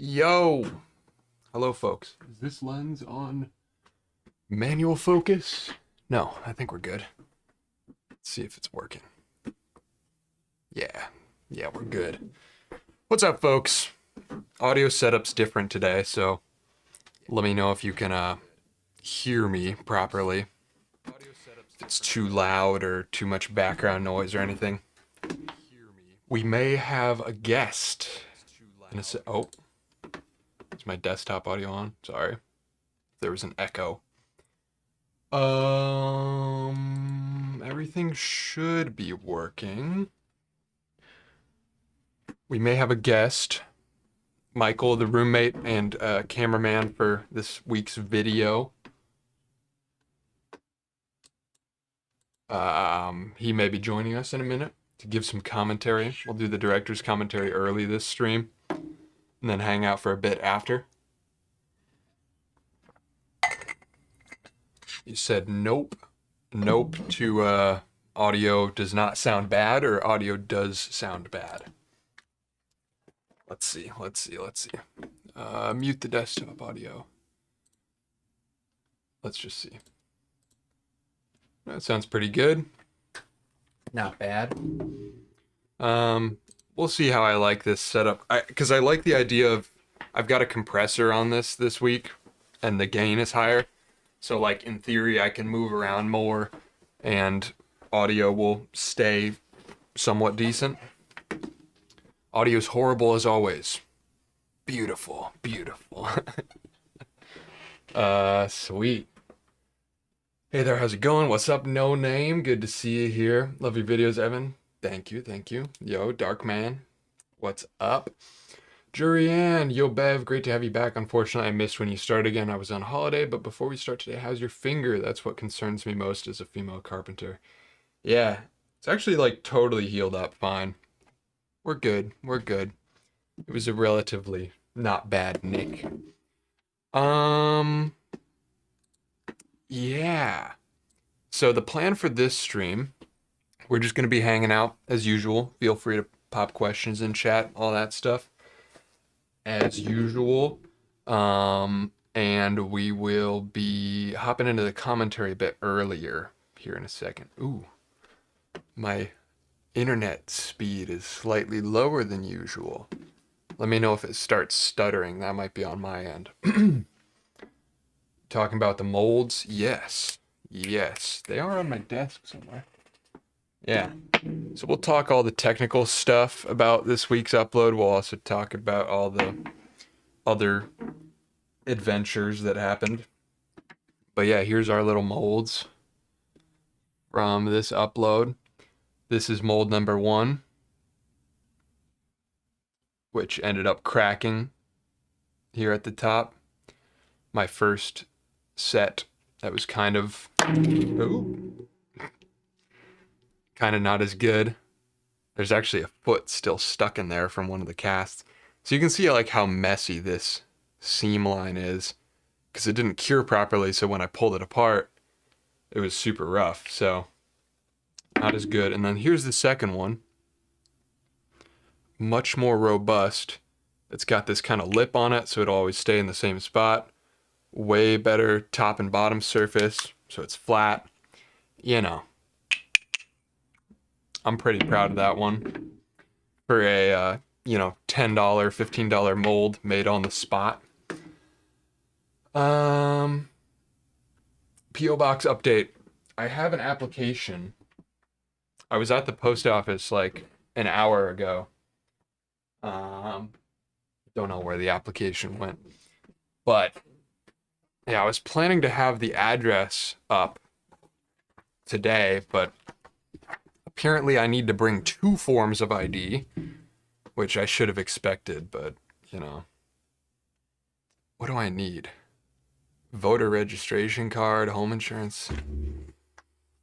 Yo! Hello, folks. Is this lens on manual focus? No, I think we're good. Let's see if it's working. Yeah, we're good. What's up, folks? Audio setup's different today, so let me know if you can hear me properly. If it's too loud or too much background noise or anything. We may have a guest. Oh, is my desktop audio on? Sorry. There was an echo. Everything should be working. We may have a guest. Michael, the roommate and cameraman for this week's video. He may be joining us in a minute to give some commentary. We'll do the director's commentary early this stream and then hang out for a bit after. You said nope. Nope to audio does not sound bad, or audio does sound bad. Let's see. Mute the desktop audio. Let's just see. That sounds pretty good. Not bad. We'll see how I like this setup. Because I like the idea of, I've got a compressor on this week, and the gain is higher. So, like, in theory, I can move around more, and audio will stay somewhat decent. Audio's horrible as always. Beautiful. Sweet. Hey there, how's it going? What's up, no name? Good to see you here. Love your videos, Evan. Thank you. Yo, Dark Man. What's up? Jurianne, yo Bev, great to have you back. Unfortunately, I missed when you started again. I was on holiday, but before we start today, how's your finger? That's what concerns me most as a female carpenter. Yeah, it's actually like totally healed up fine. We're good. It was a relatively not bad nick. Yeah. So the plan for this stream, we're just going to be hanging out as usual. Feel free to pop questions in chat, all that stuff. As usual. And we will be hopping into the commentary a bit earlier here in a second. Ooh, my internet speed is slightly lower than usual. Let me know if it starts stuttering. That might be on my end. Talking about the molds? Yes. They are on my desk somewhere. Yeah. So we'll talk all the technical stuff about this week's upload. We'll also talk about all the other adventures that happened. But yeah, here's our little molds from this upload. This is mold number 1, which ended up cracking here at the top. My first set that was kind of not as good. There's actually a foot still stuck in there from one of the casts. So you can see like how messy this seam line is, because it didn't cure properly, so when I pulled it apart, it was super rough, so not as good. And then here's the second one. Much more robust. It's got this kind of lip on it, so it'll always stay in the same spot. Way better top and bottom surface, so it's flat. You know, I'm pretty proud of that one. For a, $10, $15 mold made on the spot. P.O. Box update. I have an application. I was at the post office like an hour ago. Don't know where the application went. But yeah, I was planning to have the address up today, but apparently I need to bring 2 forms of ID, which I should have expected, but, what do I need? Voter registration card, home insurance.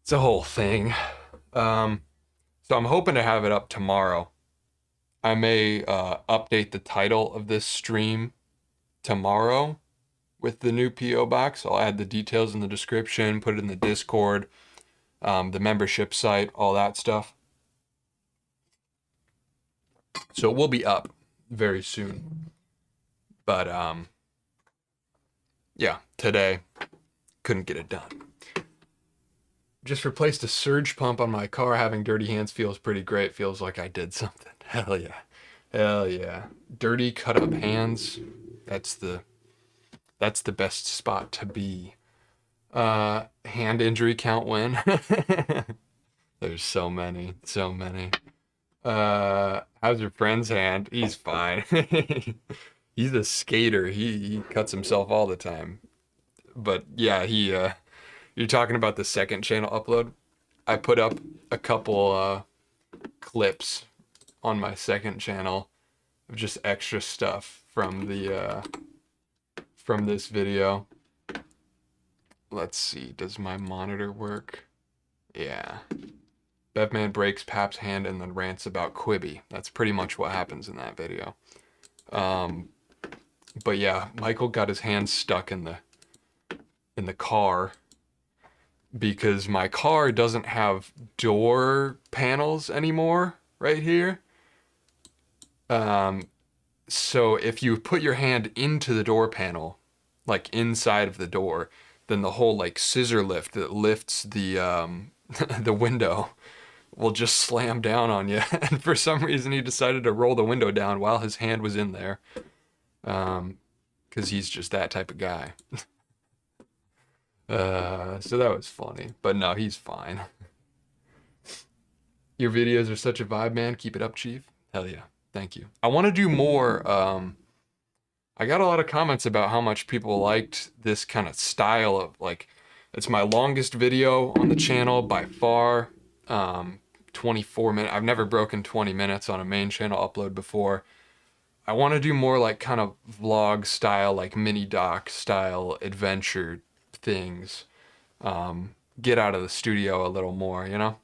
It's a whole thing. So I'm hoping to have it up tomorrow. I may update the title of this stream tomorrow with the new P.O. box. I'll add the details in the description, put it in the Discord, the membership site, all that stuff. So it will be up very soon. But yeah, today couldn't get it done. Just replaced a surge pump on my car. Having dirty hands feels pretty great. Feels like I did something. Hell yeah. Hell yeah. Dirty cut up hands. That's the best spot to be. Hand injury count win. There's so many. So many. How's your friend's hand? He's fine. He's a skater. He cuts himself all the time. But yeah, you're talking about the second channel upload. I put up a couple clips on my second channel of just extra stuff from the from this video. Let's see, does my monitor work? Yeah. Bevman breaks Pap's hand and then rants about Quibi. That's pretty much what happens in that video. But yeah, Michael got his hand stuck in the car because my car doesn't have door panels anymore right here. So if you put your hand into the door panel, like inside of the door, then the whole like scissor lift that lifts the the window will just slam down on you. And for some reason he decided to roll the window down while his hand was in there. Because he's just that type of guy. So that was funny. But no, he's fine. Your videos are such a vibe, man. Keep it up, Chief. Hell yeah. Thank you. I want to do more. I got a lot of comments about how much people liked this kind of style of like, it's my longest video on the channel by far. 24 minutes. I've never broken 20 minutes on a main channel upload before. I want to do more like kind of vlog style, like mini doc style adventure things. Get out of the studio a little more, you know?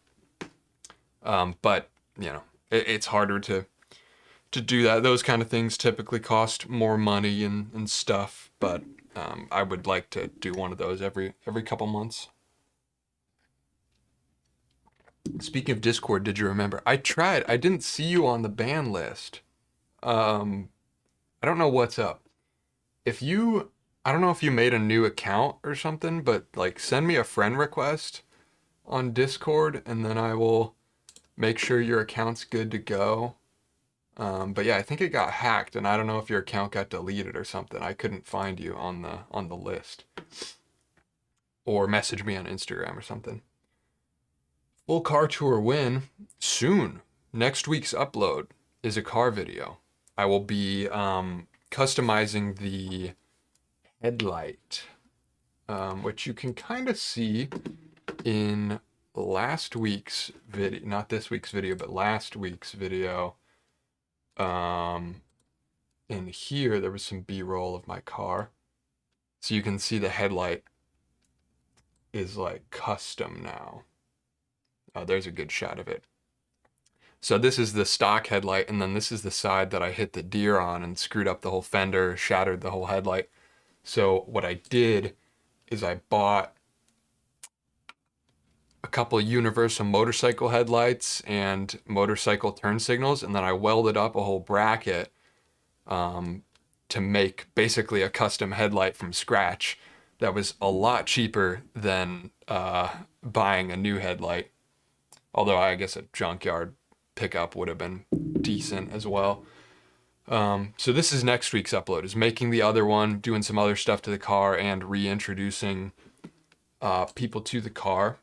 But, you know, it's harder to do that. Those kind of things typically cost more money and stuff, but I would like to do one of those every couple months. Speaking of Discord, did you remember? I tried. I didn't see you on the ban list. I don't know what's up. I don't know if you made a new account or something, but like send me a friend request on Discord and then I will make sure your account's good to go. But yeah, I think it got hacked and I don't know if your account got deleted or something. I couldn't find you on the list. Or message me on Instagram or something. Full car tour win soon. Next week's upload is a car video. I will be customizing the headlight, which you can kind of see in last week's video, not this week's video, but last week's video. In here, there was some B-roll of my car. So you can see the headlight is like custom now. Oh, there's a good shot of it. So this is the stock headlight, and then this is the side that I hit the deer on and screwed up the whole fender, shattered the whole headlight. So what I did is I bought a couple of universal motorcycle headlights and motorcycle turn signals, and then I welded up a whole bracket to make basically a custom headlight from scratch. That was a lot cheaper than buying a new headlight. Although I guess a junkyard pickup would have been decent as well. So this is next week's upload, is making the other one, doing some other stuff to the car, and reintroducing people to the car,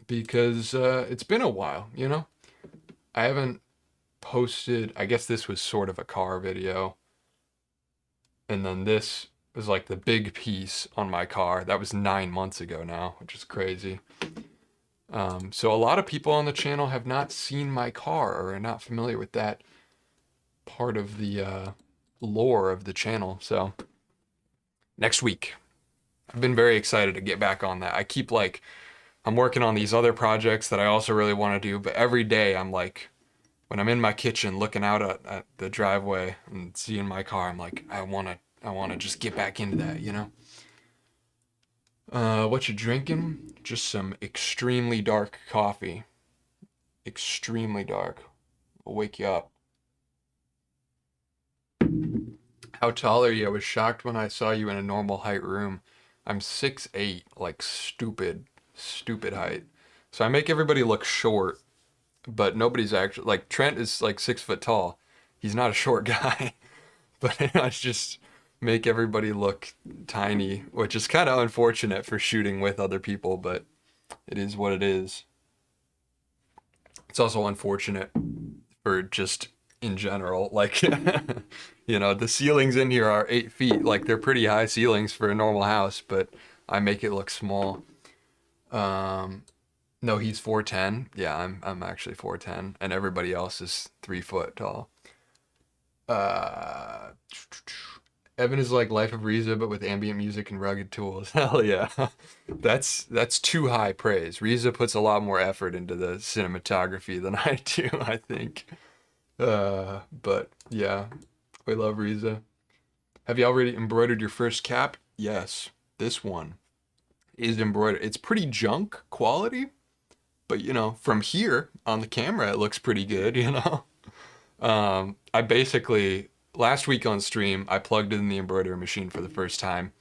because it's been a while, you know? I haven't posted, I guess this was sort of a car video, and then this was like the big piece on my car. That was 9 months ago now, which is crazy. So a lot of people on the channel have not seen my car or are not familiar with that part of the lore of the channel. So next week, I've been very excited to get back on that. I keep like, I'm working on these other projects that I also really want to do, but every day I'm like, when I'm in my kitchen looking out at the driveway and seeing my car, I'm like, I want to just get back into that, you know? What you drinking? Just some extremely dark coffee. Extremely dark. Will wake you up. How tall are you? I was shocked when I saw you in a normal height room. I'm 6'8", like stupid, stupid height. So I make everybody look short, but nobody's actually like Trent is like 6 foot tall. He's not a short guy, but I just make everybody look tiny, which is kind of unfortunate for shooting with other people, but it is what it is. It's also unfortunate for just in general, like you know, the ceilings in here are 8 feet, like they're pretty high ceilings for a normal house, but I make it look small. No, he's 4'10". Yeah, I'm actually 4'10", and everybody else is 3 foot tall. Uh, Evan is like Life of Riza, but with ambient music and rugged tools. Hell yeah, that's too high praise. Riza puts a lot more effort into the cinematography than I do, I think. But yeah, we love Riza. Have you already embroidered your first cap? Yes, this one is embroidered. It's pretty junk quality, but you know, from here on the camera, it looks pretty good, you know? I basically, last week on stream, I plugged in the embroidery machine for the first time,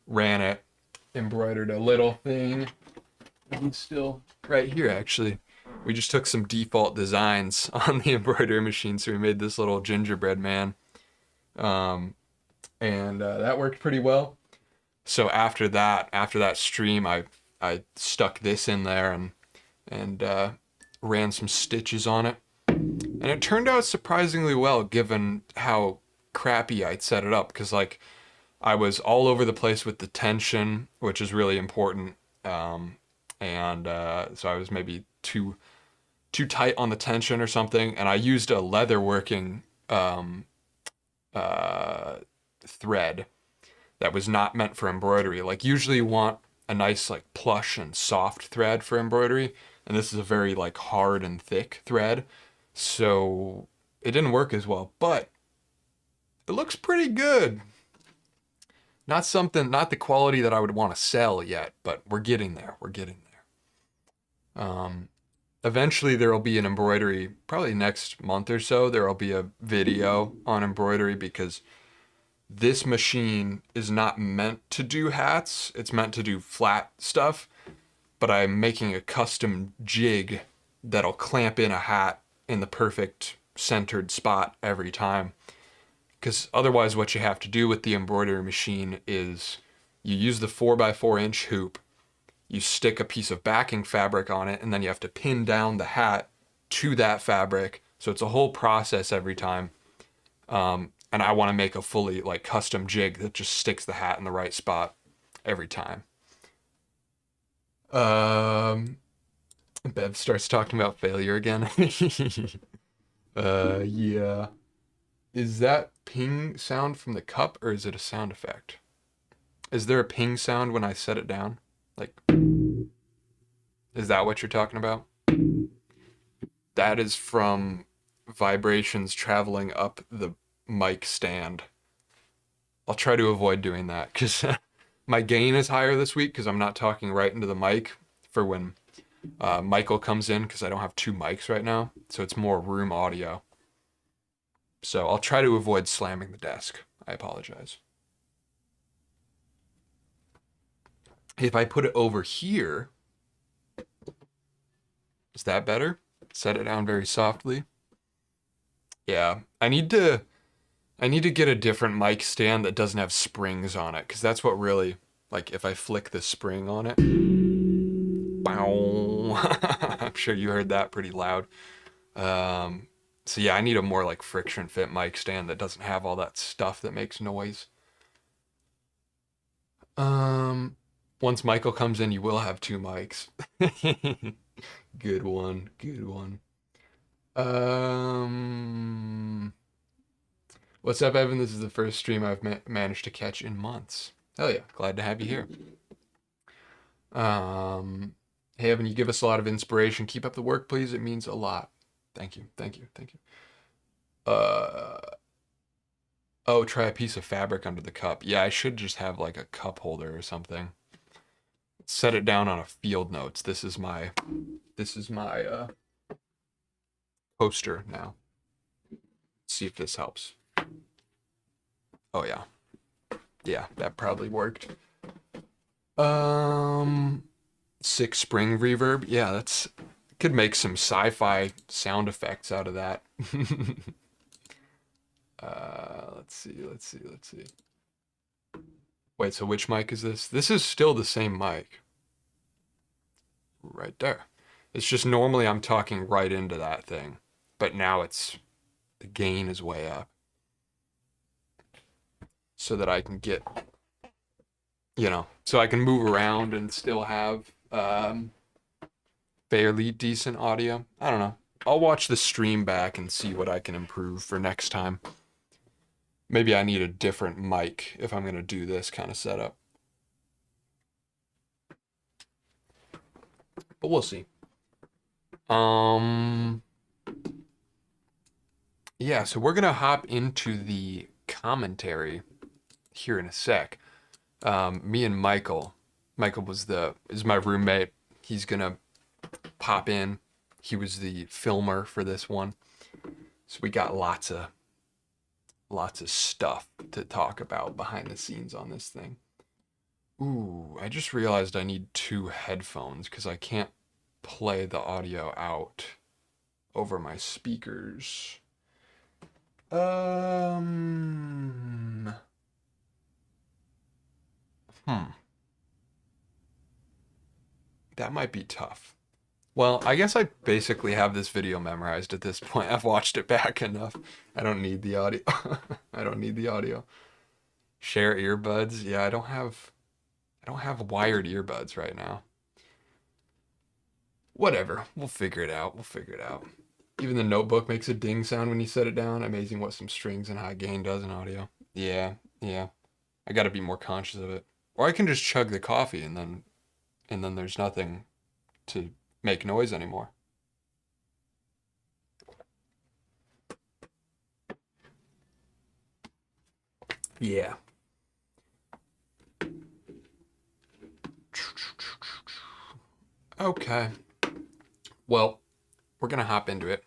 ran it, embroidered a little thing. He's still right here, actually. We just took some default designs on the embroidery machine, so we made this little gingerbread man. And that worked pretty well. So after that stream, I stuck this in there and ran some stitches on it. And it turned out surprisingly well, given how crappy I'd set it up, because like I was all over the place with the tension, which is really important. And so I was maybe too tight on the tension or something, and I used a leather working thread that was not meant for embroidery. Like usually you want a nice like plush and soft thread for embroidery, and this is a very like hard and thick thread, so it didn't work as well, but it looks pretty good. Not the quality that I would want to sell yet, but we're getting there. Eventually there will be an embroidery, probably next month or so, there will be a video on embroidery, because this machine is not meant to do hats. It's meant to do flat stuff, but I'm making a custom jig that'll clamp in a hat in the perfect centered spot every time. Because otherwise what you have to do with the embroidery machine is you use the 4x4-inch hoop, you stick a piece of backing fabric on it, and then you have to pin down the hat to that fabric. So it's a whole process every time. And I want to make a fully like custom jig that just sticks the hat in the right spot every time. Bev starts talking about failure again. Yeah. Is that ping sound from the cup, or is it a sound effect? Is there a ping sound when I set it down? Like, is that what you're talking about? That is from vibrations traveling up the mic stand. I'll try to avoid doing that, because my gain is higher this week because I'm not talking right into the mic for when Michael comes in, because I don't have two mics right now, so it's more room audio. So I'll try to avoid slamming the desk. I apologize. If I put it over here, is that better? Set it down very softly. Yeah, I need to get a different mic stand that doesn't have springs on it, because that's what really, like, if I flick the spring on it, bow. I'm sure you heard that pretty loud. So yeah, I need a more like friction fit mic stand that doesn't have all that stuff that makes noise. Once Michael comes in, you will have two mics. Good one. What's up, Evan? This is the first stream I've managed to catch in months. Hell yeah, glad to have you here. Hey, Evan, you give us a lot of inspiration. Keep up the work, please. It means a lot. Thank you. Oh, try a piece of fabric under the cup. Yeah, I should just have like a cup holder or something. Set it down on a field notes. This is my poster now. Let's see if this helps. Oh yeah. Yeah, that probably worked. Um, 6 spring reverb. Yeah, that's could make some sci-fi sound effects out of that. Let's see. Wait, so which mic is this? This is still the same mic. Right there. It's just normally I'm talking right into that thing, but now it's the gain is way up so that I can get, so I can move around and still have fairly decent audio. I don't know. I'll watch the stream back and see what I can improve for next time. Maybe I need a different mic if I'm going to do this kind of setup. But we'll see. Yeah, so we're going to hop into the commentary here in a sec. Me and Michael is my roommate. He's going to pop in. He was the filmer for this one. So we got lots of stuff to talk about behind the scenes on this thing. Ooh, I just realized I need 2 headphones because I can't play the audio out over my speakers. Hmm. That might be tough. Well, I guess I basically have this video memorized at this point. I've watched it back enough. I don't need the audio. I don't need the audio. Share earbuds. Yeah, I don't have wired earbuds right now. Whatever. We'll figure it out. We'll figure it out. Even the notebook makes a ding sound when you set it down. Amazing what some strings and high gain does in audio. Yeah, yeah. I got to be more conscious of it. Or I can just chug the coffee and then there's nothing to make noise anymore. Yeah. Okay. Well, we're going to hop into it.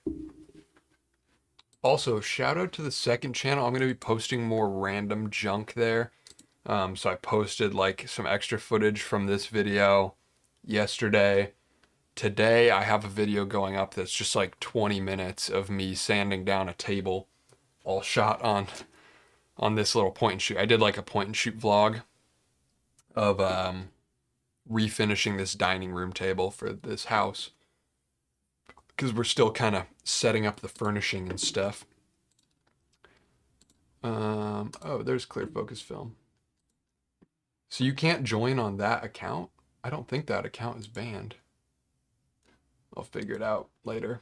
Also, shout out to the second channel. I'm going to be posting more random junk there. So I posted like some extra footage from this video yesterday. Today I have a video going up that's just like 20 minutes of me sanding down a table, all shot on this little point and shoot. I did like a point and shoot vlog of refinishing this dining room table for this house because we're still kind of setting up the furnishing and stuff. Oh, there's clear focus film. So you can't join on that account? I don't think that account is banned. I'll figure it out later.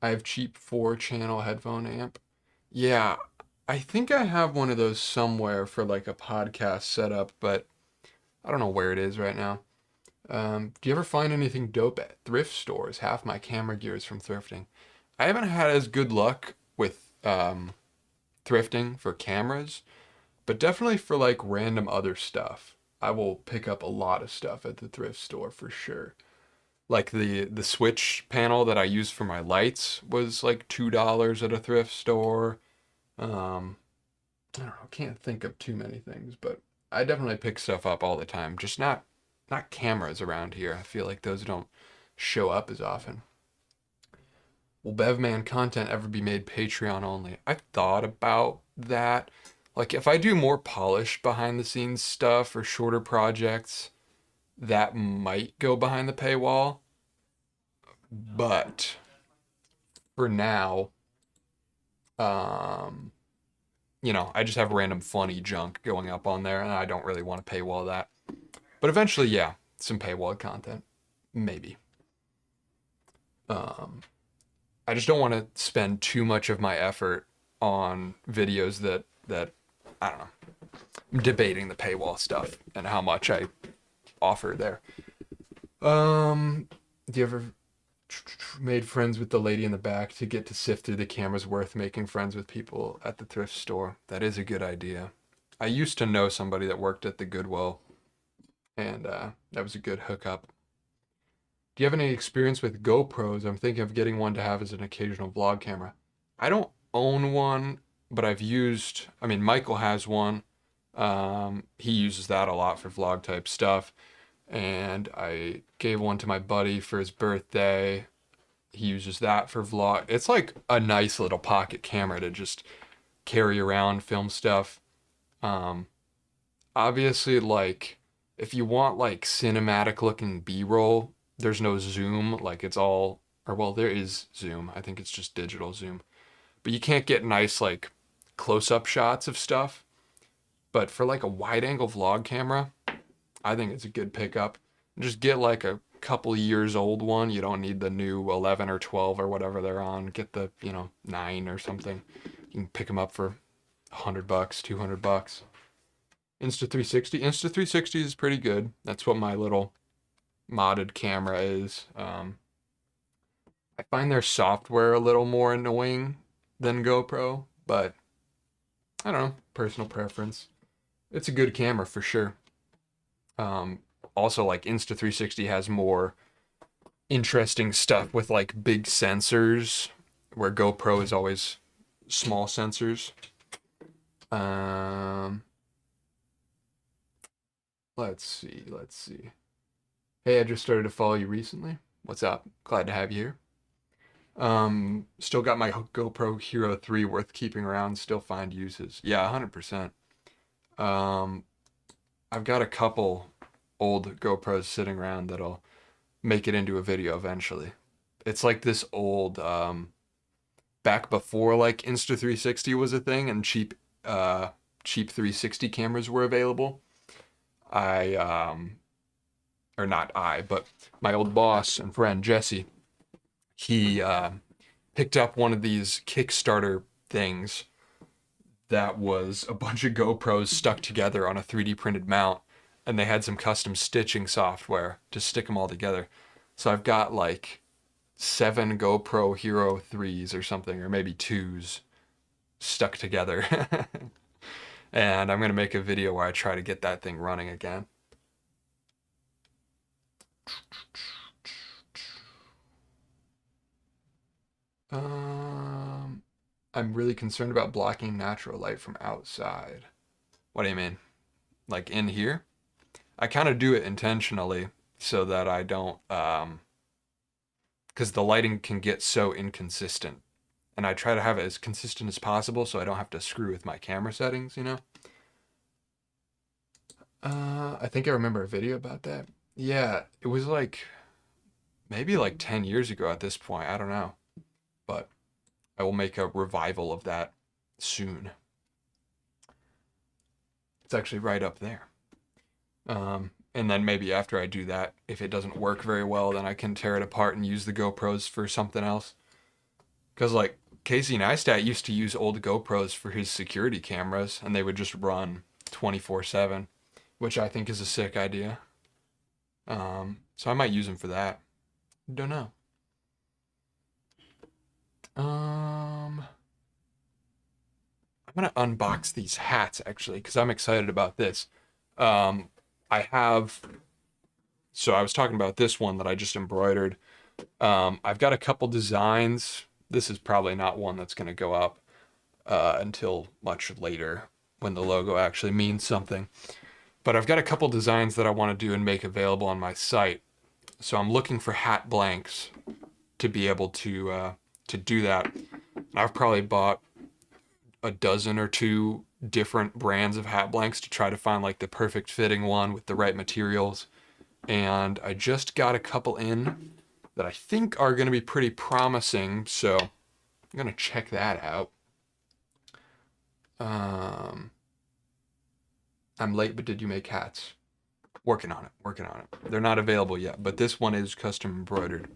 I have cheap 4-channel headphone amp. Yeah, I think I have one of those somewhere for like a podcast setup, but I don't know where it is right now. Do you ever find anything dope at thrift stores? Half my camera gear is from thrifting. I haven't had as good luck with thrifting for cameras, but definitely for like random other stuff. I will pick up a lot of stuff at the thrift store for sure. Like the switch panel that I use for my lights was like $2 at a thrift store. I don't know, can't think of too many things, but I definitely pick stuff up all the time. Just not cameras around here. I feel like those don't show up as often. Will Bevman content ever be made Patreon only? I've thought about that. Like if I do more polished behind the scenes stuff or shorter projects, that might go behind the paywall. But for now, um, I just have random funny junk going up on there and I don't really want to paywall that. But eventually, yeah, some paywall content. Maybe. I just don't want to spend too much of my effort on videos that I don't know. I'm debating the paywall stuff and how much I offer there. Do you ever made friends with the lady in the back to get to sift through the cameras worth making friends with people at the thrift store? That is a good idea. I used to know somebody that worked at the Goodwill, and that was a good hookup. Do you have any experience with GoPros? I'm thinking of getting one to have as an occasional vlog camera. I don't own one, but I mean, Michael has one. He uses that a lot for vlog type stuff. And I gave one to my buddy for his birthday. He uses that for vlog. It's like a nice little pocket camera to just carry around, film stuff. Um, Obviously, like, if you want like cinematic looking B-roll, there's no zoom. Like, it's all, or well, there is zoom. I think it's just digital zoom. But you can't get nice like close-up shots of stuff. But for like a wide-angle vlog camera, I think it's a good pickup. Just get like a couple years old one. You don't need the new 11 or 12 or whatever they're on. Get the, 9 or something. You can pick them up for $100, $200. Insta 360. Insta 360 is pretty good. That's what my little modded camera is. I find their software a little more annoying than GoPro, but I don't know, personal preference. It's a good camera for sure. Also, like Insta 360 has more interesting stuff with like big sensors, where GoPro is always small sensors. Let's see. Hey, I just started to follow you recently. What's up? Glad to have you here. Still got my GoPro Hero 3 worth keeping around, still find uses. Yeah, 100%. I've got a couple old GoPros sitting around that'll make it into a video eventually. It's like this old, back before like Insta 360 was a thing and cheap 360 cameras were available. Or not I, but my old boss and friend Jesse, he picked up one of these Kickstarter things that was a bunch of GoPros stuck together on a 3D printed mount, and they had some custom stitching software to stick them all together. So I've got like 7 GoPro Hero 3s or something, or maybe 2s stuck together. And I'm going to make a video where I try to get that thing running again. I'm really concerned about blocking natural light from outside. What do you mean? Like in here? I kind of do it intentionally so that I don't, because the lighting can get so inconsistent. And I try to have it as consistent as possible so I don't have to screw with my camera settings, you know? I think I remember a video about that. Yeah, it was like maybe like 10 years ago at this point. I don't know. But I will make a revival of that soon. It's actually right up there. And then maybe after I do that, if it doesn't work very well, then I can tear it apart and use the GoPros for something else. Because like Casey Neistat used to use old GoPros for his security cameras, and they would just run 24/7, which I think is a sick idea. So I might use them for that. Don't know. I'm gonna unbox these hats actually because I'm excited about this. I have. So I was talking about this one that I just embroidered. I've got a couple designs. This is probably not one that's gonna go up until much later when the logo actually means something. But I've got a couple designs that I want to do and make available on my site. So I'm looking for hat blanks to be able to do that. I've probably bought a dozen or two different brands of hat blanks to try to find like the perfect fitting one with the right materials. And I just got a couple in that I think are going to be pretty promising. So I'm going to check that out. I'm late, but did you make hats? Working on it. They're not available yet, but this one is custom embroidered.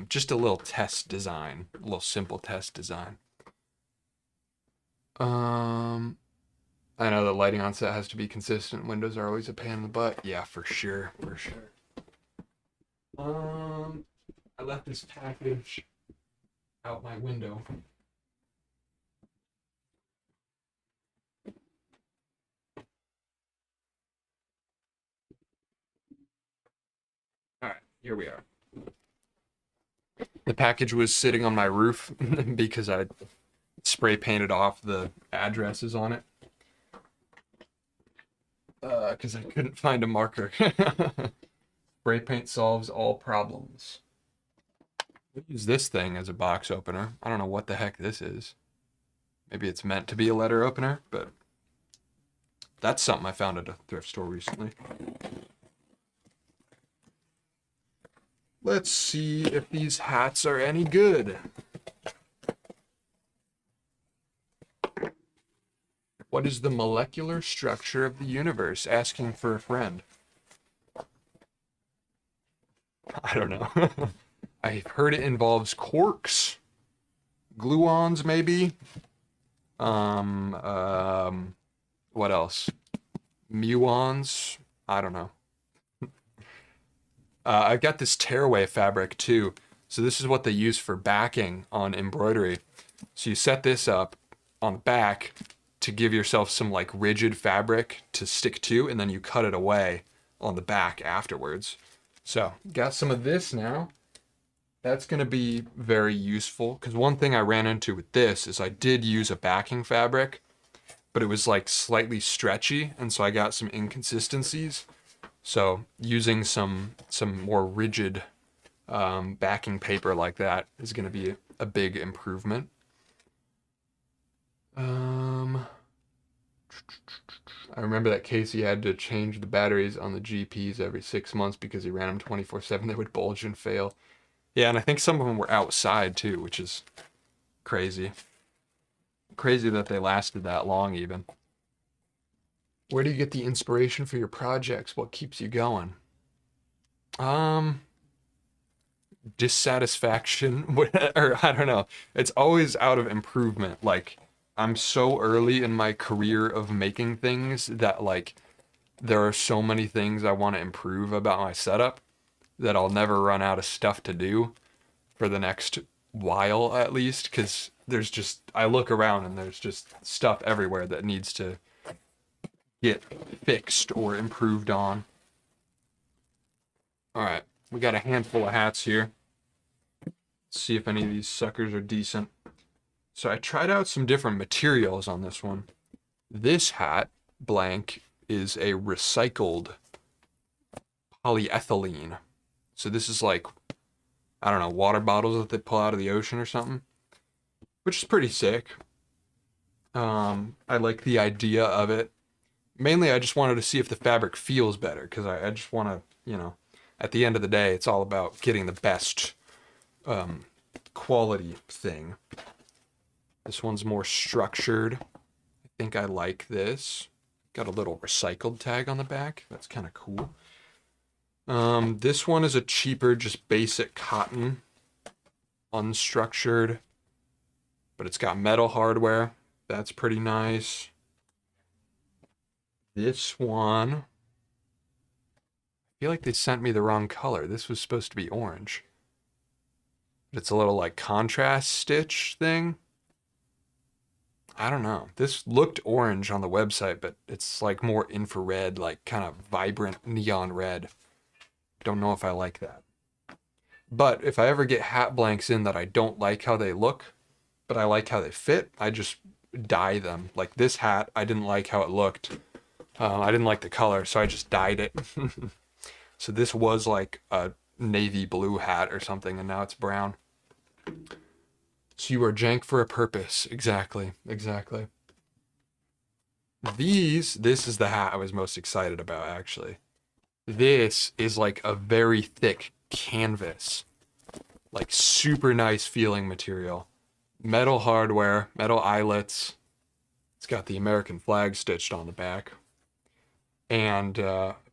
Just a little test design, a little simple test design. I know the lighting on set has to be consistent. Windows are always a pain in the butt. Yeah, for sure. I left this package out my window. All right, here we are. The package was sitting on my roof because I spray painted off the addresses on it. Because I couldn't find a marker. Spray paint solves all problems. We'll use this thing as a box opener. I don't know what the heck this is. Maybe it's meant to be a letter opener, but that's something I found at a thrift store recently. Let's see if these hats are any good. What is the molecular structure of the universe? Asking for a friend. I don't know. I've heard it involves quarks, gluons, maybe. What else? Muons. I don't know. I've got this tearaway fabric too. So this is what they use for backing on embroidery. So you set this up on the back to give yourself some like rigid fabric to stick to, and then you cut it away on the back afterwards. So got some of this now. That's going to be very useful, because one thing I ran into with this is I did use a backing fabric, but it was like slightly stretchy, and so I got some inconsistencies. So using some more rigid backing paper like that is going to be a big improvement. I remember that Casey had to change the batteries on the GPs every 6 months because he ran them 24/7. They would bulge and fail. Yeah, and I think some of them were outside too, which is crazy. Crazy that they lasted that long even. Where do you get the inspiration for your projects? What keeps you going? Dissatisfaction, or I don't know. It's always out of improvement. Like, I'm so early in my career of making things that like there are so many things I want to improve about my setup that I'll never run out of stuff to do for the next while at least, because there's just, I look around and there's just stuff everywhere that needs to get fixed or improved on. All right, we got a handful of hats here. Let's see if any of these suckers are decent. So I tried out some different materials on this one. This hat, blank, is a recycled polyethylene. So this is like, I don't know, water bottles that they pull out of the ocean or something, which is pretty sick. I like the idea of it. Mainly, I just wanted to see if the fabric feels better, because I just want to, you know, at the end of the day, it's all about getting the best quality thing. This one's more structured. I think I like this. Got a little recycled tag on the back. That's kind of cool. This one is a cheaper, just basic cotton, unstructured, but it's got metal hardware. That's pretty nice. This one, I feel like they sent me the wrong color. This was supposed to be orange. But it's a little like contrast stitch thing. I don't know. This looked orange on the website, but it's like more infrared, like kind of vibrant neon red. Don't know if I like that. But if I ever get hat blanks in that I don't like how they look, but I like how they fit, I just dye them. Like this hat, I didn't like how it looked. I didn't like the color, so I just dyed it. So this was like a navy blue hat or something, and now it's brown. So you are jank for a purpose. Exactly. Exactly. This is the hat I was most excited about, actually. This is like a very thick canvas. Like super nice feeling material. Metal hardware, metal eyelets. It's got the American flag stitched on the back. And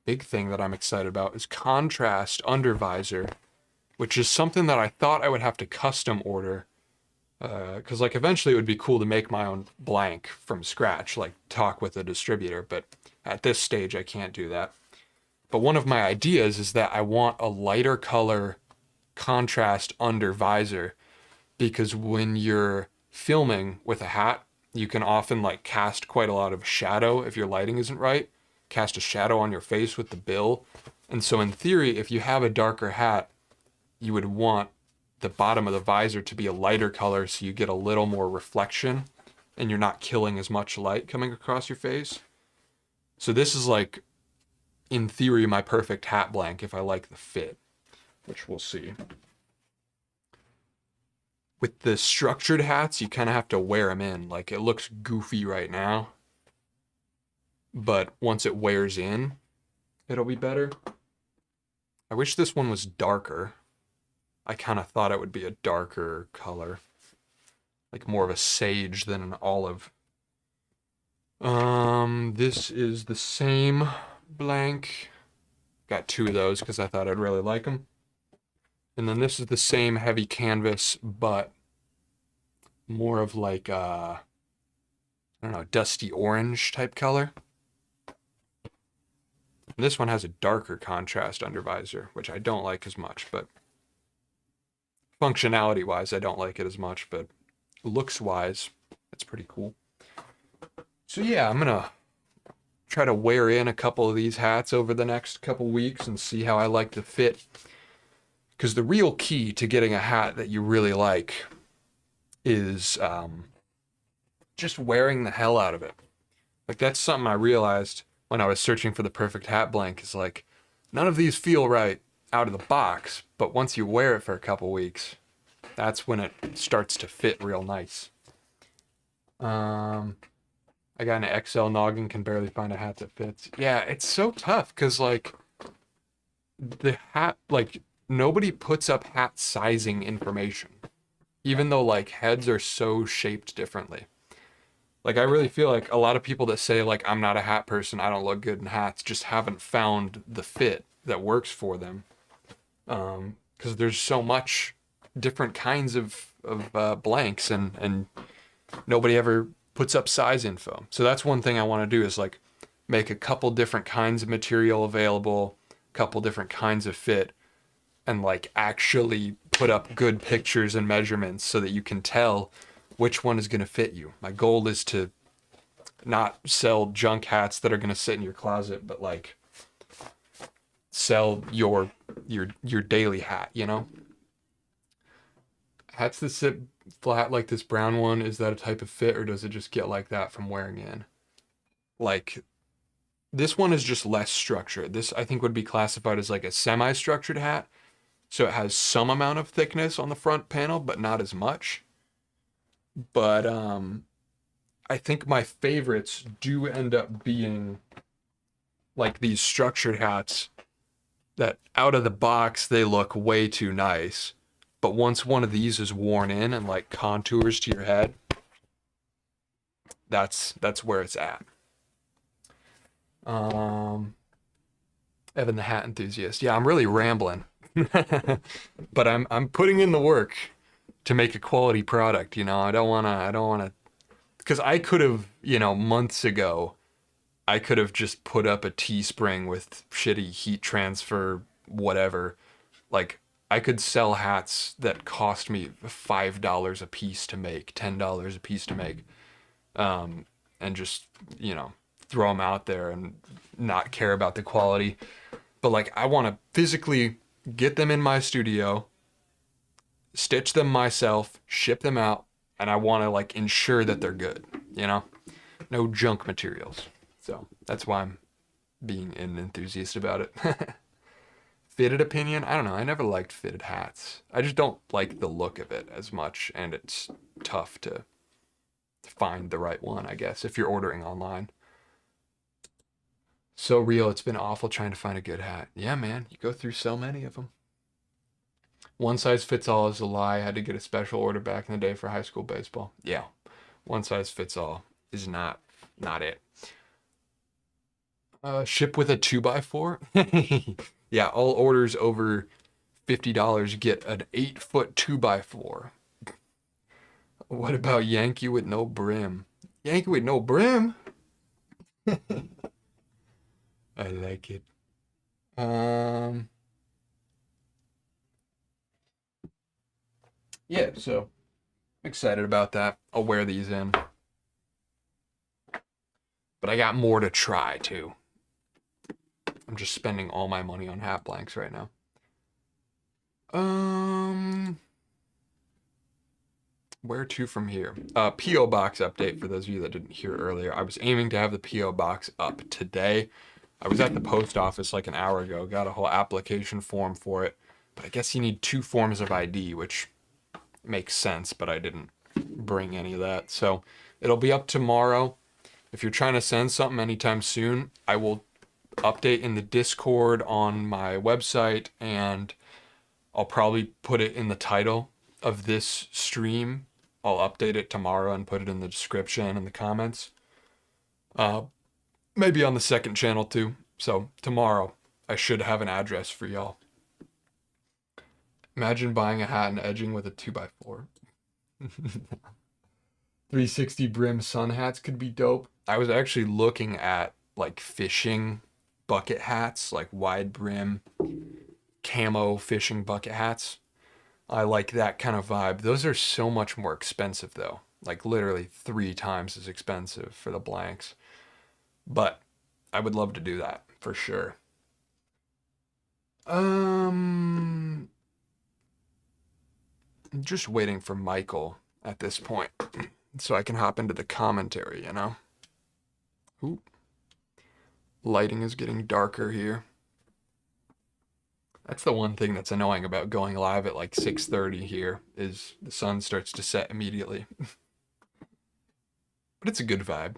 big thing that I'm excited about is contrast under visor, which is something that I thought I would have to custom order. Because like eventually it would be cool to make my own blank from scratch, like talk with a distributor, but at this stage I can't do that. But one of my ideas is that I want a lighter color contrast under visor, because when you're filming with a hat, you can often like cast quite a lot of shadow if your lighting isn't right, cast a shadow on your face with the bill. And so in theory, if you have a darker hat, you would want the bottom of the visor to be a lighter color so you get a little more reflection and you're not killing as much light coming across your face. So this is like, in theory, my perfect hat blank if I like the fit, which we'll see. With the structured hats, you kind of have to wear them in. Like, it looks goofy right now, but once it wears in, it'll be better. I wish this one was darker. I kind of thought it would be a darker color, like more of a sage than an olive. This is the same blank. Got two of those because I thought I'd really like them. And then this is the same heavy canvas, but more of like a, I don't know, dusty orange type color. And this one has a darker contrast under visor, which I don't like as much, but functionality wise, I don't like it as much, but looks wise, it's pretty cool. So yeah, I'm gonna try to wear in a couple of these hats over the next couple weeks and see how I like the fit. Because the real key to getting a hat that you really like is just wearing the hell out of it. Like, that's something I realized when I was searching for the perfect hat blank, is like, none of these feel right out of the box, but once you wear it for a couple weeks, that's when it starts to fit real nice. I got an XL noggin, can barely find a hat that fits. Yeah, it's so tough because, like, the hat, like, nobody puts up hat sizing information, even though, like, heads are so shaped differently. Like, I really feel like a lot of people that say, like, I'm not a hat person, I don't look good in hats, just haven't found the fit that works for them. Because there's so much different kinds of blanks, and nobody ever puts up size info. So that's one thing I want to do, is like make a couple different kinds of material available, a couple different kinds of fit, and like actually put up good pictures and measurements so that you can tell which one is going to fit you. My goal is to not sell junk hats that are going to sit in your closet, but like sell your daily hat, you know? Hats that sit flat like this brown one, is that a type of fit, or does it just get like that from wearing in? Like, this one is just less structured. This, I think, would be classified as like a semi-structured hat. So it has some amount of thickness on the front panel, but not as much. But I think my favorites do end up being like these structured hats that out of the box, they look way too nice. But once one of these is worn in and like contours to your head, that's where it's at. Evan the hat enthusiast. Yeah, I'm really rambling. But I'm putting in the work to make a quality product, you know. I don't wanna because I could have, you know, months ago, I could have just put up a Teespring with shitty heat transfer, whatever. Like, I could sell hats that cost me $5 a piece to make, $10 a piece to make, and just, you know, throw them out there and not care about the quality. But like, I want to physically get them in my studio, stitch them myself, ship them out, and I want to like ensure that they're good, you know? No junk materials. So that's why I'm being an enthusiast about it. Fitted opinion? I don't know. I never liked fitted hats. I just don't like the look of it as much, and it's tough to find the right one, I guess, if you're ordering online. So real, it's been awful trying to find a good hat. Yeah, man, you go through so many of them. One size fits all is a lie. I had to get a special order back in the day for high school baseball. Yeah, one size fits all is not it. Ship with a 2x4? Yeah, all orders over $50 get an 8-foot 2x4. What about Yankee with no brim? Yankee with no brim? I like it. Yeah, so excited about that. I'll wear these in. But I got more to try too. I'm just spending all my money on hat blanks right now. Where to from here? P.O. box update for those of you that didn't hear earlier. I was aiming to have the P.O. box up today. I was at the post office like an hour ago, got a whole application form for it, but I guess you need 2 forms of ID, which makes sense, but I didn't bring any of that. So it'll be up tomorrow. If you're trying to send something anytime soon, I will update in the Discord on my website, and I'll probably put it in the title of this stream. I'll update it tomorrow and put it in the description and the comments. Maybe on the second channel too. So tomorrow I should have an address for y'all. Imagine buying a hat and edging with a 2x4. 360 brim sun hats could be dope. I was actually looking at like fishing bucket hats, like wide brim camo fishing bucket hats. I like that kind of vibe. Those are so much more expensive though. Like literally 3 times as expensive for the blanks. But I would love to do that for sure. I'm just waiting for Michael at this point so I can hop into the commentary, you know? Ooh. Lighting is getting darker here. That's the one thing that's annoying about going live at like 6:30 here, is the sun starts to set immediately. But it's a good vibe.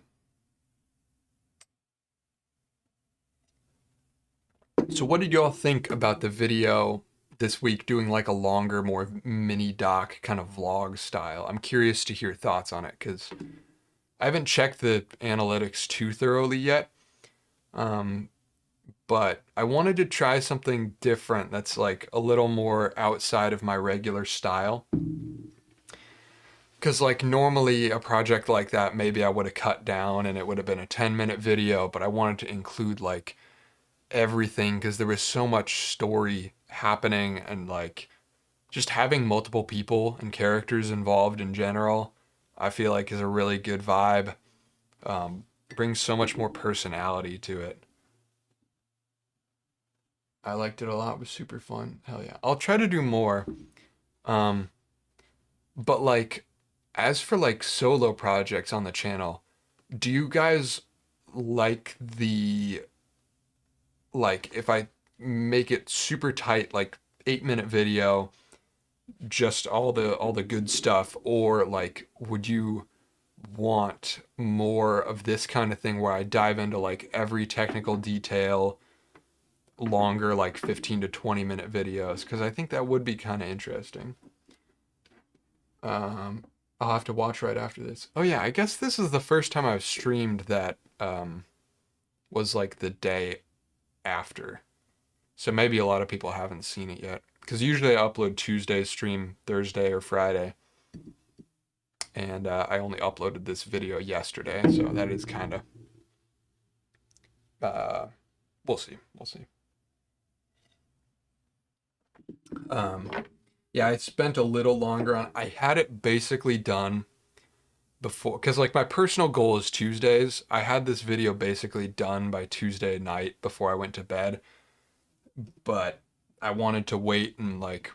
So what did y'all think about the video this week, doing like a longer, more mini doc kind of vlog style? I'm curious to hear thoughts on it because I haven't checked the analytics too thoroughly yet. But I wanted to try something different that's like a little more outside of my regular style. Because like normally a project like that, maybe I would have cut down and it would have been a 10-minute video, but I wanted to include like everything because there was so much story happening, and like just having multiple people and characters involved in general, I feel like is a really good vibe. Brings so much more personality to it. I liked it a lot. It was super fun. Hell yeah. I'll try to do more. But like, as for like solo projects on the channel, do you guys like the, like if I make it super tight, like 8-minute video, just all the good stuff, or like would you want more of this kind of thing where I dive into like every technical detail, longer, like 15 to 20-minute videos? Because I think that would be kind of interesting. I'll have to watch right after this. Oh yeah, I guess this is the first time I've streamed that was like the day after. So maybe a lot of people haven't seen it yet. Because usually I upload Tuesday, stream Thursday or Friday. And I only uploaded this video yesterday, so that is kind of... we'll see. We'll see. Yeah, I spent a little longer on... I had it basically done before... Because, like, my personal goal is Tuesdays. I had this video basically done by Tuesday night before I went to bed. But I wanted to wait and, like...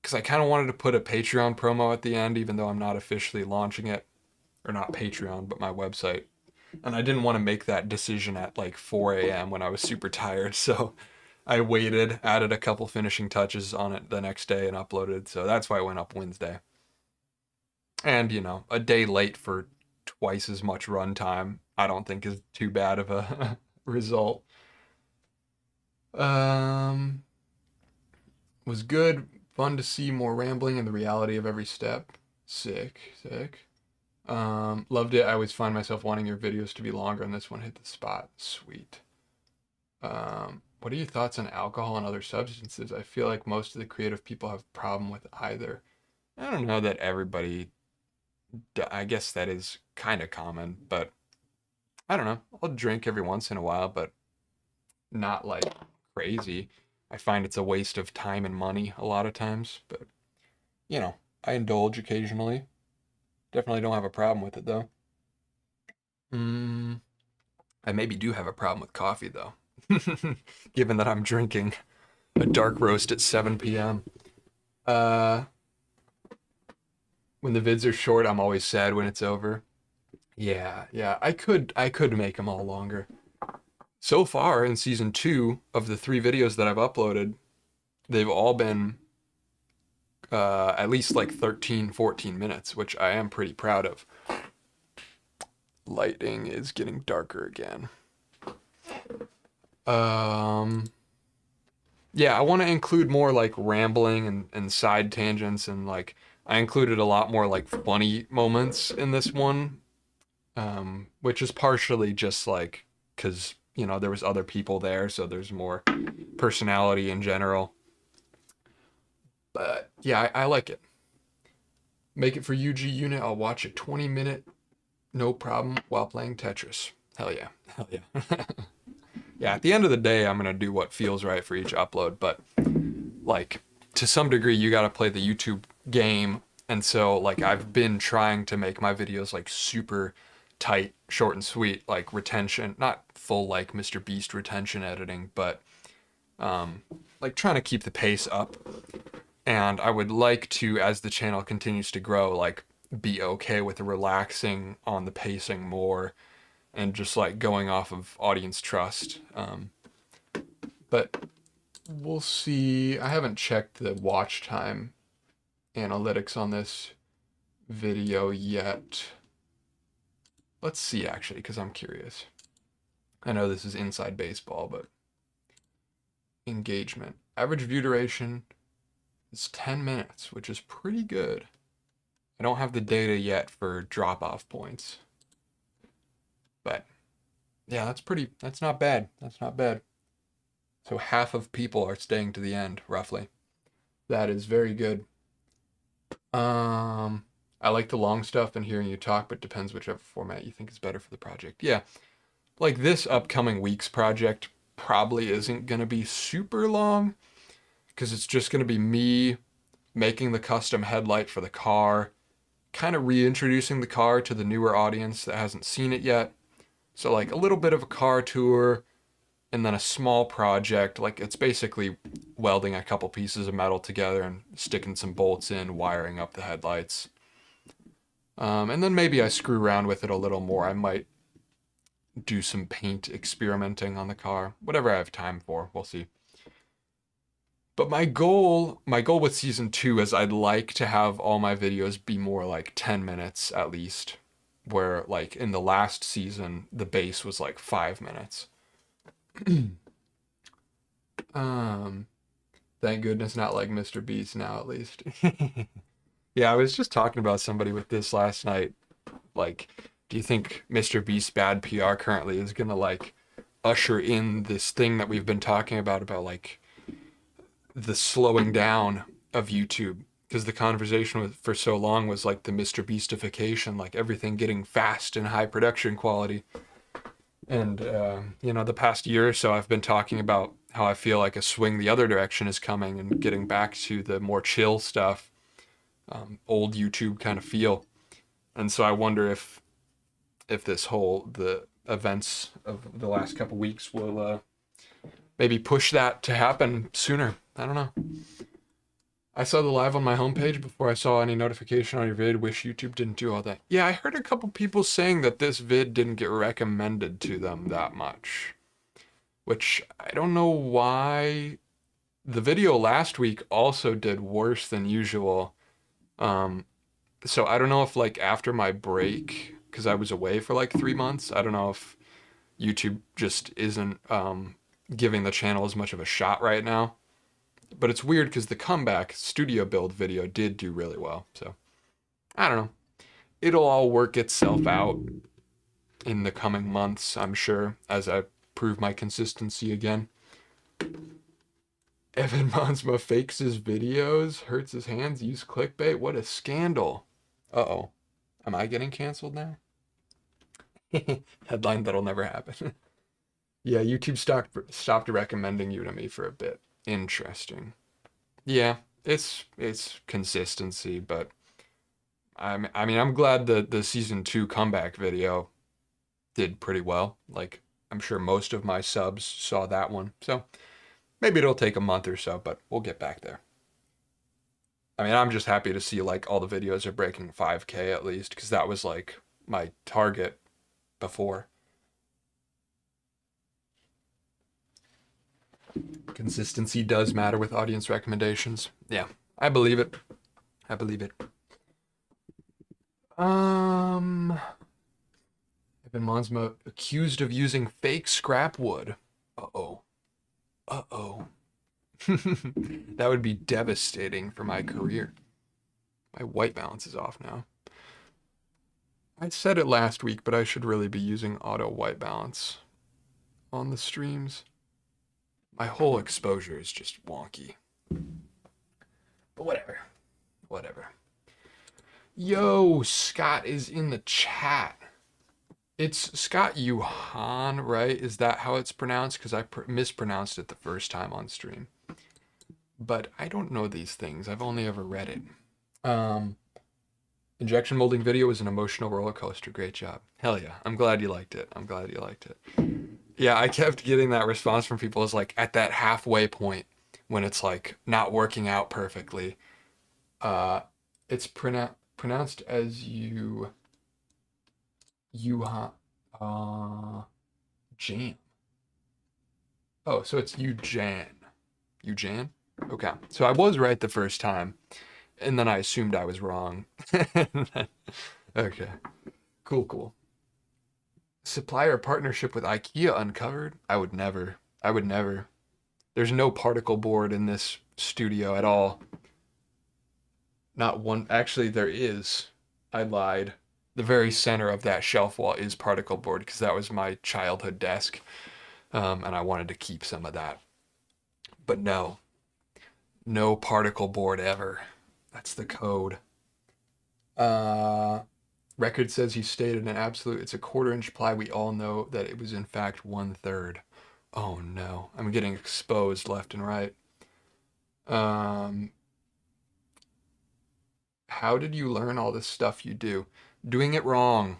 Because I kind of wanted to put a Patreon promo at the end, even though I'm not officially launching it. Or not Patreon, but my website. And I didn't want to make that decision at, like, 4 a.m. when I was super tired, so... I waited, added a couple finishing touches on it the next day and uploaded, so that's why it went up Wednesday. And, you know, a day late for twice as much runtime, I don't think is too bad of a result. Was good, fun to see more rambling and the reality of every step. Sick, sick. Loved it. I always find myself wanting your videos to be longer, and this one hit the spot. Sweet. What are your thoughts on alcohol and other substances? I feel like most of the creative people have a problem with either. I don't know that everybody, I guess that is kind of common, but I don't know. I'll drink every once in a while, but not like crazy. I find it's a waste of time and money a lot of times, but you know, I indulge occasionally. Definitely don't have a problem with it though. I maybe do have a problem with coffee though. Given that I'm drinking a dark roast at 7 p.m. When the vids are short, I'm always sad when it's over. Yeah, yeah. I could make them all longer. So far in season 2 of the 3 videos that I've uploaded, they've all been at least like 13, 14 minutes, which I am pretty proud of. Lighting is getting darker again. Um, yeah, I want to include more like rambling and side tangents, and like I included a lot more like funny moments in this one, which is partially just like because there was other people there, so there's more personality in general. But yeah, I like it. Make it for UG unit. I'll watch a 20-minute, no problem, while playing Tetris. Hell yeah, hell yeah. Yeah, at the end of the day, I'm gonna do what feels right for each upload, but like to some degree you got to play the YouTube game, and so like I've been trying to make my videos like super tight, short and sweet, like retention, not full like Mr. Beast retention editing, but like trying to keep the pace up. And I would like to, as the channel continues to grow, like be okay with relaxing on the pacing more and just like going off of audience trust. But we'll see. I haven't checked the watch time analytics on this video yet. Let's see, actually, because I'm curious. I know this is inside baseball, but engagement. Average view duration is 10 minutes, which is pretty good. I don't have the data yet for drop-off points. But yeah, that's not bad. That's not bad. So half of people are staying to the end, roughly. That is very good. I like the long stuff and hearing you talk, but depends whichever format you think is better for the project. Yeah, like this upcoming week's project probably isn't gonna be super long because it's just gonna be me making the custom headlight for the car, kind of reintroducing the car to the newer audience that hasn't seen it yet. So like a little bit of a car tour, and then a small project, like it's basically welding a couple pieces of metal together and sticking some bolts in, wiring up the headlights. And then maybe I screw around with it a little more. I might do some paint experimenting on the car, whatever I have time for, we'll see. But my goal with season 2 is I'd like to have all my videos be more like 10 minutes at least, where like in the last season, the base was like 5 minutes. um, Thank goodness not like Mr. Beast now, at least. Yeah, I was just talking about somebody with this last night. Like, do you think Mr. Beast's bad PR currently is gonna like usher in this thing that we've been talking about like the slowing down of YouTube? Because the conversation for so long was like the Mr. Beastification, like everything getting fast and high production quality. And, the past year or so, I've been talking about how I feel like a swing the other direction is coming and getting back to the more chill stuff, old YouTube kind of feel. And so I wonder if the events of the last couple weeks will maybe push that to happen sooner. I don't know. I saw the live on my homepage before I saw any notification on your vid. Wish YouTube didn't do all that. Yeah, I heard a couple people saying that this vid didn't get recommended to them that much, which I don't know why. The video last week also did worse than usual. So I don't know if like after my break, because I was away for like 3 months, I don't know if YouTube just isn't giving the channel as much of a shot right now. But it's weird because the comeback studio build video did do really well. So I don't know. It'll all work itself out in the coming months, I'm sure, as I prove my consistency again. Evan Monsma fakes his videos, hurts his hands, use clickbait. What a scandal. Uh-oh. Am I getting canceled now? Headline that'll never happen. Yeah, YouTube stopped recommending you to me for a bit. Interesting. Yeah, it's consistency, but I'm glad the season 2 comeback video did pretty well. Like I'm sure most of my subs saw that one. So maybe it'll take a month or so, but we'll get back there. I mean, I'm just happy to see like all the videos are breaking 5K at least, because that was like my target before. Consistency does matter with audience recommendations. Yeah, I believe it. I believe it. Evan Monsma accused of using fake scrap wood. Uh-oh. Uh-oh. That would be devastating for my career. My white balance is off now. I said it last week, but I should really be using auto white balance on the streams. My whole exposure is just wonky. But whatever. Whatever. Yo, Scott is in the chat. It's Scott Yuhan, right? Is that how it's pronounced? Because I mispronounced it the first time on stream. But I don't know these things. I've only ever read it. Injection molding video was an emotional roller coaster. Great job. Hell yeah. I'm glad you liked it. I'm glad you liked it. Yeah, I kept getting that response from people is like at that halfway point when it's like not working out perfectly. It's pronounced as you jam. Oh, so it's Eujan. Eujan? Okay. So I was right the first time, and then I assumed I was wrong. Okay. Cool, cool. Supplier partnership with IKEA uncovered? I would never. I would never. There's no particle board in this studio at all. Not one. Actually, there is. I lied. The very center of that shelf wall is particle board because that was my childhood desk, and I wanted to keep some of that. But no, no particle board ever. That's the code. Record says he stated an absolute. It's a 1/4 inch ply. We all know that it was in fact 1/3. Oh no, I'm getting exposed left and right. How did you learn all this stuff you do? Doing it wrong.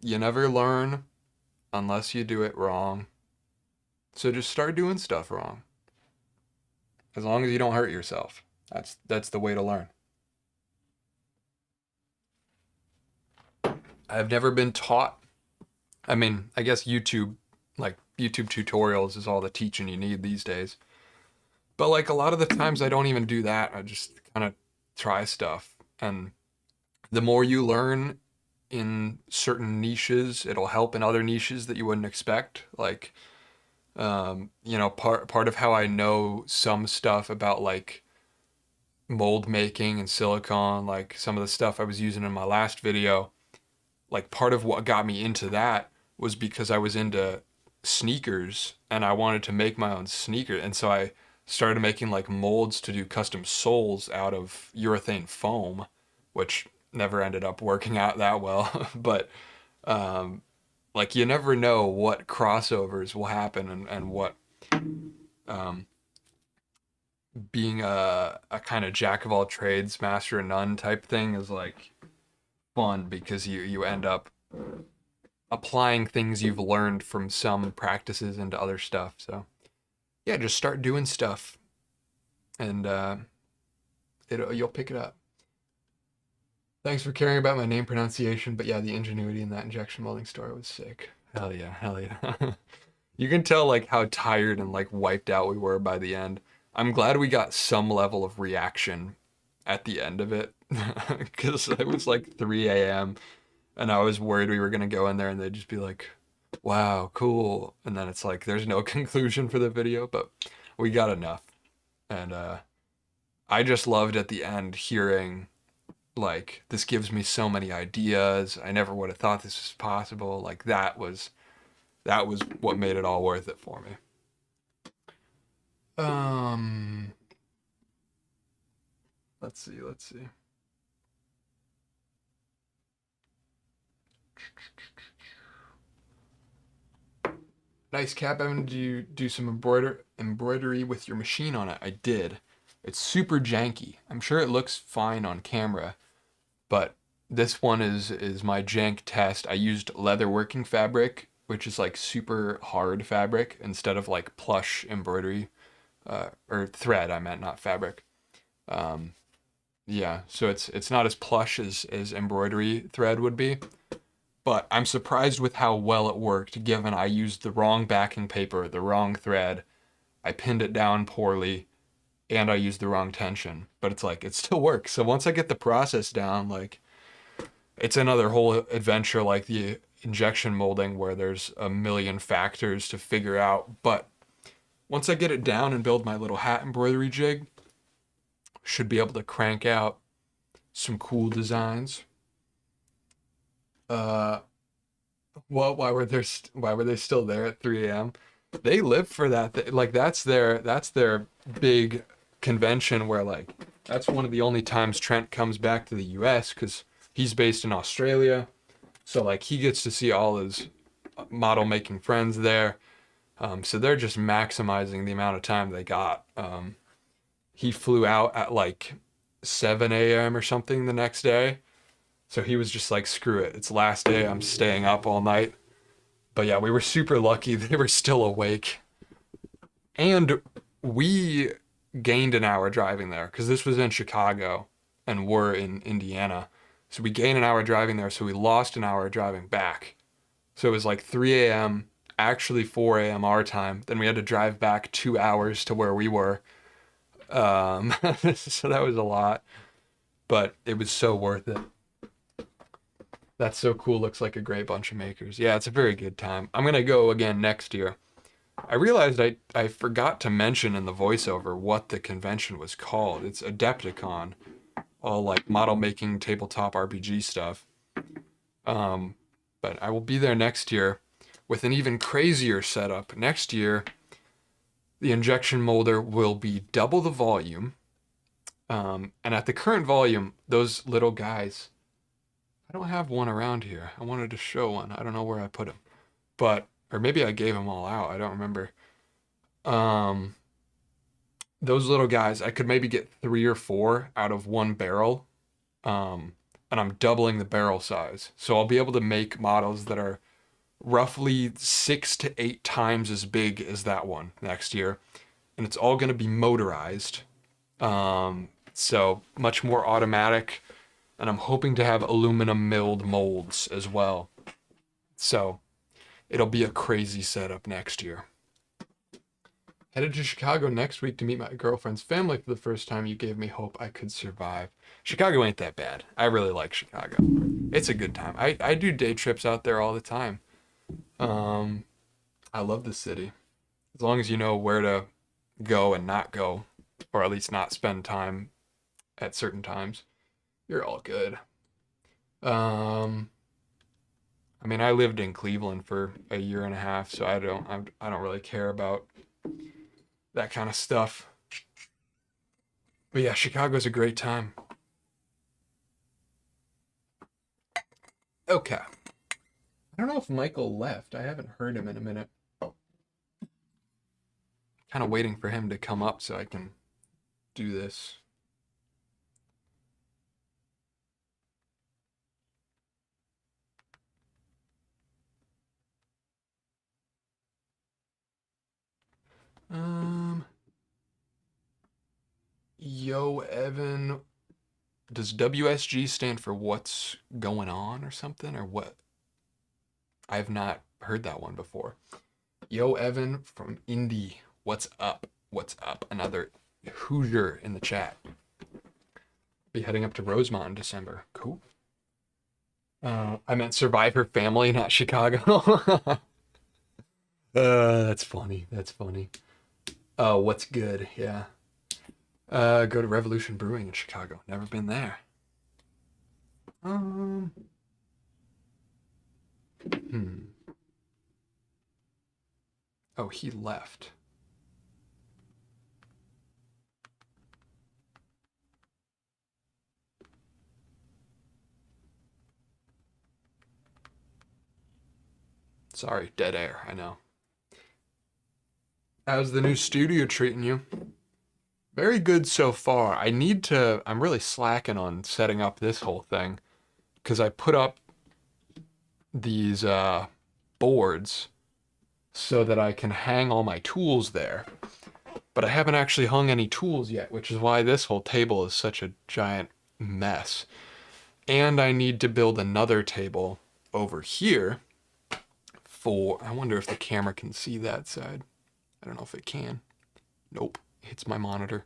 You never learn unless you do it wrong. So just start doing stuff wrong. As long as you don't hurt yourself. That's the way to learn. I've never been taught. I mean, I guess YouTube, like YouTube tutorials is all the teaching you need these days. But like a lot of the times I don't even do that. I just kind of try stuff. And the more you learn in certain niches, it'll help in other niches that you wouldn't expect. Like, part of how I know some stuff about like mold making and silicone, like some of the stuff I was using in my last video, like part of what got me into that was because I was into sneakers and I wanted to make my own sneaker. And so I started making like molds to do custom soles out of urethane foam, which never ended up working out that well. But like you never know what crossovers will happen and what being a kind of jack of all trades, master of none type thing is like fun because you end up applying things you've learned from some practices into other stuff. So yeah, just start doing stuff and you'll pick it up. Thanks for caring about my name pronunciation, but yeah, the ingenuity in that injection molding story was sick. Hell yeah, hell yeah. You can tell like how tired and like wiped out we were by the end. I'm glad we got some level of reaction at the end of it because it was like 3 a.m. and I was worried we were gonna go in there and they'd just be like, wow, cool. And then it's like there's no conclusion for the video, but we got enough. And I just loved at the end hearing like this gives me so many ideas. I never would have thought this was possible. Like that was what made it all worth it for me. Let's see. Nice cap, Evan. Do you do some embroidery with your machine on it? I did. It's super janky. I'm sure it looks fine on camera, but this one is my jank test. I used leather working fabric, which is like super hard fabric instead of like plush embroidery or thread. I meant not fabric. Yeah, so it's not as plush as embroidery thread would be, but I'm surprised with how well it worked given I used the wrong backing paper, the wrong thread. I pinned it down poorly and I used the wrong tension, but it's like it still works. So once I get the process down, like it's another whole adventure like the injection molding where there's a million factors to figure out, but once I get it down and build my little hat embroidery jig, should be able to crank out some cool designs. Uh, well, why were they still there at 3 a.m.? They live for that. Like that's their big convention where like that's one of the only times Trent comes back to the U.S. because he's based in Australia. So like he gets to see all his model making friends there. So they're just maximizing the amount of time they got. He flew out at like 7 a.m. or something the next day. So he was just like, screw it. It's last day. I'm staying up all night. But yeah, we were super lucky. They were still awake. And we gained an hour driving there because this was in Chicago and we're in Indiana. So we gained an hour driving there. So we lost an hour driving back. So it was like 3 a.m., actually 4 a.m. our time. Then we had to drive back 2 hours to where we were. So that was a lot, but it was so worth it. That's so cool. Looks like a great bunch of makers. Yeah, it's a very good time. I'm gonna go again next year. I realized I forgot to mention in the voiceover what the convention was called. It's Adepticon, all like model making tabletop RPG stuff. Um, but I will be there next year with an even crazier setup. Next year, the injection molder will be double the volume. And at the current volume, those little guys, I don't have one around here. I wanted to show one. I don't know where I put them. But, or maybe I gave them all out. I don't remember. Um, those little guys, I could maybe get 3 or 4 out of one barrel. And I'm doubling the barrel size. So I'll be able to make models that are roughly 6 to 8 times as big as that one next year. And it's all going to be motorized. So much more automatic. And I'm hoping to have aluminum milled molds as well. So it'll be a crazy setup next year. Headed to Chicago next week to meet my girlfriend's family for the first time. You gave me hope I could survive. Chicago ain't that bad. I really like Chicago. It's a good time. I do day trips out there all the time. I love the city. As long as you know where to go and not go, or at least not spend time at certain times, you're all good. Um, I mean, I lived in Cleveland for a year and a half, so I don't really care about that kind of stuff. But yeah, Chicago's a great time. Okay. I don't know if Michael left. I haven't heard him in a minute. Kind of waiting for him to come up so I can do this. Yo, Evan. Does WSG stand for what's going on or something? Or what? I have not heard that one before. Yo, Evan from Indy. What's up? What's up? Another Hoosier in the chat. Be heading up to Rosemont in December. Cool. I meant Survivor Family, not Chicago. That's funny. That's funny. Oh, what's good? Yeah. Go to Revolution Brewing in Chicago. Never been there. Hmm. Oh, he left. Sorry, dead air. I know. How's the new studio treating you? Very good so far. I'm really slacking on setting up this whole thing because I put up these boards so that I can hang all my tools there. But I haven't actually hung any tools yet, which is why this whole table is such a giant mess. And I need to build another table over here for, I wonder if the camera can see that side. I don't know if it can. Nope, it hits my monitor.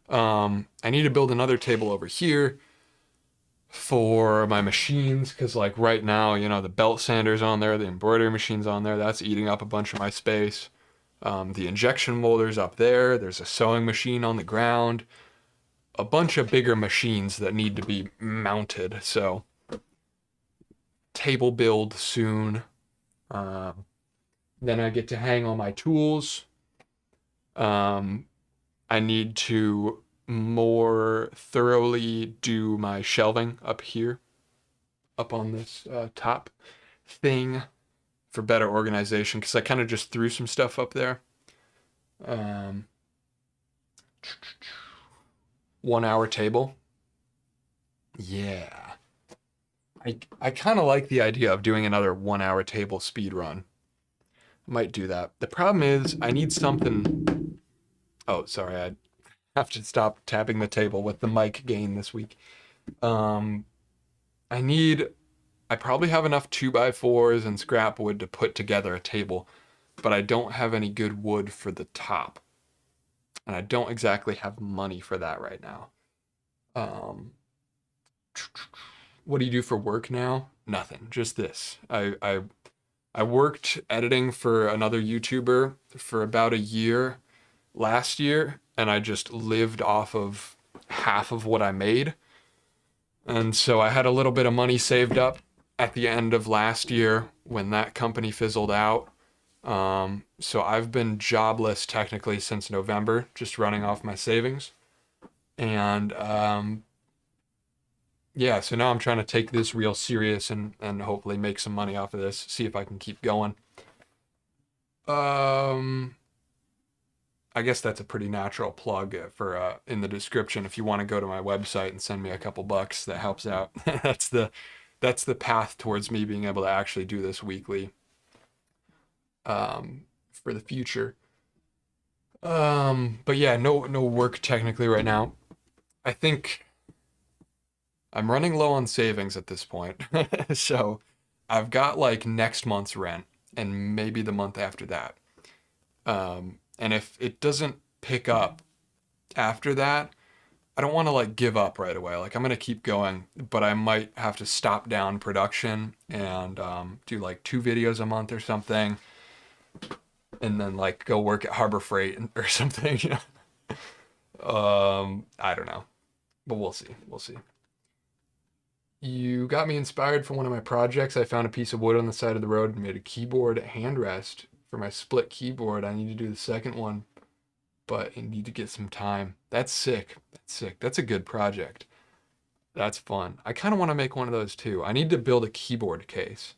I need to build another table over here for my machines, because like right now, you know, the belt sander's on there, the embroidery machine's on there, that's eating up a bunch of my space. The injection molder's up there, there's a sewing machine on the ground, a bunch of bigger machines that need to be mounted. So table build soon. Then I get to hang all my tools. I need to more thoroughly do my shelving up here, up on this top thing, for better organization, because I kind of just threw some stuff up there. 1 hour table. Yeah. I kind of like the idea of doing another 1 hour table speed run. Might do that. The problem is I need something. Oh, sorry. I have to stop tapping the table with the mic gain this week. I probably have enough 2x4s and scrap wood to put together a table, but I don't have any good wood for the top. And I don't exactly have money for that right now. What do you do for work now? Nothing, just this. I worked editing for another YouTuber for about a year last year, and I just lived off of half of what I made. And so I had a little bit of money saved up at the end of last year when that company fizzled out. So I've been jobless technically since November, just running off my savings. And yeah, so now I'm trying to take this real serious and hopefully make some money off of this, see if I can keep going. I guess that's a pretty natural plug for in the description. If you want to go to my website and send me a couple bucks, that helps out. that's the path towards me being able to actually do this weekly for the future. But yeah, no work technically right now. I think I'm running low on savings at this point. So I've got like next month's rent and maybe the month after that. And if it doesn't pick up after that, I don't want to like give up right away. Like I'm going to keep going, but I might have to stop down production and do like 2 videos a month or something. And then like go work at Harbor Freight or something. You know? I don't know, but we'll see. We'll see. You got me inspired for one of my projects. I found a piece of wood on the side of the road and made a keyboard handrest for my split keyboard. I need to do the second one, but I need to get some time. That's sick. That's sick. That's a good project. That's fun. I kind of want to make one of those too. I need to build a keyboard case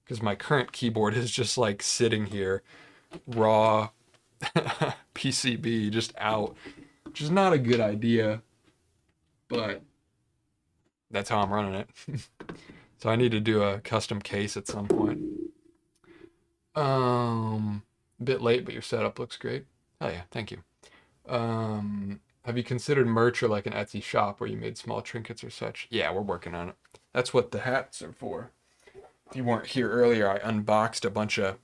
because my current keyboard is just like sitting here, raw PCB just out, which is not a good idea, but that's how I'm running it. So I need to do a custom case at some point. A bit late, but your setup looks great. Oh yeah, thank you. Have you considered merch or like an Etsy shop where you made small trinkets or such? Yeah, we're working on it. That's what the hats are for. If you weren't here earlier, I unboxed a bunch of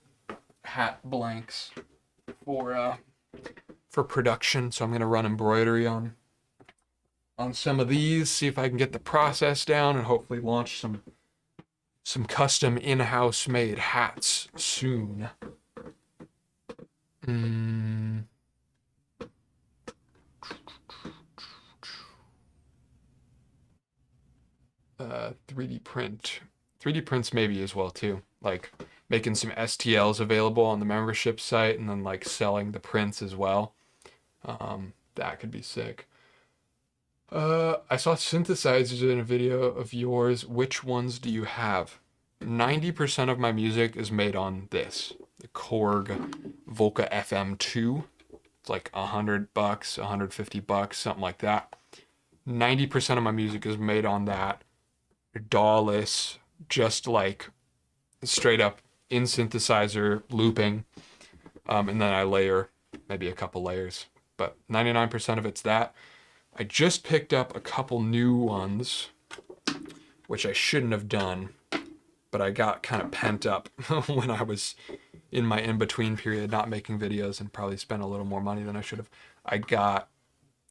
hat blanks for production. So I'm gonna run embroidery on some of these, see if I can get the process down, and hopefully launch some custom in-house made hats soon. 3D print. 3D prints maybe as well too. Like making some STLs available on the membership site and then like selling the prints as well. That could be sick. I saw synthesizers in a video of yours. Which ones do you have? 90% of my music is made on this, the Korg Volca FM2. It's like $100, $150, something like that. 90% of my music is made on that. DAW-less, just like straight up in synthesizer looping. And then I layer maybe a couple layers, but 99% of it's that. I just picked up a couple new ones, which I shouldn't have done, but I got kind of pent up when I was in my in-between period not making videos and probably spent a little more money than I should have. I got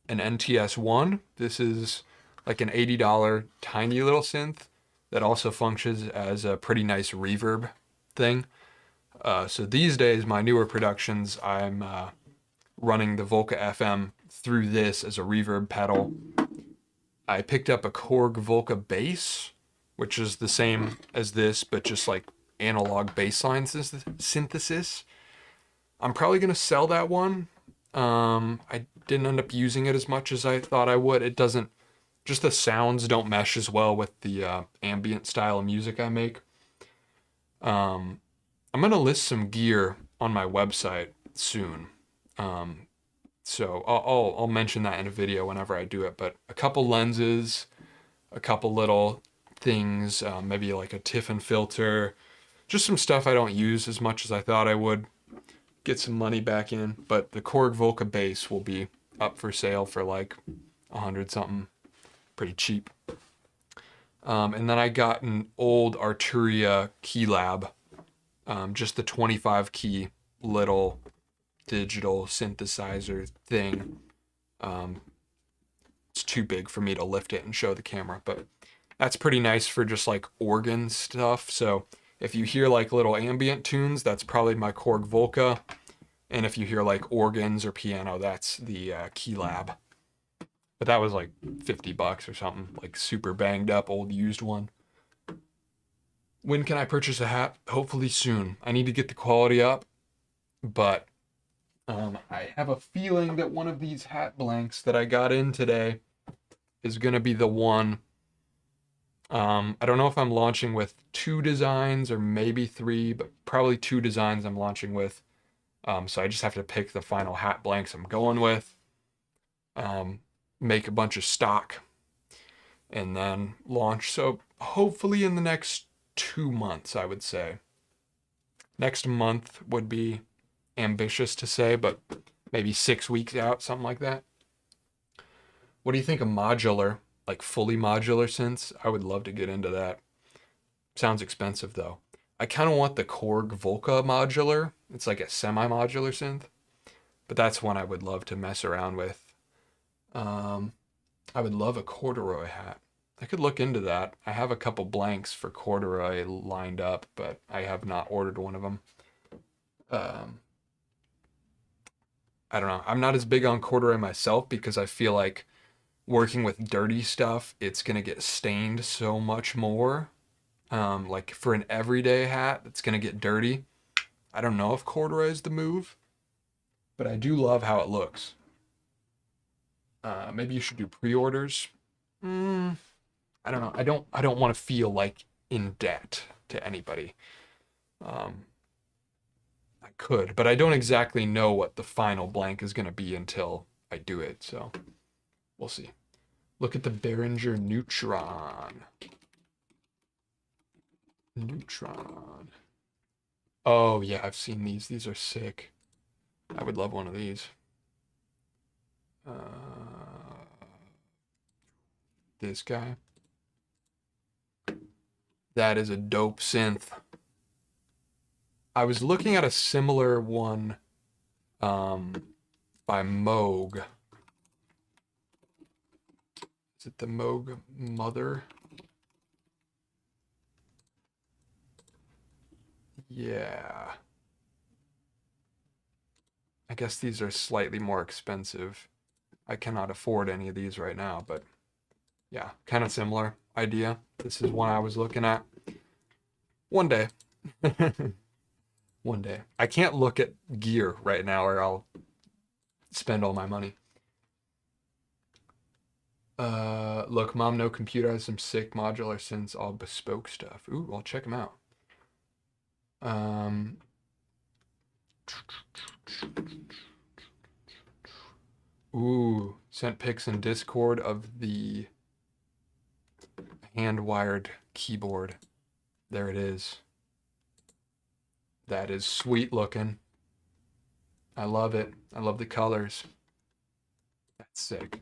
an NTS-1. This is like an $80 tiny little synth that also functions as a pretty nice reverb thing. So these days, my newer productions, I'm running the Volca FM through this as a reverb pedal. I picked up a Korg Volca bass, which is the same as this, but just like analog bassline synthesis. I'm probably going to sell that one. I didn't end up using it as much as I thought I would. It doesn't, just the sounds don't mesh as well with the ambient style of music I make. I'm going to list some gear on my website soon. So I'll mention that in a video whenever I do it, but a couple lenses, a couple little things, maybe like a Tiffin filter, just some stuff I don't use as much as I thought I would. Get some money back in, but the Korg Volca bass will be up for sale for like 100 something, pretty cheap. And then I got an old Arturia Keylab, just the 25 key little digital synthesizer thing. It's too big for me to lift it and show the camera, but that's pretty nice for just like organ stuff. So if you hear like little ambient tunes, that's probably my Korg Volca. And if you hear like organs or piano, that's the Keylab. But that was like $50 or something, like super banged up old used one. When can I purchase a hat? Hopefully soon. I need to get the quality up, but I have a feeling that one of these hat blanks that I got in today is going to be the one. I don't know if I'm launching with 2 designs or maybe 3, but probably 2 designs I'm launching with. So I just have to pick the final hat blanks I'm going with, make a bunch of stock, and then launch. So hopefully in the next 2 months, I would say. Next month would be ambitious to say, but maybe 6 weeks out, something like that. What do you think of modular, like fully modular synths? I would love to get into that. Sounds expensive though. I kind of want the Korg Volca modular. It's like a semi-modular synth, but that's one I would love to mess around with. I would love a corduroy hat. I could look into that. I have a couple blanks for corduroy lined up, but I have not ordered one of them. I don't know. I'm not as big on corduroy myself because I feel like working with dirty stuff, it's going to get stained so much more. Like for an everyday hat that's going to get dirty, I don't know if corduroy is the move, but I do love how it looks. Maybe you should do pre-orders. I don't know. I don't want to feel like in debt to anybody. I could, but I don't exactly know what the final blank is going to be until I do it. So we'll see. Look at the Behringer Neutron. Neutron. Oh yeah, I've seen these. These are sick. I would love one of these. This guy. That is a dope synth. I was looking at a similar one by Moog. Is it the Moog Mother? Yeah. I guess these are slightly more expensive. I cannot afford any of these right now, but yeah, kind of similar idea. This is one I was looking at. One day. One day. I can't look at gear right now or I'll spend all my money. Look, Mom No Computer has some sick modular synths, all bespoke stuff. Ooh, I'll check them out. Ooh, sent pics in Discord of the hand-wired keyboard. There it is. That is sweet looking. I love it. I love the colors. That's sick.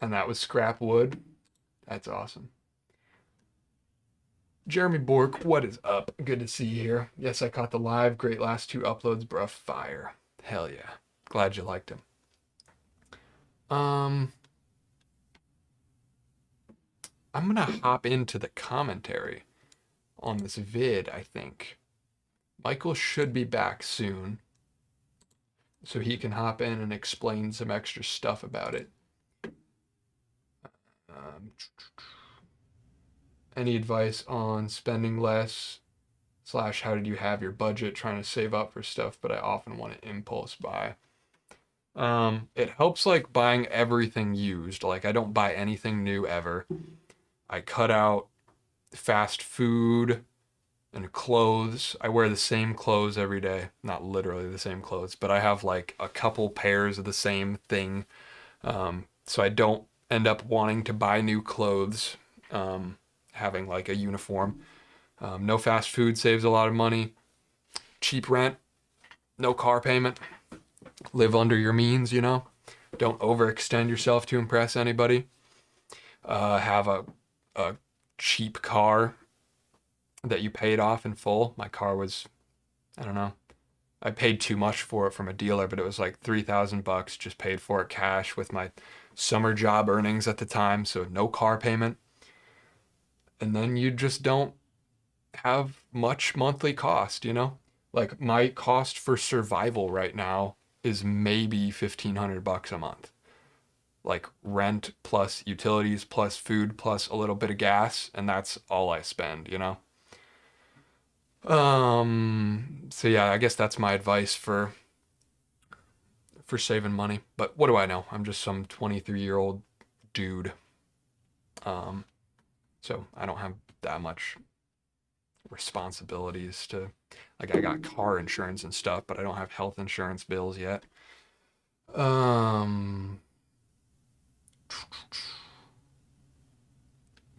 And that was scrap wood. That's awesome. Jeremy Bork, what is up? Good to see you here. Yes, I caught the live. Great last 2 uploads, bruh. Fire. Hell yeah. Glad you liked him. I'm gonna hop into the commentary on this vid, I think. Michael should be back soon, so he can hop in and explain some extra stuff about it. Any advice on spending less / how did you have your budget trying to save up for stuff, but I often want to impulse buy. It helps like buying everything used. Like I don't buy anything new ever. I cut out fast food and clothes. I wear the same clothes every day. Not literally the same clothes, but I have like a couple pairs of the same thing. So I don't end up wanting to buy new clothes, having like a uniform. No fast food saves a lot of money. Cheap rent. No car payment. Live under your means, you know? Don't overextend yourself to impress anybody. Have a cheap car that you paid off in full. My car was, I don't know, I paid too much for it from a dealer, but it was like $3,000. Just paid for it cash with my summer job earnings at the time, so no car payment. And then you just don't have much monthly cost, you know? Like my cost for survival right now is maybe $1,500 a month. Like rent plus utilities plus food plus a little bit of gas, and that's all I spend, you know? So yeah, I guess that's my advice for saving money. But what do I know? I'm just some 23-year-old dude. So I don't have that much responsibilities to, like, I got car insurance and stuff, but I don't have health insurance bills yet.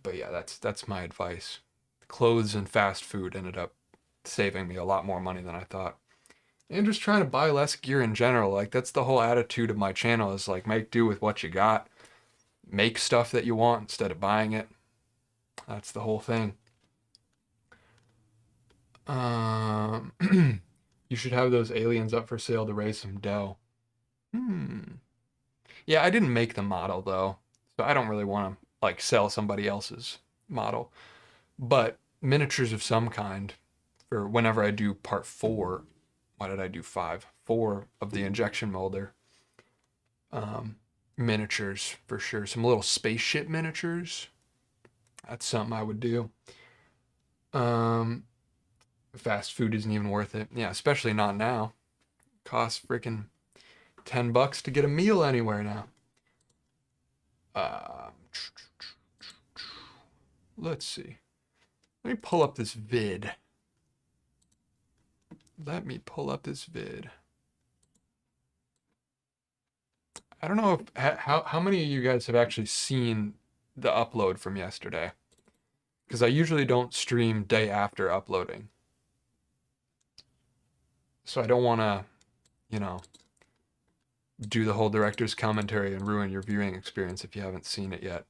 But yeah, that's my advice. Clothes and fast food ended up saving me a lot more money than I thought. And just trying to buy less gear in general. Like that's the whole attitude of my channel is like make do with what you got. Make stuff that you want instead of buying it. That's the whole thing. You should have those aliens up for sale to raise some dough. Yeah, I didn't make the model though, so I don't really want to like sell somebody else's model. But miniatures of some kind for whenever I do part 4. Why did I do 5? 4 of the injection molder. Miniatures for sure. Some little spaceship miniatures. That's something I would do. Fast food isn't even worth it. Yeah, especially not now. Costs freaking $10 to get a meal anywhere now. Let's see. Let me pull up this vid. I don't know if how many of you guys have actually seen the upload from yesterday, because I usually don't stream day after uploading, so I don't want to, you know, do the whole director's commentary and ruin your viewing experience if you haven't seen it yet.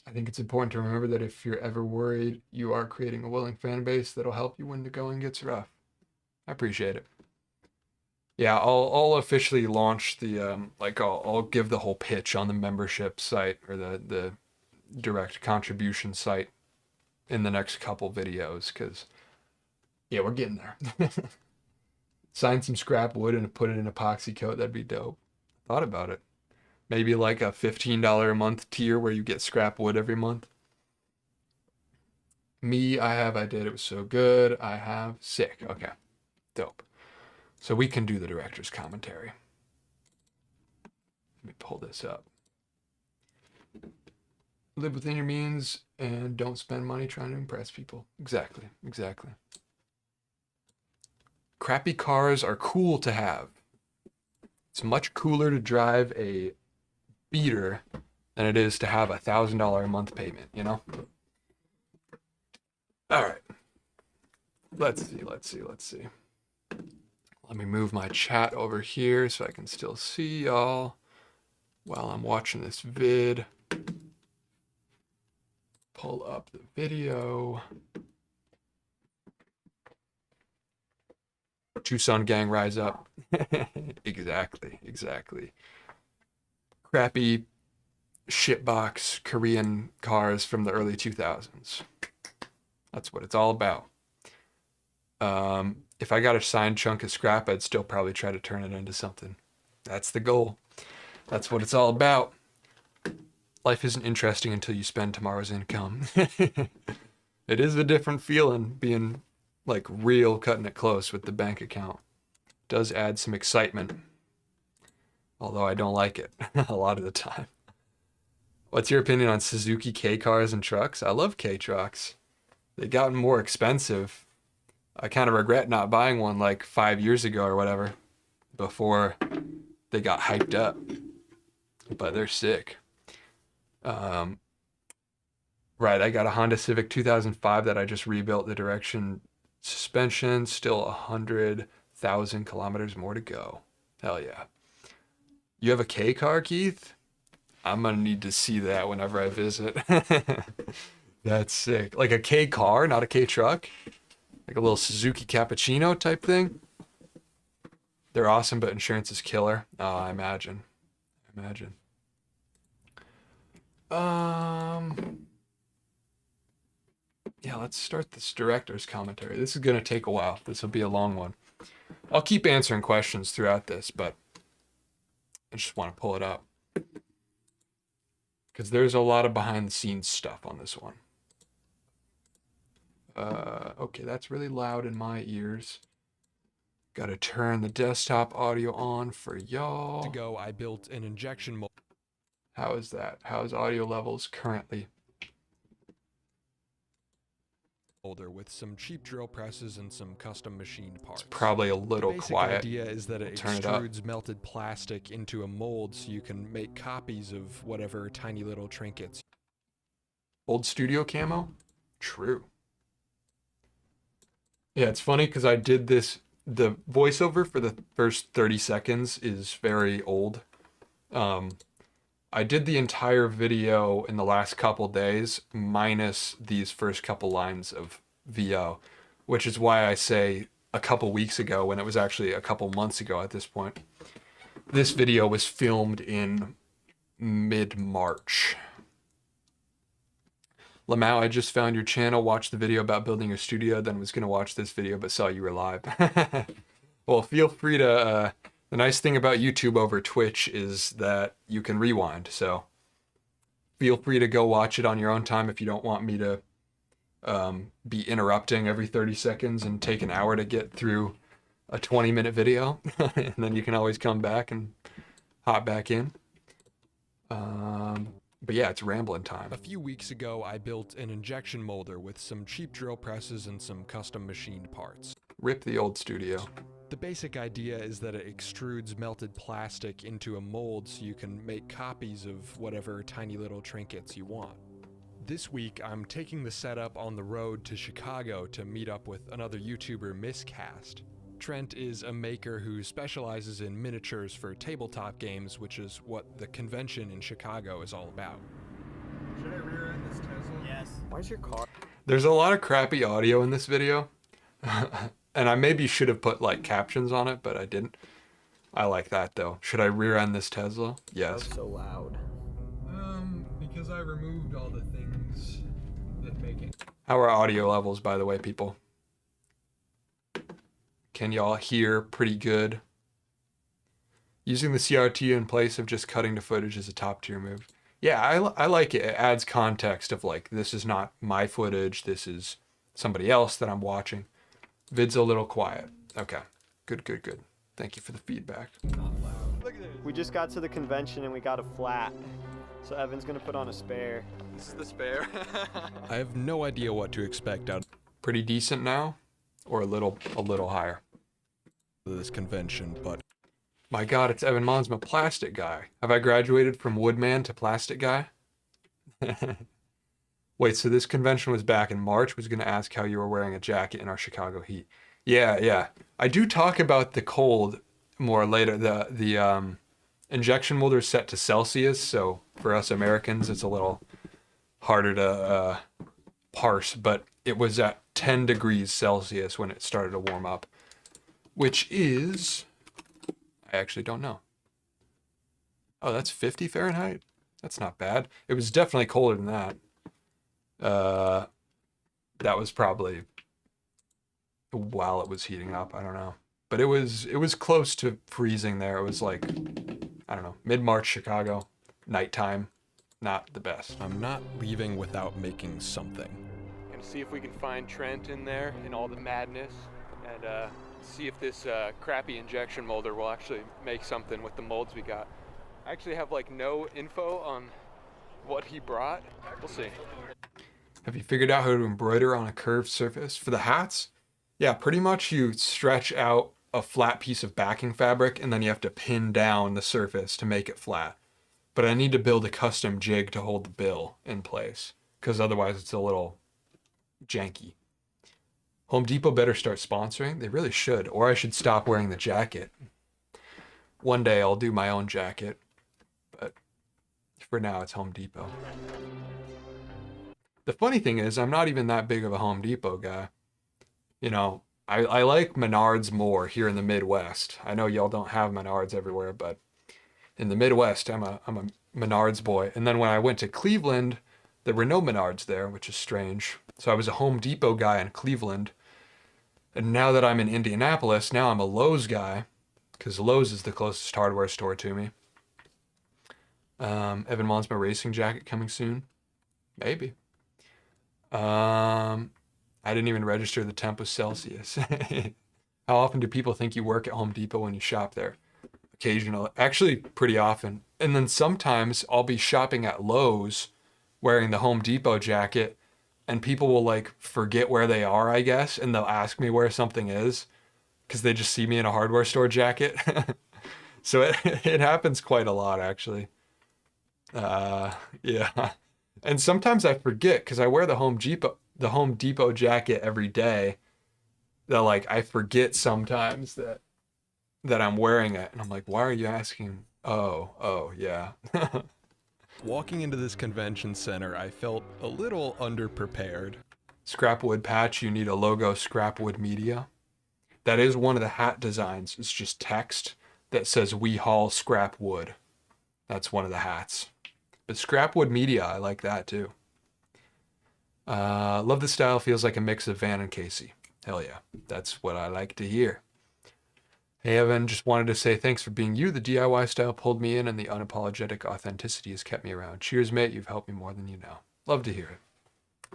I think it's important to remember that if you're ever worried, you are creating a willing fan base that'll help you when the going gets rough. I appreciate it. Yeah, I'll officially launch the I'll give the whole pitch on the membership site or the direct contribution site in the next couple videos, because yeah, we're getting there. Sign some scrap wood and put it in epoxy coat, that'd be dope. Thought about it. Maybe like a $15 a month tier where you get scrap wood every month. Me, I did, it was so good. I have sick. Okay. Dope. So we can do the director's commentary. Let me pull this up. Live within your means and don't spend money trying to impress people. Exactly. Crappy cars are cool to have. It's much cooler to drive a beater than it is to have $1,000 a month payment, you know? All right. Let's see. Let me move my chat over here so I can still see y'all while I'm watching this vid. Pull up the video. Tucson gang rise up. Exactly. Crappy shitbox Korean cars from the early 2000s. That's what it's all about. If I got a signed chunk of scrap, I'd still probably try to turn it into something. That's the goal. That's what it's all about. Life isn't interesting until you spend tomorrow's income. It is a different feeling being like real cutting it close with the bank account. It does add some excitement. Although I don't like it a lot of the time. What's your opinion on Suzuki K cars and trucks? I love K trucks. They've gotten more expensive. I kind of regret not buying one like 5 years ago or whatever before they got hyped up. But they're sick. Right, I got a Honda Civic 2005 that I just rebuilt the direction suspension. Still 100,000 kilometers more to go. Hell yeah. You have a K car, Keith? I'm gonna need to see that whenever I visit. That's sick. Like a K car, not a K truck? Like a little Suzuki Cappuccino type thing? They're awesome, but insurance is killer. Oh, I imagine. Yeah, let's start this director's commentary. This is gonna take a while. This will be a long one. I'll keep answering questions throughout this, but I just want to pull it up because there's a lot of behind the scenes stuff on this one. Okay, that's really loud in my ears. Got to turn the desktop audio on for y'all. To go, I built an injection mold. How is that? How's audio levels currently? Molder with some cheap drill presses and some custom machined parts. It's probably a little quiet. The basic idea is that it Turn extrudes melted plastic into a mold so you can make copies of whatever tiny little trinkets. Old studio camo? True. Yeah, it's funny because I did this. The voiceover for the first 30 seconds is very old. I did the entire video in the last couple days, minus these first couple lines of VO, which is why I say a couple weeks ago when it was actually a couple months ago at this point. This video was filmed in mid-March. Lamau, I just found your channel, watched the video about building your studio, then was going to watch this video but saw you were live. Well, feel free to... the nice thing about YouTube over Twitch is that you can rewind, so feel free to go watch it on your own time if you don't want me to be interrupting every 30 seconds and take an hour to get through a 20-minute video. And then you can always come back and hop back in. But yeah, it's rambling time. A few weeks ago, I built an injection molder with some cheap drill presses and some custom machined parts. Rip the old studio. The basic idea is that it extrudes melted plastic into a mold so you can make copies of whatever tiny little trinkets you want. This week, I'm taking the setup on the road to Chicago to meet up with another YouTuber, Miscast. Trent is a maker who specializes in miniatures for tabletop games, which is what the convention in Chicago is all about. Should I rear end this Tesla? Yes. Why is your car? There's a lot of crappy audio in this video. And I maybe should have put like captions on it, but I didn't. I like that though. Should I rear end this Tesla? Yes. That's so loud. Because I removed all the things that make it. How are audio levels, by the way, people? Can y'all hear pretty good? Using the CRT in place of just cutting to footage is a top tier move. Yeah, I like it. It adds context of like, this is not my footage. This is somebody else that I'm watching. Vid's a little quiet. Okay, good. Thank you for the feedback. We just got to the convention and we got a flat. So Evan's gonna put on a spare. This is the spare. I have no idea what to expect out Pretty decent now, or a little higher. of this convention, but My God, it's Evan Monsma, plastic guy. Have I graduated from woodman to plastic guy? Wait, so this convention was back in March. Was going to ask how you were wearing a jacket in our Chicago heat. Yeah, yeah. I do talk about the cold more later. The injection molder is set to Celsius, so for us Americans, it's a little harder to parse. But it was at 10 degrees Celsius when it started to warm up, which is, I actually don't know. Oh, that's 50 Fahrenheit. That's not bad. It was definitely colder than that. That was probably while it was heating up. I don't know, but it was close to freezing there. It was like, I don't know, mid-March Chicago, nighttime, not the best. I'm not leaving without making something. Gonna see if we can find Trent in there in all the madness, and see if this crappy injection molder will actually make something with the molds we got. I actually have like no info on what he brought. We'll see. Have you figured out how to embroider on a curved surface? For the hats? Yeah, pretty much you stretch out a flat piece of backing fabric and then you have to pin down the surface to make it flat. But I need to build a custom jig to hold the bill in place, because otherwise it's a little janky. Home Depot better start sponsoring. They really should, or I should stop wearing the jacket. One day I'll do my own jacket, but for now it's Home Depot. The funny thing is, I'm not even that big of a Home Depot guy. You know, I like Menards more here in the Midwest. I know y'all don't have Menards everywhere, but in the Midwest, I'm a Menards boy. And then when I went to Cleveland, there were no Menards there, which is strange. So I was a Home Depot guy in Cleveland. And now that I'm in Indianapolis, now I'm a Lowe's guy, because Lowe's is the closest hardware store to me. Evan wants my racing jacket coming soon. Maybe. I didn't even register the temp was Celsius. How often do people think you work at Home Depot when you shop there? Occasionally. Actually, pretty often. And then sometimes I'll be shopping at Lowe's wearing the Home Depot jacket, and people will like forget where they are, I guess, and they'll ask me where something is because they just see me in a hardware store jacket. So it happens quite a lot, actually. Yeah. And sometimes I forget because I wear the Home Depot jacket every day. That like I forget sometimes that I'm wearing it, and I'm like, why are you asking? Oh, yeah. Walking into this convention center, I felt a little underprepared. Scrapwood patch, you need a logo Scrapwood Media. That is one of the hat designs. It's just text that says we haul scrap wood. That's one of the hats. But Scrapwood Media, I like that too. Love the style, feels like a mix of Van and Casey. Hell yeah, that's what I like to hear. Hey Evan, just wanted to say thanks for being you. The DIY style pulled me in and the unapologetic authenticity has kept me around. Cheers, mate, you've helped me more than you know. Love to hear it.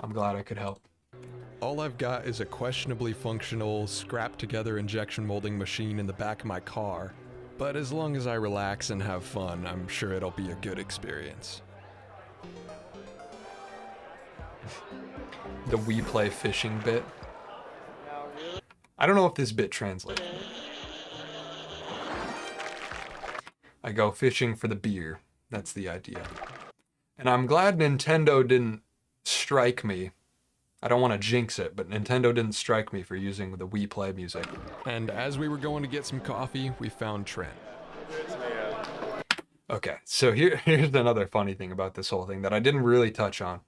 I'm glad I could help. All I've got is a questionably functional, scrap-together injection molding machine in the back of my car. But as long as I relax and have fun, I'm sure it'll be a good experience. The we play fishing bit. I don't know if this bit translates. I go fishing for the beer. That's the idea. And I'm glad Nintendo didn't strike me. I don't want to jinx it, but Nintendo didn't strike me for using the Wii Play music. And as we were going to get some coffee, we found Trent. Okay, so here's another funny thing about this whole thing that I didn't really touch on.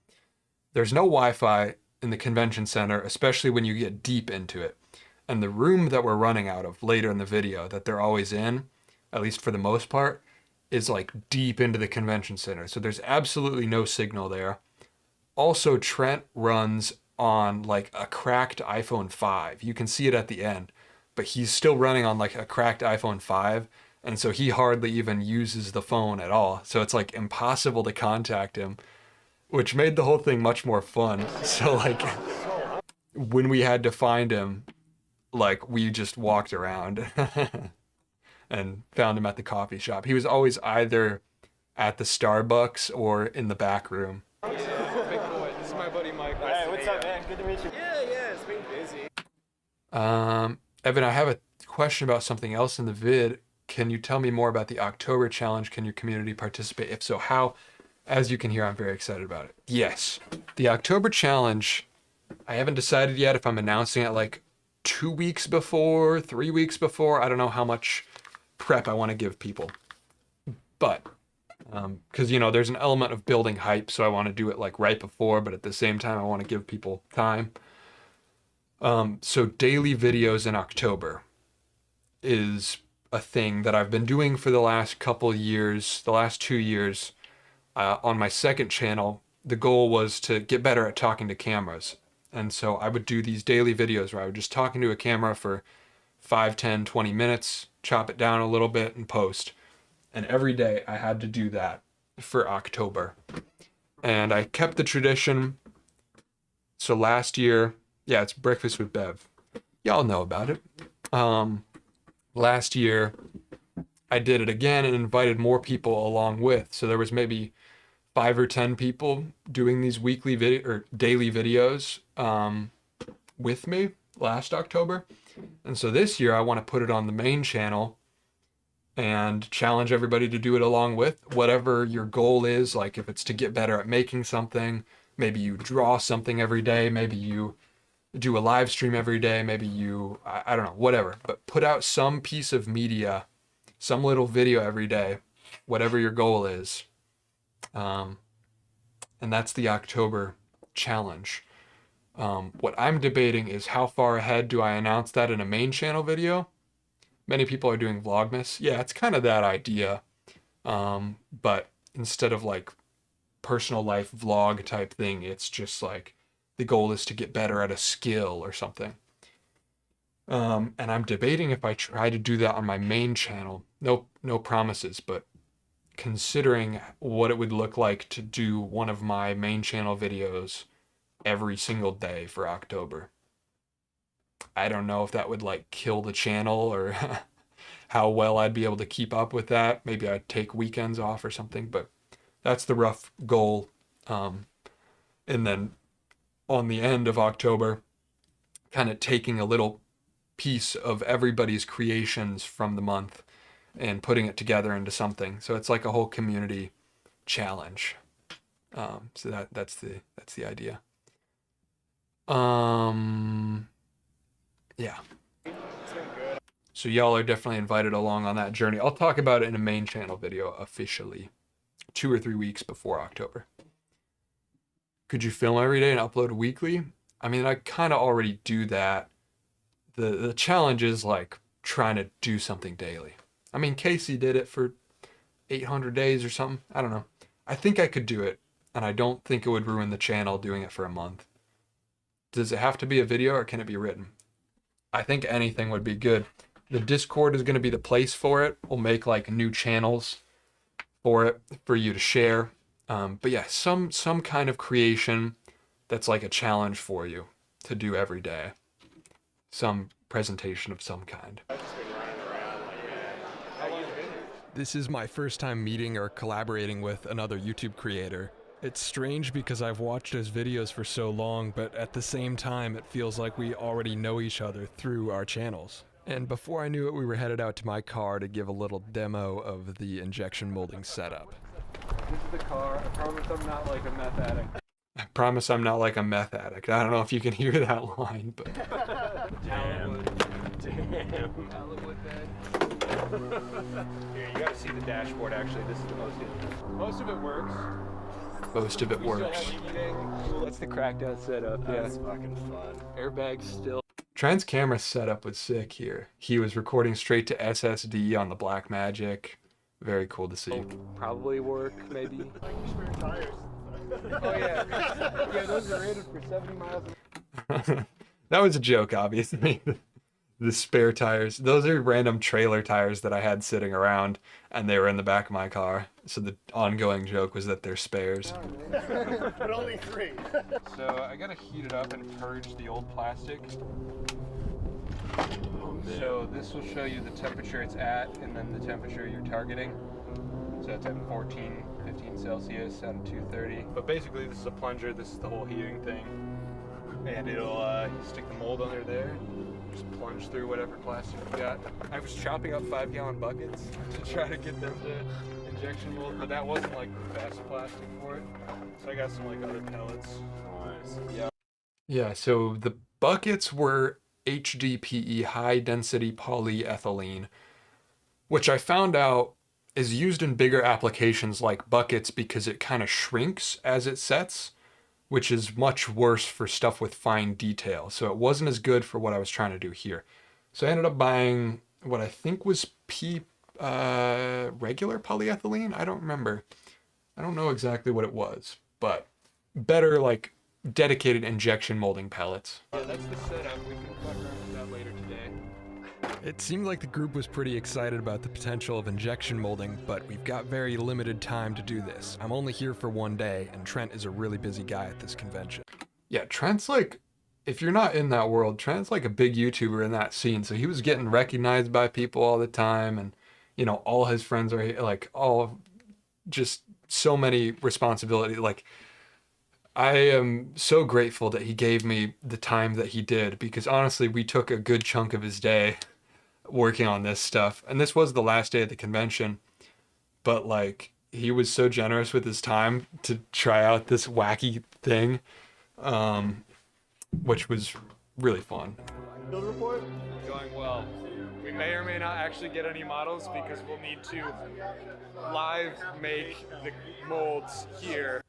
There's no Wi-Fi in the convention center, especially when you get deep into it. And the room that we're running out of later in the video that they're always in, at least for the most part, is like deep into the convention center. So there's absolutely no signal there. Also, Trent runs on like a cracked iPhone 5. You can see it at the end, but he's still running on like a cracked iPhone 5. And so he hardly even uses the phone at all. So it's like impossible to contact him, which made the whole thing much more fun. So like when we had to find him, like we just walked around and found him at the coffee shop. He was always either at the Starbucks or in the back room. Big boy, this is my buddy Mike. Hey, what's up, man? Good to meet you. Yeah, it's been busy. Evan, I have a question about something else in the vid. Can you tell me more about the October challenge? Can your community participate? If so, how? As you can hear, I'm very excited about it. Yes, the October challenge, I haven't decided yet if I'm announcing it like 2 weeks before, 3 weeks before. I don't know how much prep I want to give people. But, because, you know, there's an element of building hype, so I want to do it like right before, but at the same time, I want to give people time. So daily videos in October is a thing that I've been doing for the last couple years, the last 2 years. On my second channel, the goal was to get better at talking to cameras. And so I would do these daily videos where I would just talk into a camera for 5, 10, 20 minutes, chop it down a little bit, and post. And every day I had to do that for October. And I kept the tradition. So last year, yeah, it's Breakfast with Bev. Y'all know about it. Last year, I did it again and invited more people along with. So there was maybe 5 or 10 people doing these weekly video or daily videos with me last October. And so this year I want to put it on the main channel and challenge everybody to do it along with whatever your goal is. Like if it's to get better at making something, maybe you draw something every day, maybe you do a live stream every day, maybe you, I don't know, whatever, but put out some piece of media, some little video every day, whatever your goal is. And that's the October challenge. What I'm debating is how far ahead do I announce that in a main channel video? Many people are doing Vlogmas. Yeah, it's kind of that idea. But instead of like personal life vlog type thing, it's just like the goal is to get better at a skill or something. And I'm debating if I try to do that on my main channel. No promises, but considering what it would look like to do one of my main channel videos every single day for October. I don't know if that would like kill the channel or how well I'd be able to keep up with that. Maybe I'd take weekends off or something, but that's the rough goal. And then on the end of October, kind of taking a little piece of everybody's creations from the month and putting it together into something. So it's like a whole community challenge. So that's the idea. Yeah. So y'all are definitely invited along on that journey. I'll talk about it in a main channel video officially 2 or 3 weeks before October. Could you film every day and upload weekly? I mean, I kind of already do that. The challenge is like trying to do something daily. I mean, Casey did it for 800 days or something. I don't know. I think I could do it, and I don't think it would ruin the channel doing it for a month. Does it have to be a video or can it be written? I think anything would be good. The Discord is going to be the place for it. We'll make like new channels for it for you to share. But yeah, some kind of creation that's like a challenge for you to do every day. Some presentation of some kind. This is my first time meeting or collaborating with another YouTube creator. It's strange because I've watched his videos for so long, but at the same time it feels like we already know each other through our channels. And before I knew it, we were headed out to my car to give a little demo of the injection molding setup. This is the car. I promise I'm not like a meth addict. I promise I'm not like a meth addict. I don't know if you can hear that line, but Damn. Here, you gotta see the dashboard actually. This is the most of it works. most of it works. That's the crackdown setup. That's fucking fun. Airbags still. Trent's camera setup was sick here. He was recording straight to SSD on the Blackmagic. Very cool to see. Probably work, maybe. Like your spare tires. Oh yeah. Yeah, those are rated for 70 miles. That was a joke, obviously. The spare tires. Those are random trailer tires that I had sitting around, and they were in the back of my car. So the ongoing joke was that they're spares. But only 3. So I gotta heat it up and purge the old plastic. So this will show you the temperature it's at and then the temperature you're targeting. So it's at 14, 15 Celsius out of 230. But basically this is a plunger, this is the whole heating thing. And it'll stick the mold under there, just plunge through whatever plastic you got. I was chopping up 5-gallon buckets to try to get them to injection mold, but that wasn't like the best plastic for it. So I got some like other pellets. Nice. Yeah. Yeah, so the buckets were HDPE, high density polyethylene, which I found out is used in bigger applications like buckets because it kind of shrinks as it sets, which is much worse for stuff with fine detail. So it wasn't as good for what I was trying to do here. So I ended up buying what I think was regular polyethylene. I don't remember. I don't know exactly what it was, but better like dedicated injection molding pellets. Yeah, that's the setup. We can fuck around with that later today. It seemed like the group was pretty excited about the potential of injection molding, but we've got very limited time to do this. I'm only here for one day, and Trent is a really busy guy at this convention. Yeah, Trent's like, if you're not in that world, Trent's like a big YouTuber in that scene. So he was getting recognized by people all the time, and you know, all his friends are like, all just so many responsibilities. Like, I am so grateful that he gave me the time that he did, because honestly, we took a good chunk of his day working on this stuff. And this was the last day of the convention, but like, he was so generous with his time to try out this wacky thing, which was really fun. Build report? Going well. We may or may not actually get any models because we'll need to live make the molds here.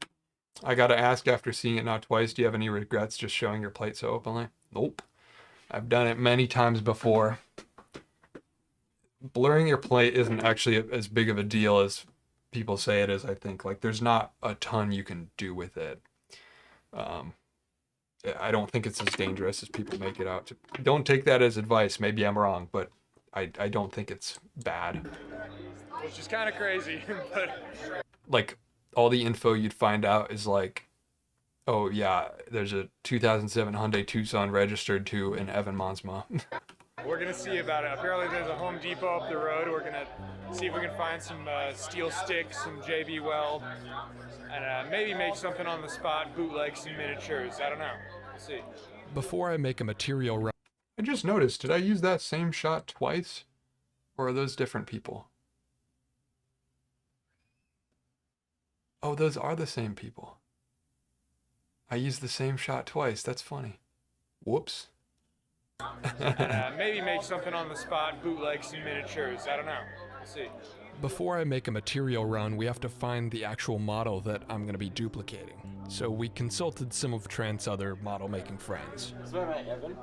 I gotta ask, after seeing it now twice, do you have any regrets just showing your plate so openly? Nope. I've done it many times before. Blurring your plate isn't actually as big of a deal as people say it is, I think. Like, there's not a ton you can do with it. I don't think it's as dangerous as people make it out to. Don't take that as advice. Maybe I'm wrong, but I don't think it's bad. Which is kind of crazy, but... Like, all the info you'd find out is like, oh yeah, there's a 2007 Hyundai Tucson registered to in Evan Monsma. We're gonna see about it. Apparently there's a Home Depot up the road. We're gonna see if we can find some steel sticks, some JB weld, and maybe make something on the spot, bootleg some miniatures. I don't know. We'll see. Before I make a material run, I just noticed, did I use that same shot twice? Or are those different people? Oh, those are the same people. I used the same shot twice. That's funny. Whoops. Maybe make something on the spot, bootleg some miniatures. I don't know. We'll see. Before I make a material run, we have to find the actual model that I'm going to be duplicating. So we consulted some of Trent's other model-making friends. This is my mate Evan.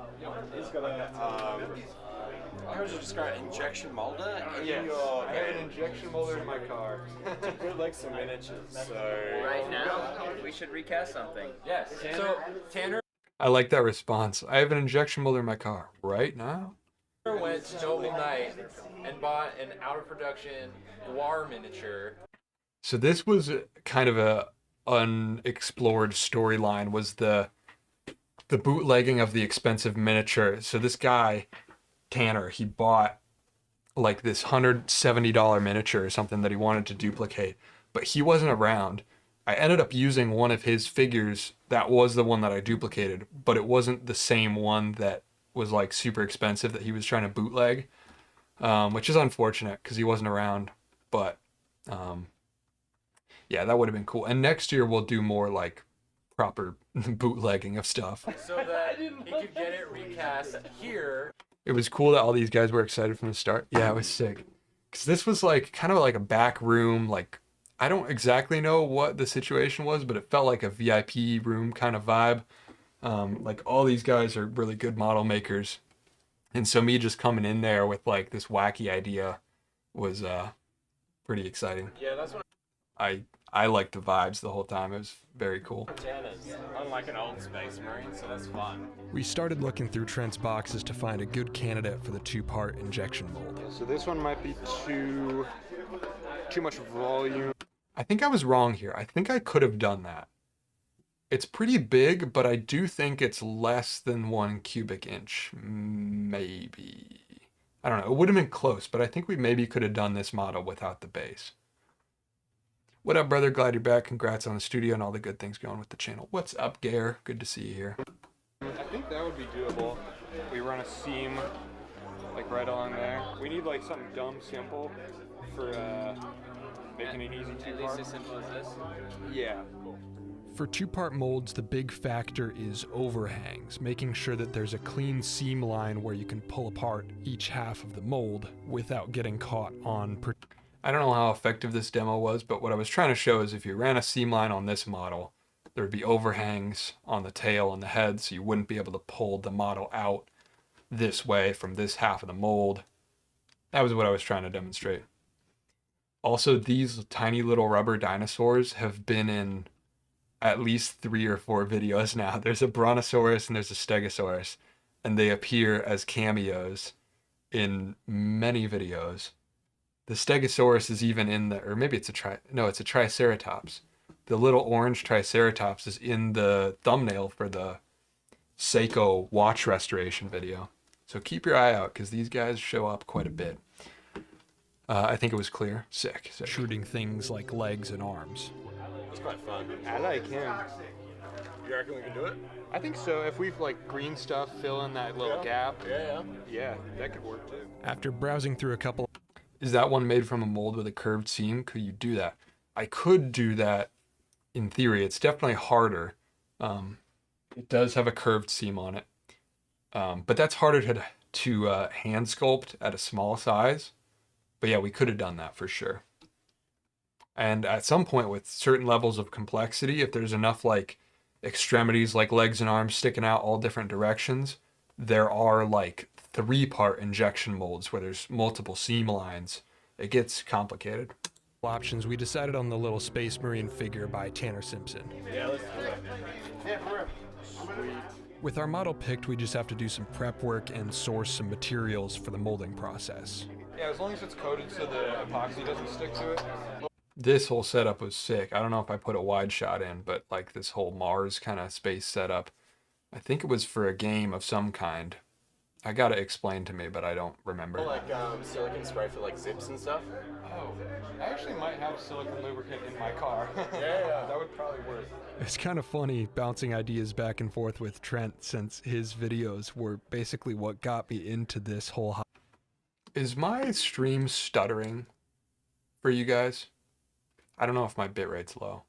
He's got a, how would you describe it? Injection molder? Yeah, I have an injection molder in my car. To put like some miniatures. So Right now, we should recast something. yes. So, Tanner I like that response. I have an injection molder in my car right now. went to Noble Knight and bought an out-of-production War miniature. So this was kind of a unexplored storyline, was the bootlegging of the expensive miniature. So this guy, Tanner, he bought like this $170 miniature or something that he wanted to duplicate, but he wasn't around. I ended up using one of his figures that was the one that I duplicated, but it wasn't the same one that was like super expensive that he was trying to bootleg, which is unfortunate because he wasn't around. But yeah, that would have been cool. And next year we'll do more like proper bootlegging of stuff. So that he could get it recast here. It was cool that all these guys were excited from the start. Yeah, it was sick. Because this was like kind of like a back room. Like, I don't exactly know what the situation was, but it felt like a VIP room kind of vibe. Like, all these guys are really good model makers. And so me just coming in there with like this wacky idea was pretty exciting. Yeah, that's what I liked the vibes the whole time. It was very cool. Tanner's. Unlike an old Space Marine, so that's fun. We started looking through Trent's boxes to find a good candidate for the two-part injection mold. So this one might be too much volume. I think I was wrong here. I think I could have done that. It's pretty big, but I do think it's less than 1 cubic inch. Maybe. I don't know. It would have been close, but I think we maybe could have done this model without the base. What up, brother? Glad you're back. Congrats on the studio and all the good things going with the channel. What's up, Gare? Good to see you here. I think that would be doable. We run a seam like right along there. We need like something dumb simple for making it easy At to least part. as simple as this. Yeah. For two-part molds, the big factor is overhangs, making sure that there's a clean seam line where you can pull apart each half of the mold without getting caught on. I don't know how effective this demo was, but what I was trying to show is if you ran a seam line on this model, there would be overhangs on the tail and the head, so you wouldn't be able to pull the model out this way from this half of the mold. That was what I was trying to demonstrate. Also, these tiny little rubber dinosaurs have been in at least 3 or 4 videos now. There's a Brontosaurus and there's a Stegosaurus, and they appear as cameos in many videos. The Stegosaurus is even in the, or maybe it's it's a Triceratops. The little orange Triceratops is in the thumbnail for the Seiko watch restoration video. So keep your eye out, because these guys show up quite a bit. I think it was clear. Sick. Shooting things like legs and arms. It's quite fun. I like him. You reckon we can do it? I think so. If we've like green stuff, fill in that little gap. Yeah, that could work too. After browsing through a couple... Is that one made from a mold with a curved seam? Could you do that? I could do that in theory. It's definitely harder. It does have a curved seam on it. But that's harder to hand sculpt at a small size. But yeah, we could have done that for sure. And at some point with certain levels of complexity, if there's enough like extremities like legs and arms sticking out all different directions, there are like 3-part injection molds where there's multiple seam lines. It gets complicated. Options, we decided on the little Space Marine figure by Tanner Simpson. Yeah, let's do it. Yeah, for real. Sweet. With our model picked, we just have to do some prep work and source some materials for the molding process. Yeah, as long as it's coated so the epoxy doesn't stick to it. This whole setup was sick. I don't know if I put a wide shot in, but like this whole Mars kind of space setup, I think it was for a game of some kind. I got it explained to me, but I don't remember. Like silicone spray for like zips and stuff. Oh, I actually might have silicone lubricant in my car. Yeah. That would probably work. It's kind of funny bouncing ideas back and forth with Trent, since his videos were basically what got me into this whole... Is my stream stuttering for you guys? I don't know if my bitrate's low.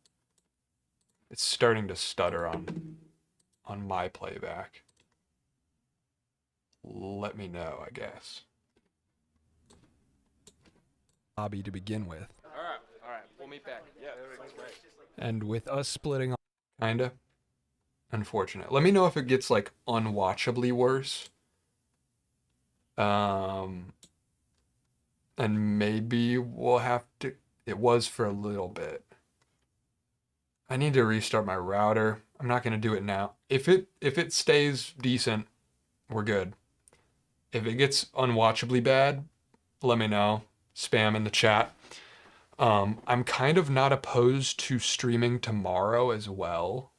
It's starting to stutter on my playback. Let me know, I guess. hobby to begin with. All right. We'll meet back. Yeah, that's great. And with us splitting Kinda. Unfortunate. Let me know if it gets like unwatchably worse. And maybe we'll have to... It was for a little bit. I need to restart my router. I'm not going to do it now. If it stays decent, we're good. If it gets unwatchably bad, let me know. Spam in the chat. I'm kind of not opposed to streaming tomorrow as well.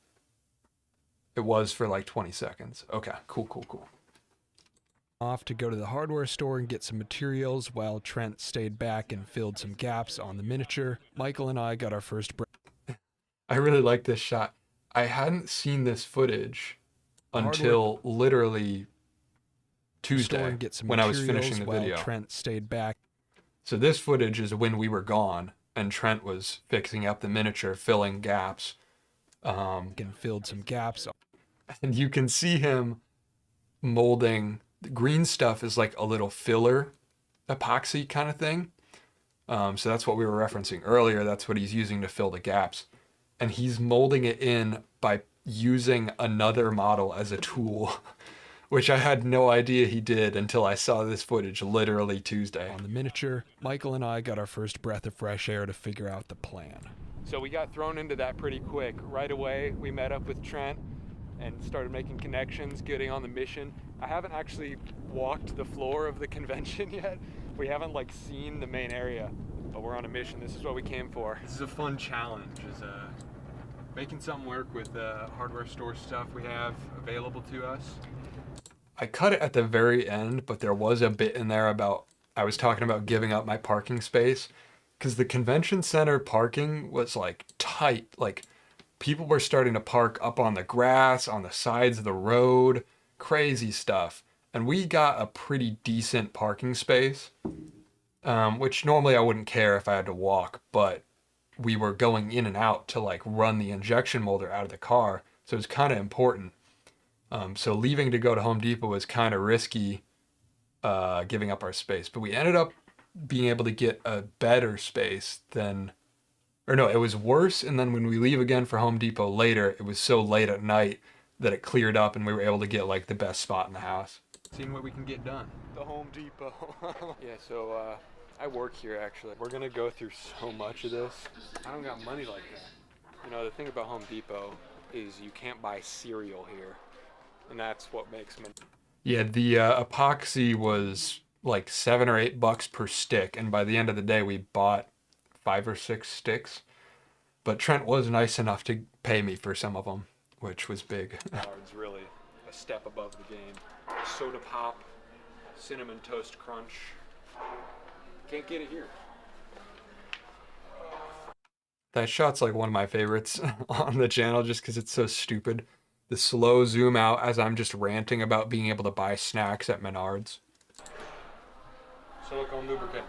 It was for like 20 seconds. Okay, cool. off to go to the hardware store and get some materials while Trent stayed back and filled some gaps on the miniature. Michael and I got our first break. I really like this shot. I hadn't seen this footage until literally Tuesday when I was finishing the video. Trent stayed back. So this footage is when we were gone and Trent was fixing up the miniature, filling gaps. And filled some gaps. And you can see him molding. The green stuff is like a little filler epoxy kind of thing. So that's what we were referencing earlier. That's what he's using to fill the gaps. And he's molding it in by using another model as a tool, which I had no idea he did until I saw this footage literally Tuesday. On the miniature, Michael and I got our first breath of fresh air to figure out the plan. So we got thrown into that pretty quick. Right away, we met up with Trent and started making connections, getting on the mission. I haven't actually walked the floor of the convention yet. We haven't like seen the main area, but we're on a mission. This is what we came for. This is a fun challenge, is making something work with the hardware store stuff we have available to us. I cut it at the very end, but there was a bit in there about, I was talking about giving up my parking space because the convention center parking was like tight. Like people were starting to park up on the grass, on the sides of the road, crazy stuff. And we got a pretty decent parking space, which normally I wouldn't care if I had to walk, but we were going in and out to like run the injection molder out of the car. So it was kind of important. So leaving to go to Home Depot was kind of risky, giving up our space. But we ended up being able to get a better space than, or no, it was worse. And then when we leave again for Home Depot later, it was so late at night that it cleared up and we were able to get like the best spot in the house. Seeing what we can get done. The Home Depot. Yeah, so I work here actually. We're gonna go through so much of this. I don't got money like that. You know, the thing about Home Depot is you can't buy cereal here. And that's what makes me. Yeah, the epoxy was like $7 or $8 per stick, and by the end of the day we bought 5 or 6 sticks. But Trent was nice enough to pay me for some of them, which was big. It's really a step above the game. Soda pop, cinnamon toast crunch. Can't get it here. That shot's like one of my favorites on the channel just because it's so stupid. The slow zoom out as I'm just ranting about being able to buy snacks at Menards. Silicone lubricant.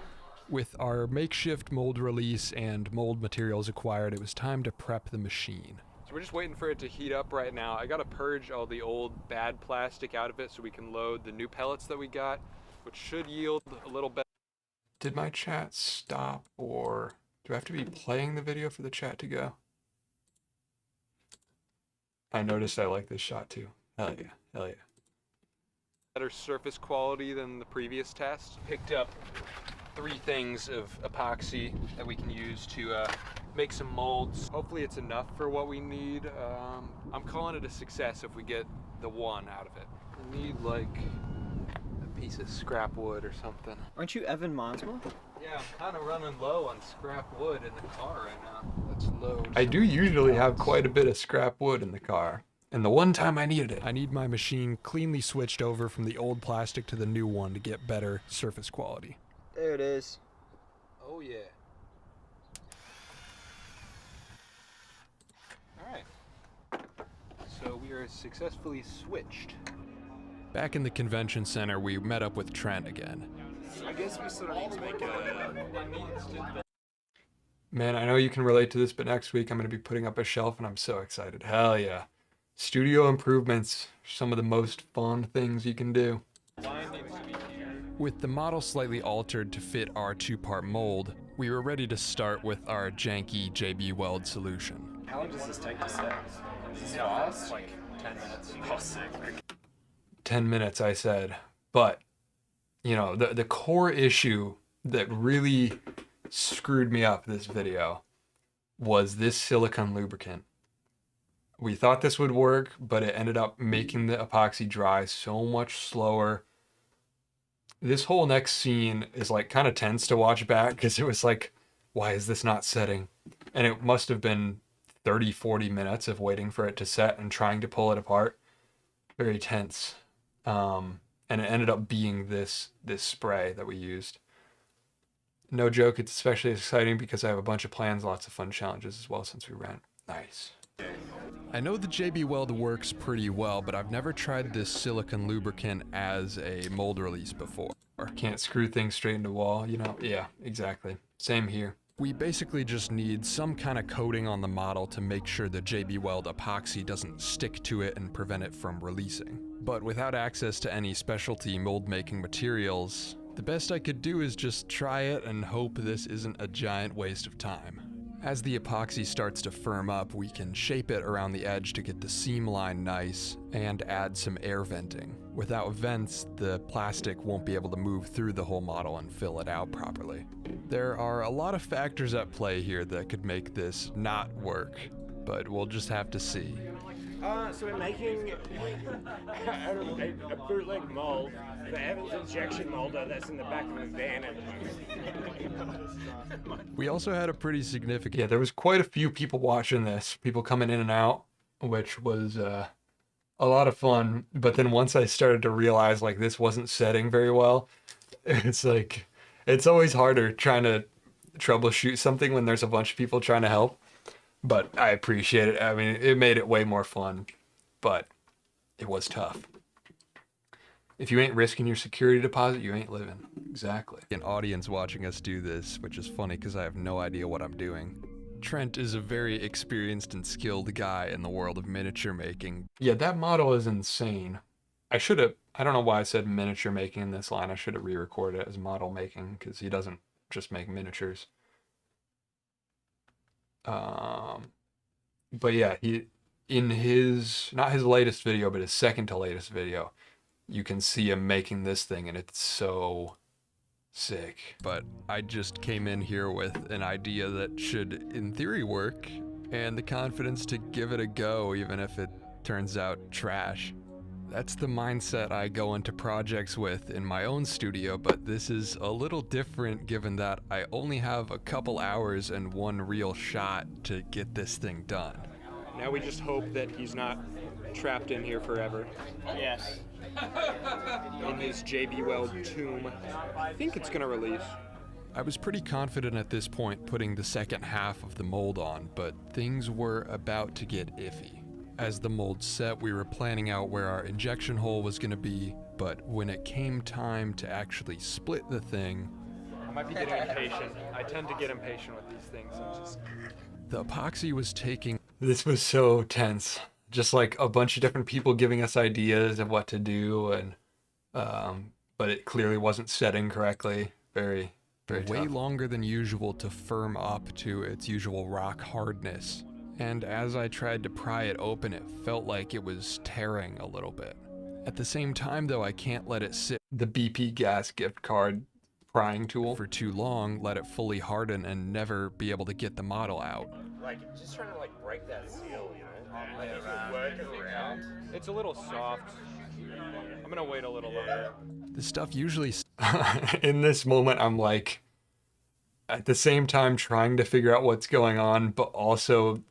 With our makeshift mold release and mold materials acquired, it was time to prep the machine. So we're just waiting for it to heat up right now. I gotta purge all the old bad plastic out of it so we can load the new pellets that we got, which should yield a little better. Did my chat stop, or do I have to be playing the video for the chat to go? I noticed I like this shot too. Hell yeah, hell yeah. Better surface quality than the previous test. Picked up 3 things of epoxy that we can use to make some molds. Hopefully it's enough for what we need. I'm calling it a success if we get the 1 out of it. We need like a piece of scrap wood or something. Aren't you Evan Monsma? Yeah, I'm kind of running low on scrap wood in the car right now. Let's load. I do usually have quite a bit of scrap wood in the car. And the one time I needed it. I need my machine cleanly switched over from the old plastic to the new one to get better surface quality. There it is. Oh yeah. Alright. So we are successfully switched. Back in the convention center, we met up with Trent again. I guess we sort of need to make a... Man, I know you can relate to this, but next week I'm going to be putting up a shelf and I'm so excited. Hell yeah. Studio improvements, some of the most fun things you can do. With the model slightly altered to fit our 2-part mold, we were ready to start with our janky JB Weld solution. How long does this take to set? Is this fast? Like 10 minutes. Oh, sick. 10 minutes, I said. But, you know, the core issue that really screwed me up this video was this silicone lubricant. We thought this would work, but it ended up making the epoxy dry so much slower. This whole next scene is like kind of tense to watch back because it was like, why is this not setting? And it must have been 30, 40 minutes of waiting for it to set and trying to pull it apart. Very tense. And it ended up being this spray that we used. No joke, it's especially exciting because I have a bunch of plans, lots of fun challenges as well since we rent. Nice. I know the JB Weld works pretty well, but I've never tried this silicone lubricant as a mold release before. Can't screw things straight into wall, you know? Yeah, exactly. Same here. We basically just need some kind of coating on the model to make sure the JB Weld epoxy doesn't stick to it and prevent it from releasing. But without access to any specialty mold making materials, the best I could do is just try it and hope this isn't a giant waste of time. As the epoxy starts to firm up, we can shape it around the edge to get the seam line nice and add some air venting. Without vents, the plastic won't be able to move through the whole model and fill it out properly. There are a lot of factors at play here that could make this not work, but we'll just have to see. So we're making a bootleg mold for Evan's injection molder that's in the back of the van at the moment. We also had a pretty significant... Yeah, there was quite a few people watching this, people coming in and out, which was a lot of fun. But then once I started to realize like this wasn't setting very well, it's like, it's always harder trying to troubleshoot something when there's a bunch of people trying to help. But I appreciate it. I mean, it made it way more fun, but it was tough. If you ain't risking your security deposit, you ain't living. Exactly. An audience watching us do this, which is funny because I have no idea what I'm doing. Trent is a very experienced and skilled guy in the world of miniature making. Yeah, that model is insane. I don't know why I said miniature making in this line. I should have re-recorded it as model making because he doesn't just make miniatures. But yeah, in his, not his latest video, but his second to latest video, you can see him making this thing and it's so sick. But I just came in here with an idea that should, in theory, work, and the confidence to give it a go, even if it turns out trash. That's the mindset I go into projects with in my own studio, but this is a little different given that I only have a couple hours and one real shot to get this thing done. Now we just hope that he's not trapped in here forever. Yes. In his JB Weld tomb. I think it's gonna release. I was pretty confident at this point putting the second half of the mold on, but things were about to get iffy. As the mold set, we were planning out where our injection hole was gonna be, but when it came time to actually split the thing, I might be getting impatient. I tend to get impatient with these things. the epoxy was taking This was so tense. Just like a bunch of different people giving us ideas of what to do, and but it clearly wasn't setting correctly. Very, very way tough. longer than usual to firm up to its usual rock hardness. And as I tried to pry it open, it felt like it was tearing a little bit. At the same time, though, I can't let it sit The BP gas gift card prying tool. for too long, let it fully harden, and never be able to get the model out. Like, just trying to, like, break that seal, you know? Like, if you work it around. It's a little soft. I'm gonna wait a little longer. This stuff usually In this moment, I'm like, at the same time trying to figure out what's going on, but also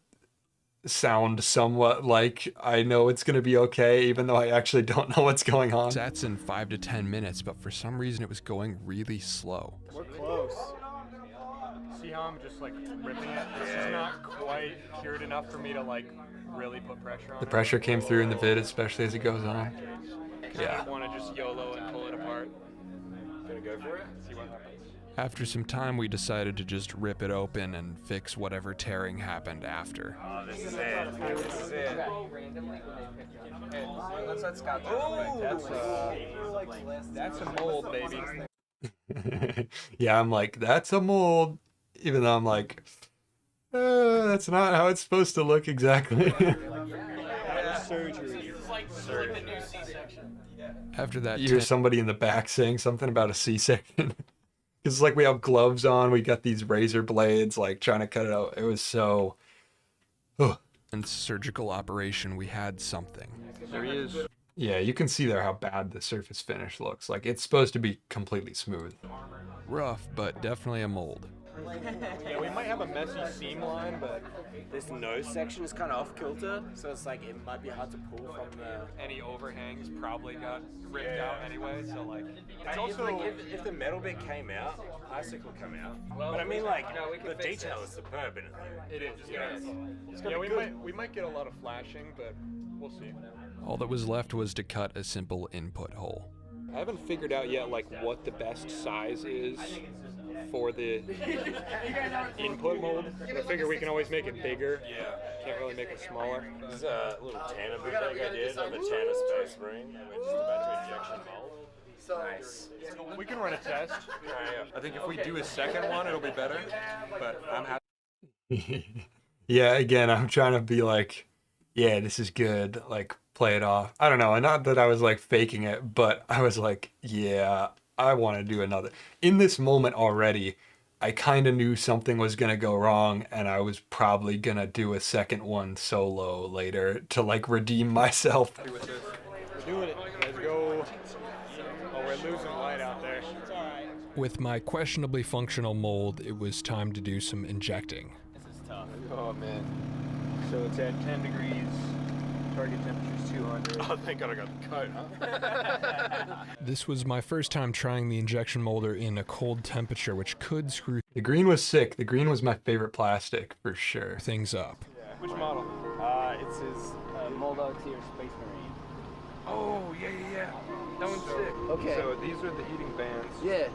sound somewhat like I know it's going to be okay, even though I actually don't know what's going on. sets in 5 to 10 minutes, but for some reason it was going really slow. We're close. See how I'm just like ripping it? This is not quite cured enough for me to like really put pressure on The it. pressure came through in the vid, especially as it goes on. Yeah. I want to just YOLO and pull it apart. Gonna go for it? See what happens. After some time, we decided to just rip it open and fix whatever tearing happened after. Oh, this is it. This is it. That's a mold, baby. Yeah, I'm like, that's a mold, even though I'm like, that's not how it's supposed to look exactly. Surgery. After that, You hear somebody in the back saying something about a C-section. Because it's like we have gloves on, we got these razor blades, like trying to cut it out. It was so. and surgical operation, we had something. There he is. Yeah, you can see there how bad the surface finish looks. Like it's supposed to be completely smooth. Rough, but definitely a mold. Yeah, we might have a messy seam line, but This nose section is kind of off kilter, so it's like it might be hard to pull from the. any overhangs probably got ripped out anyway. So like, it's It's also also like if the metal bit came out, plastic will come out. But I mean, like the detail is superb in it. it is. Yeah, we might get a lot of flashing, but we'll see. All that was left was to cut a simple input hole. I haven't figured out yet like what the best size is for the input mold. I figure we can always make it bigger. Yeah. Can't really make it smaller. This is a little Tanner bootleg I did of the Tanner Space Marine. And we're just about to injection mold. Nice. We can run a test. I think if we do a second one, it'll be better. But I'm happy. Yeah, again, I'm trying to be like, yeah, this is good. Like, play it off. I don't know. And not that I was like faking it, but I was like, yeah, I want to do another. In this moment already, I kind of knew something was going to go wrong, and I was probably going to do a second one solo later to like redeem myself. We're doing it. Let's go. Oh, we're losing light out there. With my questionably functional mold, it was time to do some injecting. Oh man. So it's at 10 degrees. Target temperature's 200. Oh, thank God I got the coat, huh? This was my first time trying the injection molder in a cold temperature, which could screw The green was sick. The green was my favorite plastic for sure. things up. Which model? It's his Moldo Tier Space Marine. Oh, yeah. That one's sick. Okay. So these are the heating bands. Yeah.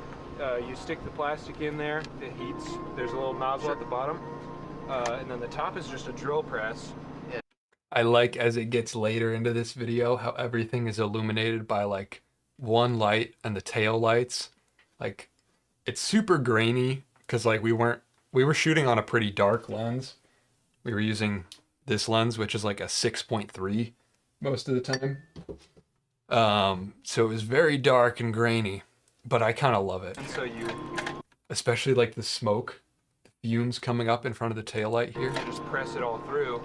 You stick the plastic in there, it heats. There's a little nozzle at the bottom. And then the top is just a drill press. I like as it gets later into this video how everything is illuminated by like one light and the tail lights. Like it's super grainy because like we were shooting on a pretty dark lens. We were using this lens, which is like a 6.3 most of the time. So it was very dark and grainy, but I kind of love it. And so you Especially like the smoke, the fumes coming up in front of the tail light here. just press it all through.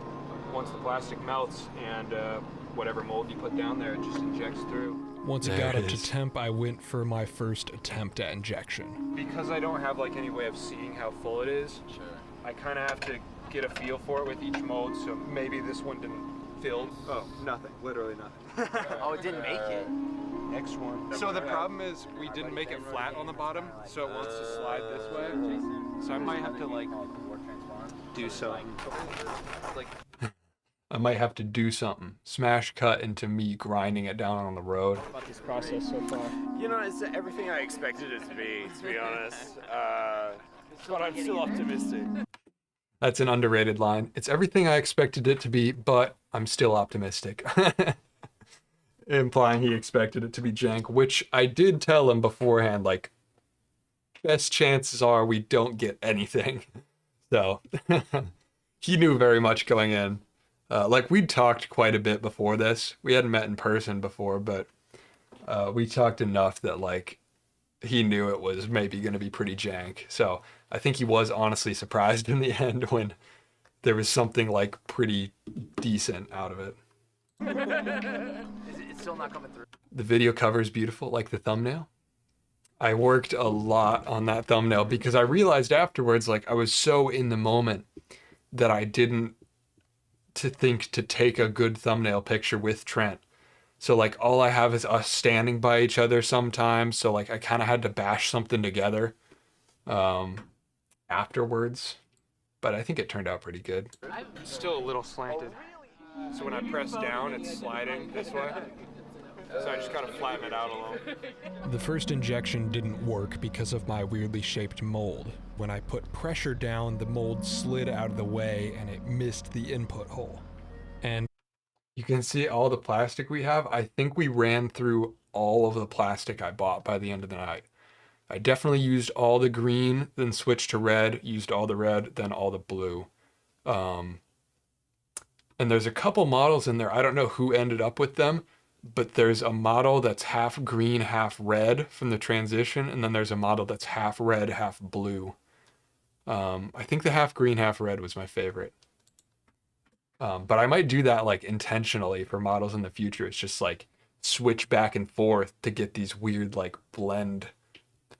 Once the plastic melts and whatever mold you put down there, it just injects through. Once it There got it up to is. temp, I went for my first attempt at injection. Because I don't have like any way of seeing how full it is, I kind of have to get a feel for it with each mold. So maybe this one didn't fill. Oh, nothing. Literally nothing. Oh, it didn't make it. Next one. So the problem is we didn't make it flat on the bottom, so it wants to slide this way. So I might have to like do something. Like I might have to do something. Smash cut into me grinding it down on the road. About this process so far. You know, it's everything I expected it to be honest. But I'm still optimistic. That's an underrated line. It's everything I expected it to be, but I'm still optimistic. Implying he expected it to be jank, which I did tell him beforehand, like, best chances are we don't get anything. So, he knew very much going in. Like, we'd talked quite a bit before this. We hadn't met in person before, but we talked enough that, like, he knew it was maybe going to be pretty jank. So, I think he was honestly surprised in the end when there was something, like, pretty decent out of it. It's still not coming through. The video cover is beautiful, like the thumbnail. I worked a lot on that thumbnail because I realized afterwards, like, I was so in the moment that I didn't think to take a good thumbnail picture with Trent. So, like, all I have is us standing by each other sometimes. So, like, I kind of had to bash something together afterwards. But I think it turned out pretty good. it's still a little slanted. So when I press down, it's sliding this way. So I just gotta flatten it out a little. The first injection didn't work because of my weirdly shaped mold. When I put pressure down, the mold slid out of the way and it missed the input hole. And You can see all the plastic we have. I think we ran through all of the plastic I bought by the end of the night. I definitely used all the green, then switched to red, used all the red, then all the blue. And there's a couple models in there. I don't know who ended up with them, but there's a model that's half green, half red from the transition, and then there's a model that's half red, half blue. I think the half green, half red was my favorite. But I might do that like intentionally for models in the future. It's just like switch back and forth to get these weird like blend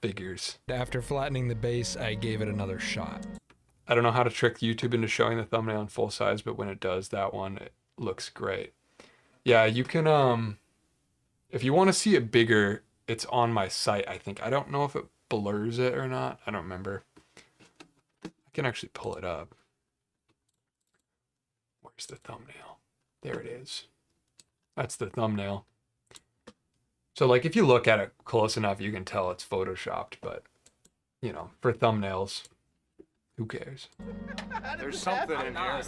figures. after flattening the base, I gave it another shot. I don't know how to trick YouTube into showing the thumbnail in full size, but when it does that one, it looks great. Yeah, you can, if you want to see it bigger, it's on my site, I think. I don't know if it blurs it or not. I don't remember. I can actually pull it up. Where's the thumbnail? There it is. That's the thumbnail. So, like, if you look at it close enough, you can tell it's photoshopped, but, you know, for thumbnails, who cares? There's something in here.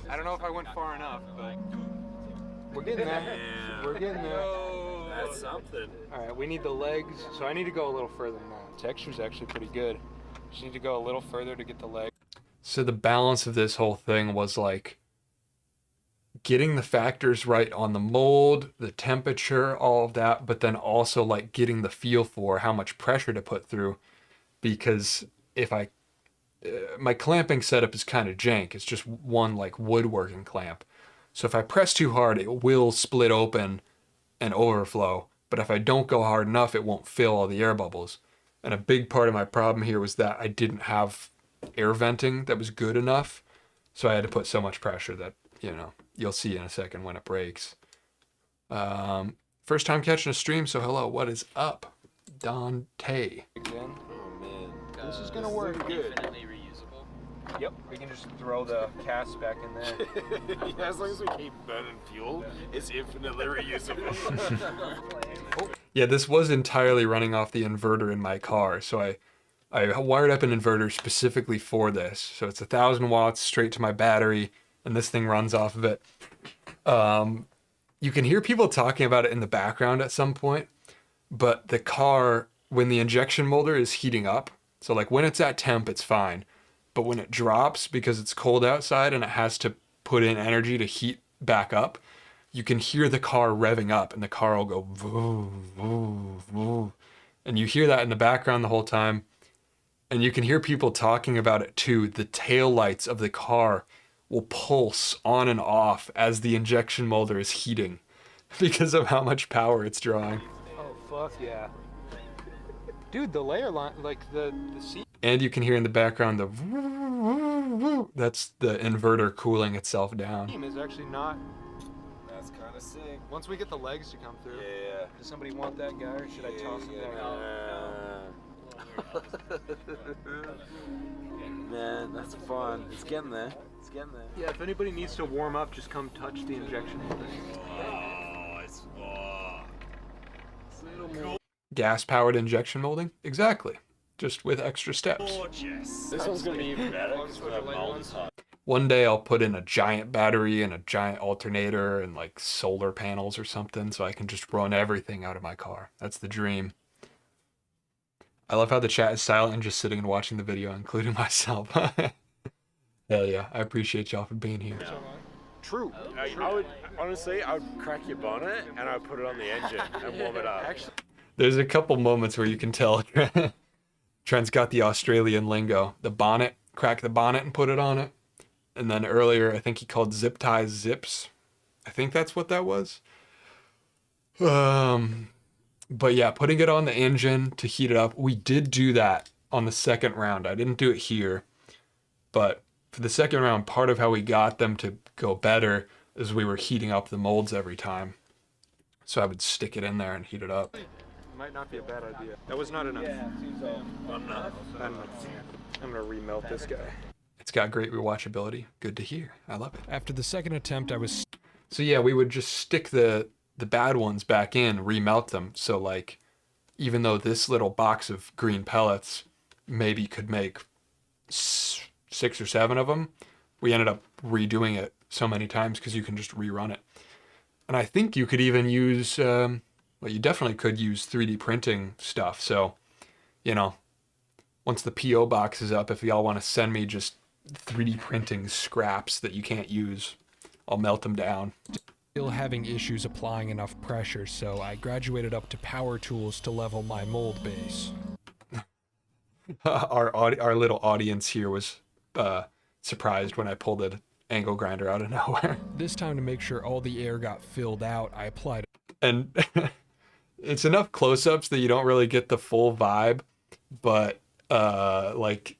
I don't know if I went far enough, but we're getting there. We're getting there. That's something. All right, we need the legs, so I need to go a little further than that. Texture's actually pretty good. Just need to go a little further to get the leg. So the balance of this whole thing was like getting the factors right on the mold, the temperature, all of that, but then also like getting the feel for how much pressure to put through, because if my clamping setup is kind of jank. It's just one like woodworking clamp. So if I press too hard, it will split open and overflow. But if I don't go hard enough, it won't fill all the air bubbles. And a big part of my problem here was that I didn't have air venting that was good enough. So I had to put so much pressure that, you know, you'll see in a second when it breaks. First time catching a stream, so hello, what is up? Dante. Again. Oh man. This is gonna work good. Infinitely reusable. Yep, we can just throw the cast back in there. Yeah, as long as we keep burning fuel, it's infinitely reusable. Yeah, this was entirely running off the inverter in my car. So I I wired up an inverter specifically for this. So it's 1,000 watts straight to my battery, and this thing runs off of it. You can hear people talking about it in the background at some point, but the car, when the injection molder is heating up, so like when it's at temp, it's fine. But when it drops because it's cold outside and it has to put in energy to heat back up, you can hear the car revving up, and the car will go voo, voo, voo. And you hear that in the background the whole time. And you can hear people talking about it too. The tail lights of the car will pulse on and off as the injection molder is heating because of how much power it's drawing. Oh, fuck yeah. Dude, the layer line, like the seat. And you can hear in the background the that's the inverter cooling itself down. Is actually not. That's kind of sick. Once we get the legs to come through. Yeah. Does somebody want that guy, or should I toss him down? Man, that's fun. It's getting there. It's getting there. Yeah, if anybody needs to warm up, just come touch the injection molder. Oh, it's Gas-powered injection molding? Exactly. Just with extra steps. gorgeous. This one's gonna be even better because the mold's hot. One day I'll put in a giant battery and a giant alternator and like solar panels or something so I can just run everything out of my car. That's the dream. I love how the chat is silent and just sitting and watching the video, including myself. Hell yeah. I appreciate y'all for being here. True. I would, honestly, I would crack your bonnet and I would put it on the engine and warm it up. There's a couple moments where you can tell Trent's got the Australian lingo. The bonnet, crack the bonnet and put it on it. And then earlier, I think he called zip ties zips. I think that's what that was. But yeah, putting it on the engine to heat it up. We did do that on the second round. I didn't do it here. But for the second round, part of how we got them to go better is we were heating up the molds every time. So I would stick it in there and heat it up. Might not be a bad idea. That was not enough. I'm gonna remelt this guy. It's got great rewatchability. Good to hear. I love it. After the second attempt, I was So yeah, we would just stick the bad ones back in, remelt them. So like, even though this little box of green pellets maybe could make 6 or 7 of them, we ended up redoing it so many times because you can just rerun it. And I think you could even use, well, you definitely could use 3D printing stuff. So, you know, once the PO box is up, if y'all want to send me just 3D printing scraps that you can't use, I'll melt them down. still having issues applying enough pressure, so I graduated up to power tools to level my mold base. Our little audience here was surprised when I pulled an angle grinder out of nowhere. This time, to make sure all the air got filled out, I applied And it's enough close-ups that you don't really get the full vibe, but like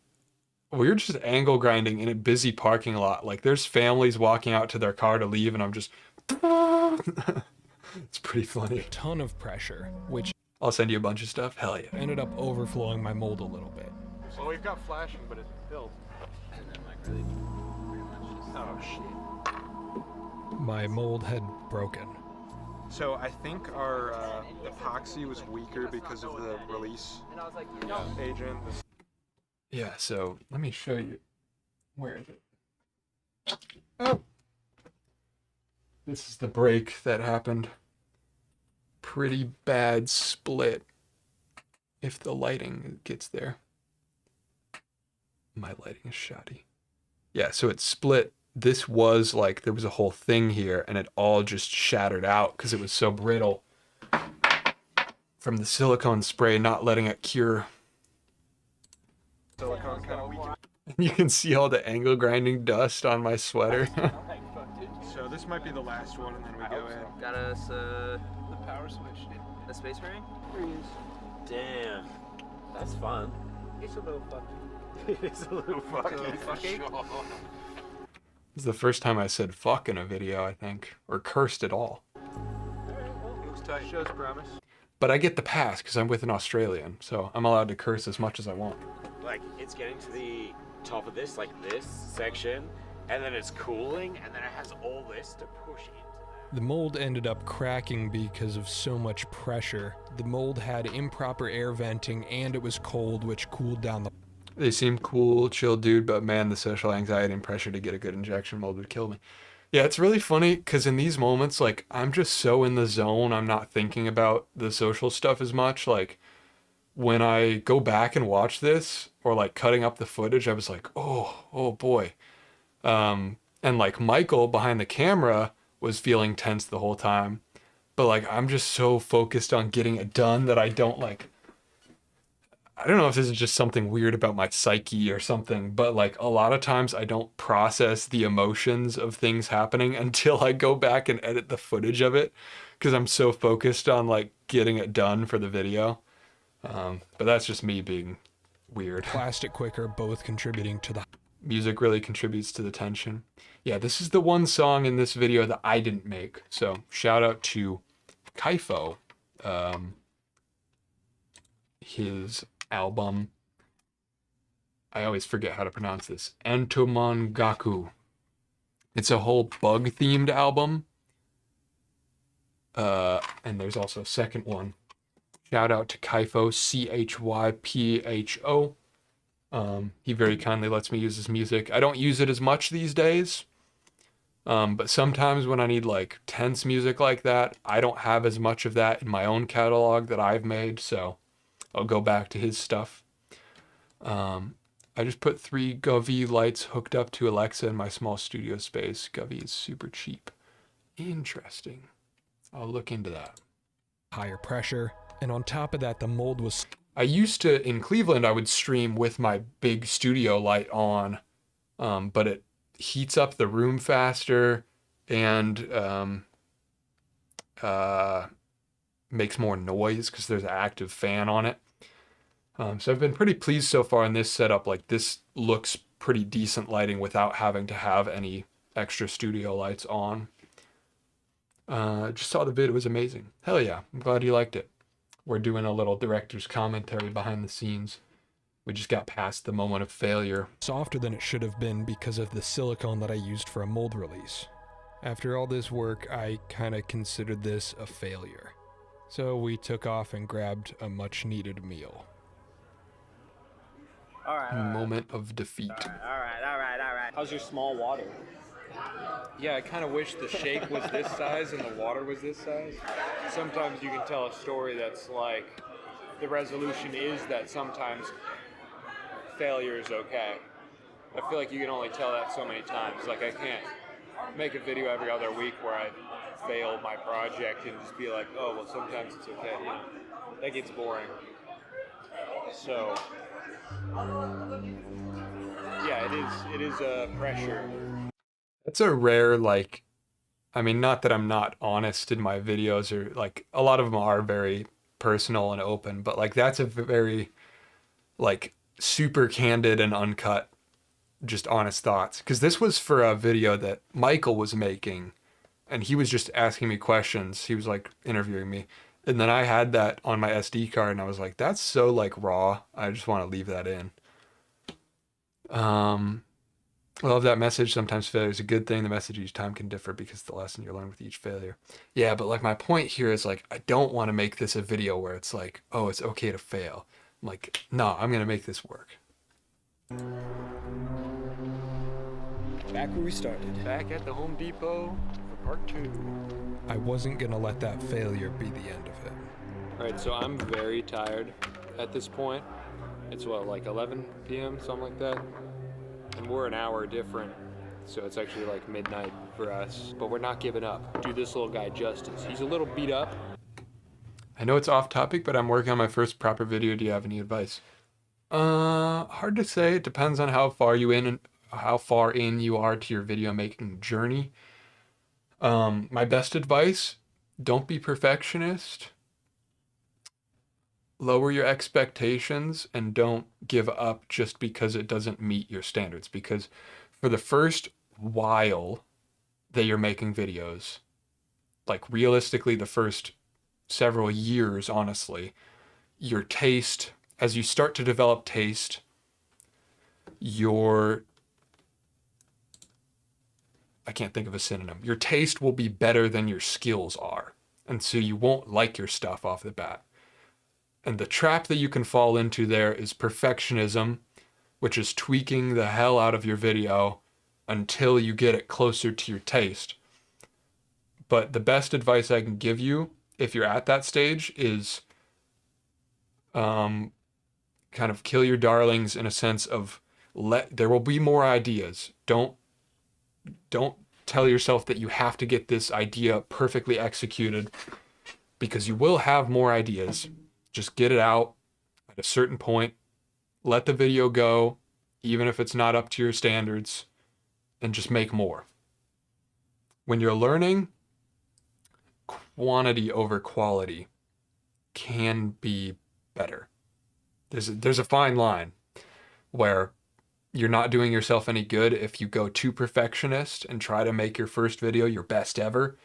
we're just angle grinding in a busy parking lot. Like there's families walking out to their car to leave, and I'm just it's pretty funny. a ton of pressure, which I'll send you a bunch of stuff. Hell yeah. ended up overflowing my mold a little bit. Well, we've got flashing, but it's filled. Oh shit. My mold had broken. So I think our epoxy was weaker because of the release agent. Yeah, so let me show you. Where is it? Oh! This is the break that happened. Pretty bad split. If the lighting gets there. My lighting is shoddy. Yeah, so it split. This was like, there was a whole thing here, and it all just shattered out because it was so brittle from the silicone spray not letting it cure. Silicone kind of weak. You can see all the angle grinding dust on my sweater. So this might be the last one, and then we go in. Got us the power switch. The space ring? Damn. That's fun. It's a little fucky. It's a little fucking. This is the first time I said fuck in a video, I think, or cursed at all. Looks tight. Shows promise. But I get the pass because I'm with an Australian, so I'm allowed to curse as much as I want. Like, it's getting to the top of this, like this section, and then it's cooling, and then it has all this to push into that. The mold ended up cracking because of so much pressure. The mold had improper air venting and it was cold, which cooled down the... They seem cool, chill dude, but man, the social anxiety and pressure to get a good injection mold would kill me. Yeah, it's really funny because in these moments, like, I'm just so in the zone, I'm not thinking about the social stuff as much. Like, when I go back and watch this, or like cutting up the footage, I was like, oh boy. And like Michael behind the camera was feeling tense the whole time. But like, I'm just so focused on getting it done that I don't like, I don't know if this is just something weird about my psyche or something, but like a lot of times I don't process the emotions of things happening until I go back and edit the footage of it because I'm so focused on like getting it done for the video. But that's just me being weird. Plastic quicker, both contributing to the... Music really contributes to the tension. Yeah, this is the one song in this video that I didn't make. So shout out to Kaifo. His album, I always forget how to pronounce this, Entomongaku. It's a whole bug themed album. And there's also a second one. Shout out to Kaifo, Chypho. He very kindly lets me use his music. I don't use it as much these days. But sometimes when I need like tense music like that, I don't have as much of that in my own catalog that I've made, so I'll go back to his stuff. I just put 3 Govee lights hooked up to Alexa in my small studio space. Govee is super cheap. Interesting. I'll look into that. Higher pressure, and on top of that, the mold was... I used to, in Cleveland, I would stream with my big studio light on, but it heats up the room faster and makes more noise because there's an active fan on it. So I've been pretty pleased so far in this setup. Like, this looks pretty decent lighting without having to have any extra studio lights on. Just saw the vid, it was amazing. Hell yeah, I'm glad you liked it. We're doing a little director's commentary behind the scenes. We just got past the moment of failure. Softer than it should have been because of the silicone that I used for a mold release. After all this work, I kinda considered this a failure. So we took off and grabbed a much needed meal. All right. Moment of defeat. All right. How's your small water? Yeah, I kind of wish the shake was this size and the water was this size. Sometimes you can tell a story that's like, the resolution is that sometimes failure is okay. I feel like you can only tell that so many times. Like, I can't make a video every other week where I fail my project and just be like, oh, well, sometimes it's okay. You know, that gets boring. So, yeah, it is a pressure. It's a rare, like, I mean, not that I'm not honest in my videos, or like, a lot of them are very personal and open, but like, that's a very, like, super candid and uncut, just honest thoughts. Because this was for a video that Michael was making, and he was just asking me questions. He was like interviewing me. And then I had that on my SD card, and I was like, that's so like raw. I just want to leave that in. I love that message. Sometimes failure is a good thing. The message each time can differ because the lesson you learn with each failure. Yeah, but like, my point here is like, I don't want to make this a video where it's like, oh, it's okay to fail. I'm like, no, I'm going to make this work. Back where we started. Back at the Home Depot for part 2. I wasn't gonna let that failure be the end of it. All right, so I'm very tired at this point. It's what, like 11 p.m., something like that? And we're an hour different, so it's actually like midnight for us. But we're not giving up. Do this little guy justice. He's a little beat up. I know it's off topic, but I'm working on my first proper video. Do you have any advice? Hard to say. It depends on how far in you are to your video making journey. My best advice, don't be perfectionist. Lower your expectations and don't give up just because it doesn't meet your standards. Because for the first while that you're making videos, like realistically the first several years, honestly, your taste, as you start to develop taste, your I can't think of a synonym. Your taste will be better than your skills are. And so you won't like your stuff off the bat. And the trap that you can fall into there is perfectionism, which is tweaking the hell out of your video until you get it closer to your taste. But the best advice I can give you, if you're at that stage, is kind of kill your darlings in a sense of there will be more ideas. Don't tell yourself that you have to get this idea perfectly executed, because you will have more ideas. Just get it out at a certain point. Let the video go, even if it's not up to your standards, and just make more. When you're learning, quantity over quality can be better. There's a fine line where you're not doing yourself any good if you go too perfectionist and try to make your first video your best ever.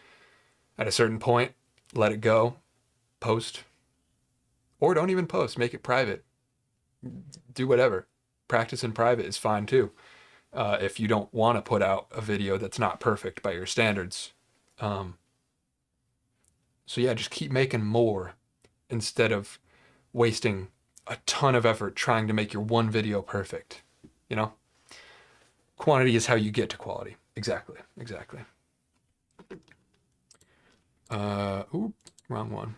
At a certain point, let it go, post, or don't even post, make it private. Do whatever. Practice in private is fine too. If you don't want to put out a video that's not perfect by your standards. So yeah, just keep making more instead of wasting a ton of effort trying to make your one video perfect. You know? Quantity is how you get to quality. Exactly. Wrong one.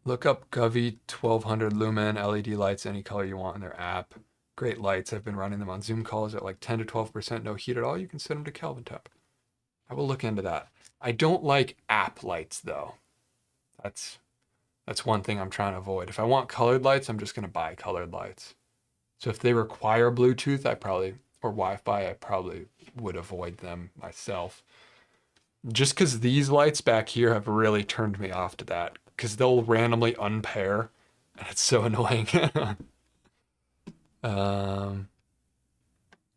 Look up Govee 1200 lumen LED lights, any color you want in their app. Great lights. I've been running them on Zoom calls at like 10 to 12%, no heat at all. You can set them to Kelvin temp. I will look into that. I don't like app lights though. That's one thing I'm trying to avoid. If I want colored lights, I'm just going to buy colored lights. So if they require Bluetooth, or Wi-Fi, I probably would avoid them myself. Just because these lights back here have really turned me off to that, because they'll randomly unpair, and it's so annoying.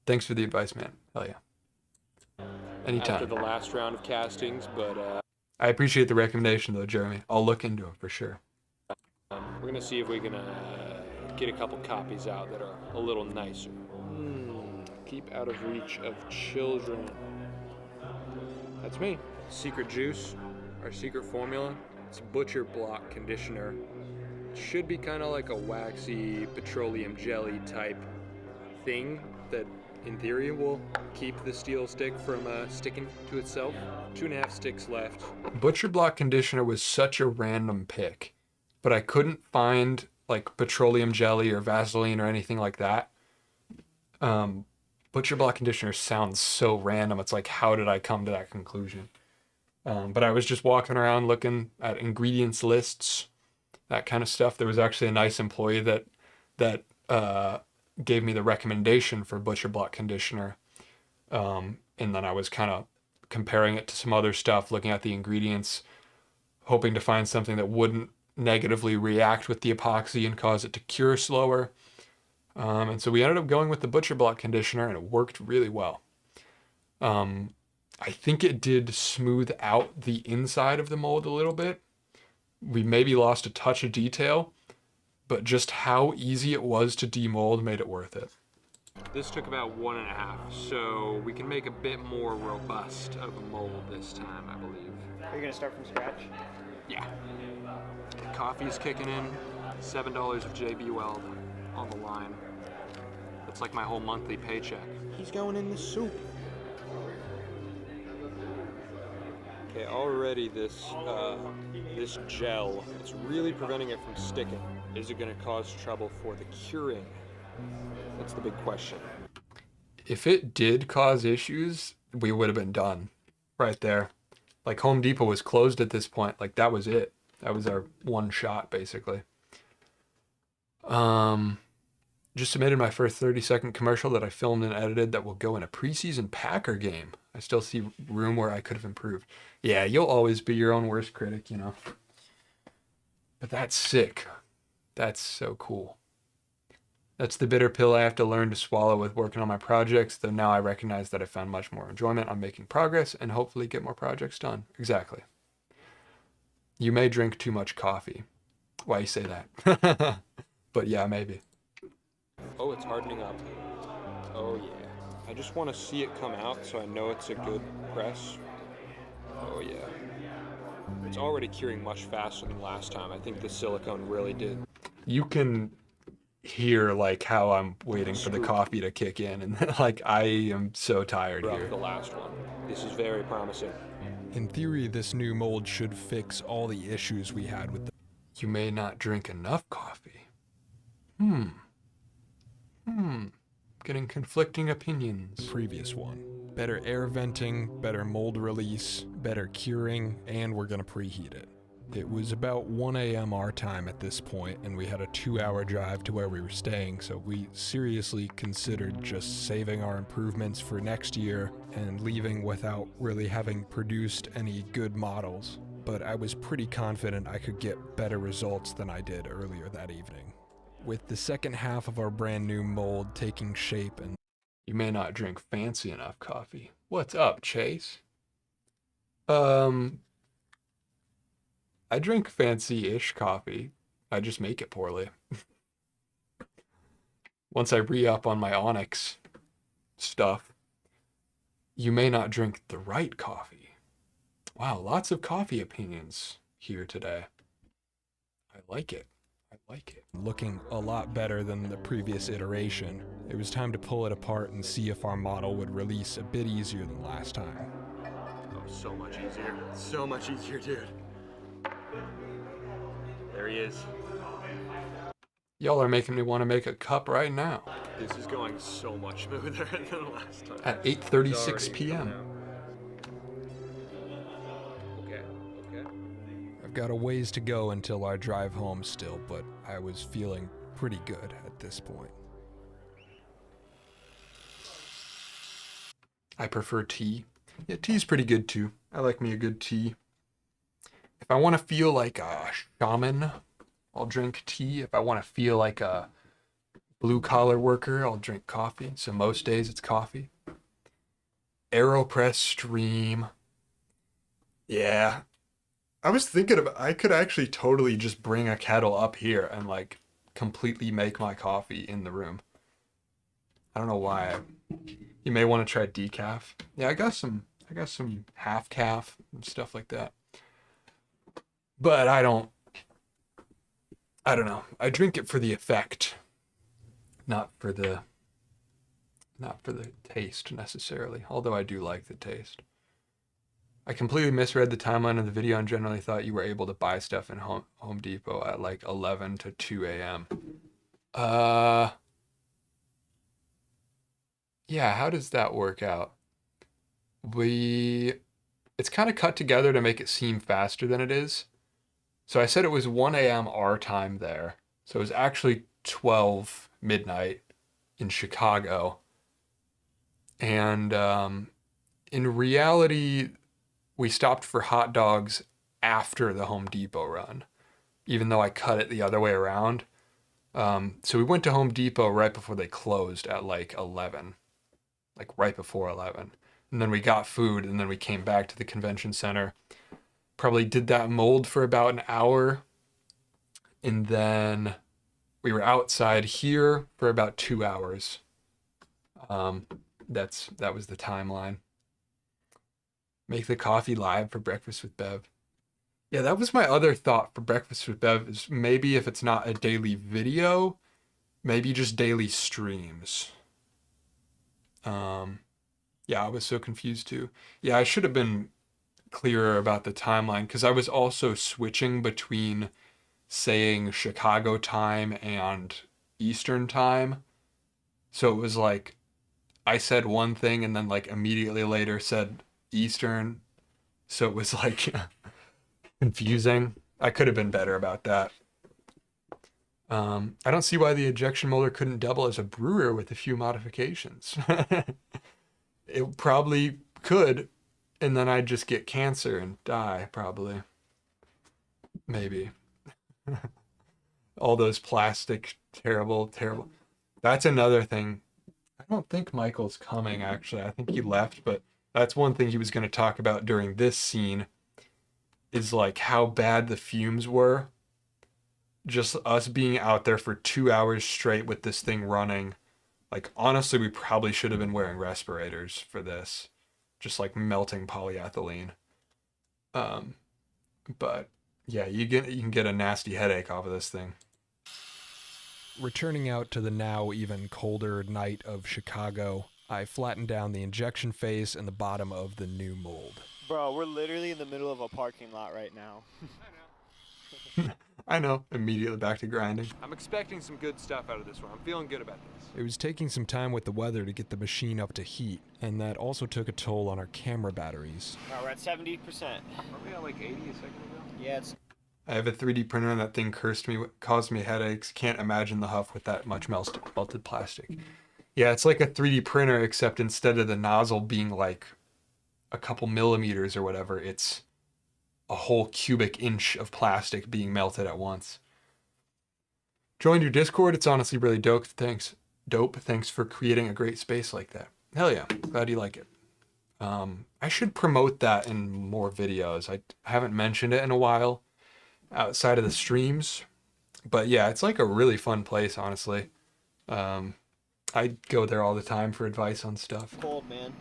Thanks for the advice, man. Hell yeah. Anytime. After the last round of castings, but I appreciate the recommendation though, Jeremy. I'll look into it for sure. we're gonna see if we can get a couple copies out that are a little nicer. Keep out of reach of children. That's me. Secret juice, our secret formula. It's Butcher Block conditioner. It should be kind of like a waxy petroleum jelly type thing that in theory will keep the steel stick from sticking to itself. 2.5 sticks left. Butcher Block conditioner was such a random pick, but I couldn't find like petroleum jelly or Vaseline or anything like that. Butcher Block conditioner sounds so random. It's like, how did I come to that conclusion? But I was just walking around looking at ingredients lists, that kind of stuff. There was actually a nice employee that gave me the recommendation for Butcher Block conditioner. And then I was kind of comparing it to some other stuff, looking at the ingredients, hoping to find something that wouldn't negatively react with the epoxy and cause it to cure slower. And so we ended up going with the Butcher Block conditioner, and it worked really well. I think it did smooth out the inside of the mold a little bit. We maybe lost a touch of detail, but just how easy it was to demold made it worth it. This took about 1.5, so we can make a bit more robust of a mold this time, I believe. Are you gonna start from scratch? Yeah. Coffee's kicking in, $7 of JB Weld on the line. That's like my whole monthly paycheck. He's going in the soup. Okay, already this gel, it's really preventing it from sticking. Is it gonna cause trouble for the curing? That's the big question. If it did cause issues, we would have been done right there. Like Home Depot was closed at this point. Like that was it. That was our one shot basically. Just submitted my first 30-second commercial that I filmed and edited that will go in a preseason Packer game. I still see room where I could have improved. Yeah, you'll always be your own worst critic, you know. But that's sick. That's so cool. That's the bitter pill I have to learn to swallow with working on my projects, though now I recognize that I found much more enjoyment on making progress and hopefully get more projects done. Exactly. You may drink too much coffee. Why you say that? But yeah, maybe. Oh, it's hardening up. Oh yeah. I just want to see it come out so I know it's a good press. Oh yeah. It's already curing much faster than last time. I think the silicone really did. You can hear like how I'm waiting for the coffee to kick in, and like I am so tired here. The last one. This is very promising. In theory, this new mold should fix all the issues we had with the You may not drink enough coffee. Getting conflicting opinions. previous one. Better air venting, better mold release, better curing, and we're gonna preheat it. It was about 1 a.m. our time at this point, and we had a 2-hour drive to where we were staying, so we seriously considered just saving our improvements for next year and leaving without really having produced any good models. But I was pretty confident I could get better results than I did earlier that evening. With the second half of our brand new mold taking shape and You may not drink fancy enough coffee. What's up, Chase? I drink fancy-ish coffee. I just make it poorly. Once I re-up on my Onyx stuff, you may not drink the right coffee. Wow, lots of coffee opinions here today. I like it. I like it. looking a lot better than the previous iteration, it was time to pull it apart and see if our model would release a bit easier than last time. Oh, so much easier. So much easier, dude. There he is. Y'all are making me want to make a cup right now. This is going so much smoother than last time. At 8:36 p.m. Okay. I've got a ways to go until our drive home still, but I was feeling pretty good at this point. I prefer tea. Yeah, tea's pretty good too. I like me a good tea. If I want to feel like a shaman, I'll drink tea. If I want to feel like a blue-collar worker, I'll drink coffee. So most days it's coffee. AeroPress Stream. Yeah. I was thinking about, I could actually totally just bring a kettle up here and like completely make my coffee in the room. I don't know why. You may want to try decaf. Yeah, I got some half calf and stuff like that. But I don't know. I drink it for the effect, not for the taste necessarily, although I do like the taste. I completely misread the timeline of the video and generally thought you were able to buy stuff in Home Depot at like 11 to 2 a.m. Yeah, how does that work out? It's kind of cut together to make it seem faster than it is. So I said it was 1 a.m. our time there. So it was actually 12 midnight in Chicago. And in reality, we stopped for hot dogs after the Home Depot run, even though I cut it the other way around. So we went to Home Depot right before they closed at like 11, like right before 11. And then we got food and then we came back to the convention center. Probably did that mold for about an hour. And then we were outside here for about 2 hours. That was the timeline. Make the coffee live for Breakfast with Bev. Yeah, that was my other thought for Breakfast with Bev is maybe if it's not a daily video, maybe just daily streams. Yeah, I was so confused too. Yeah, I should have been clearer about the timeline because I was also switching between saying Chicago time and Eastern time. So it was like I said one thing and then like immediately later said Eastern. So it was like confusing. I could have been better about that. I don't see why the ejection molder couldn't double as a brewer with a few modifications. It probably could, and then I'd just get cancer and die, probably. Maybe. All those plastic, terrible. That's another thing. I don't think Michael's coming, actually. I think he left, but that's one thing he was going to talk about during this scene is like how bad the fumes were. Just us being out there for 2 hours straight with this thing running Like, honestly, we probably should have been wearing respirators for this. Just like melting polyethylene. But yeah, you can get a nasty headache off of this thing. Returning out to the now even colder night of Chicago, I flattened down the injection face and the bottom of the new mold. Bro, we're literally in the middle of a parking lot right now. I know. Immediately back to grinding. I'm expecting some good stuff out of this one. I'm feeling good about this. It was taking some time with the weather to get the machine up to heat, and that also took a toll on our camera batteries. We're at 70%. Are we at like 80 a second ago? Yeah, it's I have a 3D printer and that thing caused me headaches. Can't imagine the huff with that much melted plastic. Yeah, it's like a 3D printer, except instead of the nozzle being like a couple millimeters or whatever, it's a whole cubic inch of plastic being melted at once. Joined your Discord. It's honestly really dope. Thanks. Thanks for creating a great space like that. Hell yeah. Glad you like it. I should promote that in more videos. I haven't mentioned it in a while outside of the streams. But yeah, it's like a really fun place, honestly. I go there all the time for advice on stuff. cold, man.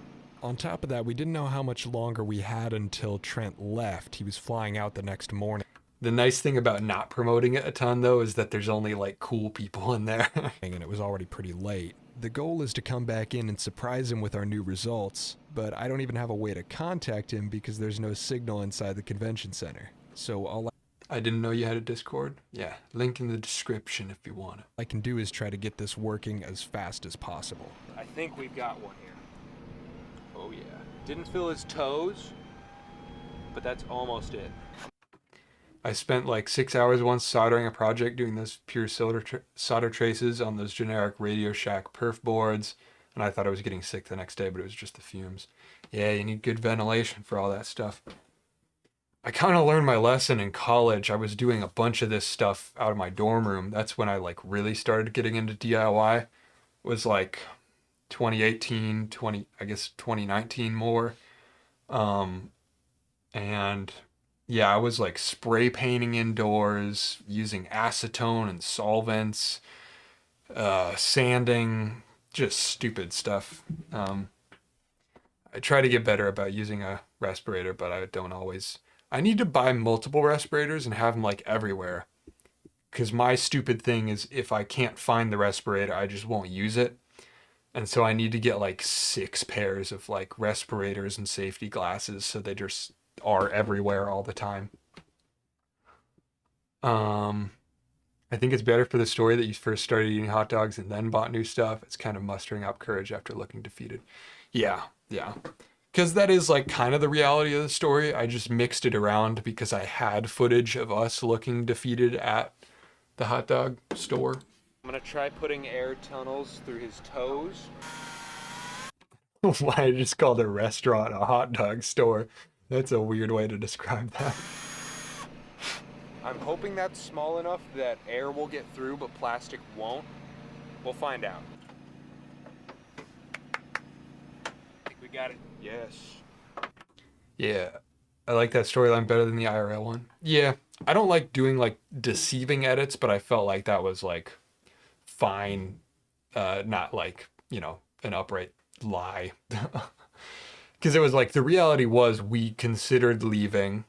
On top of that, we didn't know how much longer we had until Trent left. He was flying out the next morning. The nice thing about not promoting it a ton, though, is that there's only like cool people in there. And it was already pretty late. The goal is to come back in and surprise him with our new results, but I don't even have a way to contact him because there's no signal inside the convention center. So all I didn't know you had a Discord. Yeah, link in the description if you want it. I can do is try to get this working as fast as possible. I think we've got one here. Oh yeah. Didn't feel his toes, but that's almost it. I spent like 6 hours once soldering a project doing those pure solder traces on those generic Radio Shack perf boards, and I thought I was getting sick the next day, but it was just the fumes. Yeah, you need good ventilation for all that stuff. I kind of learned my lesson in college. I was doing a bunch of this stuff out of my dorm room. That's when I like really started getting into DIY. It was like 2018, 2019 more. And yeah, I was like spray painting indoors, using acetone and solvents, sanding, just stupid stuff. I try to get better about using a respirator, but I don't always. I need to buy multiple respirators and have them like everywhere. Because my stupid thing is if I can't find the respirator, I just won't use it. And so I need to get like 6 pairs of like respirators and safety glasses so they just are everywhere all the time. I think it's better for the story that you first started eating hot dogs and then bought new stuff. It's kind of mustering up courage after looking defeated. Yeah. Because that is like kind of the reality of the story. I just mixed it around because I had footage of us looking defeated at the hot dog store. I'm gonna try putting air tunnels through his toes. Why I just called a restaurant a hot dog store. That's a weird way to describe that. I'm hoping that's small enough that air will get through, but plastic won't. We'll find out. I think we got it. Yes. Yeah, I like that storyline better than the IRL one. Yeah, I don't like doing like deceiving edits, but I felt like that was like fine, not like, you know, an upright lie. Because it was like the reality was we considered leaving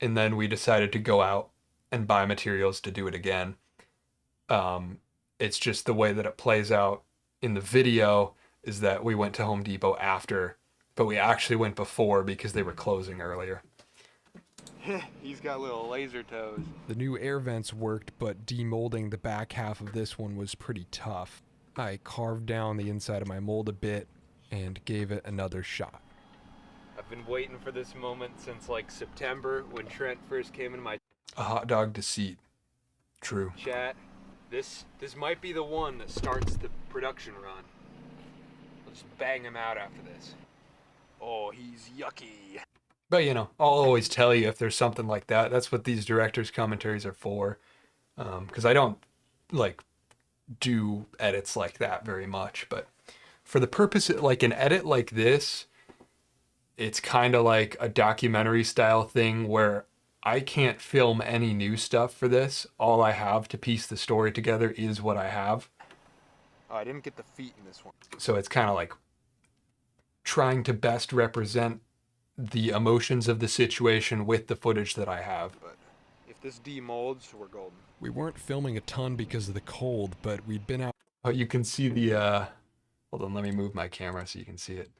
and then we decided to go out and buy materials to do it again. It's just the way that it plays out in the video is that we went to Home Depot after, but we actually went before because they were closing earlier. He's got little laser toes. The new air vents worked, but demolding the back half of this one was pretty tough. I carved down the inside of my mold a bit and gave it another shot. I've been waiting for this moment since like September when Trent first came into my A hot dog deceit. True. chat. This might be the one that starts the production run. Let's bang him out after this. Oh, he's yucky. But, you know, I'll always tell you if there's something like that. That's what these director's commentaries are for. Because I don't, like, do edits like that very much. But for the purpose, like an edit like this, it's kind of like a documentary style thing where I can't film any new stuff for this. All I have to piece the story together is what I have. Oh, I didn't get the feet in this one. So it's kind of like trying to best represent the emotions of the situation with the footage that I have. But if this demolds, we're golden. We weren't filming a ton because of the cold, but we'd been out Oh, you can see the, hold on, let me move my camera so you can see it.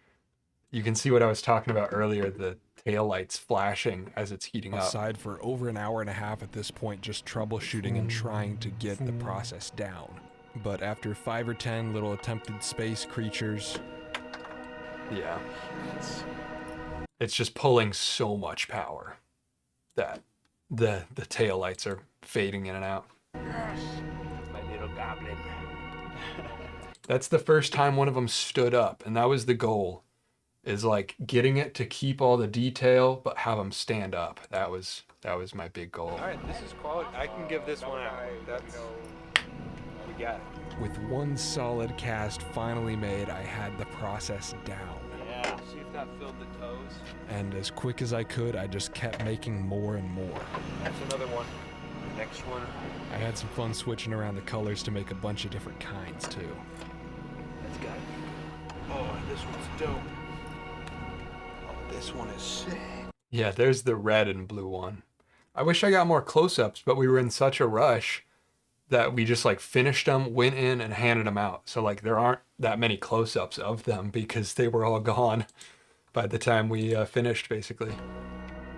You can see what I was talking about earlier, the tail lights flashing as it's heating up. outside for over an hour and a half at this point, just troubleshooting and trying to get the process down. But after 5 or 10 little attempted space creatures, Yeah. It's just pulling so much power that the tail lights are fading in and out. My little goblin. That's the first time one of them stood up, and that was the goal, is like getting it to keep all the detail but have them stand up. That was my big goal. All right, this is quality. I can give this one out. That's we got it. with one solid cast finally made, I had the process down. Yeah. See if that filled the toes. And as quick as I could, I just kept making more and more. That's another one. Next one. I had some fun switching around the colors to make a bunch of different kinds too. That's got it. Oh, this one's dope. Oh, this one is sick. Yeah, there's the red and blue one. I wish I got more close-ups, but we were in such a rush that we just like finished them, went in and handed them out. So like there aren't that many close-ups of them because they were all gone by the time we finished basically.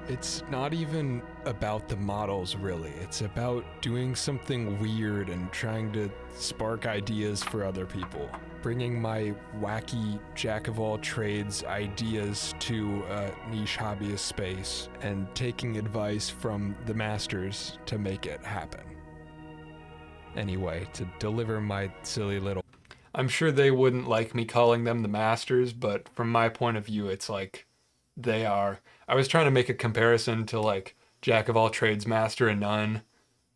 It's not even about the models, really. It's about doing something weird and trying to spark ideas for other people. Bringing my wacky jack-of-all-trades ideas to a niche hobbyist space and taking advice from the masters to make it happen. Anyway, to deliver my silly little... I'm sure they wouldn't like me calling them the masters, but from my point of view, it's like they are. I was trying to make a comparison to like Jack of all trades, master of none,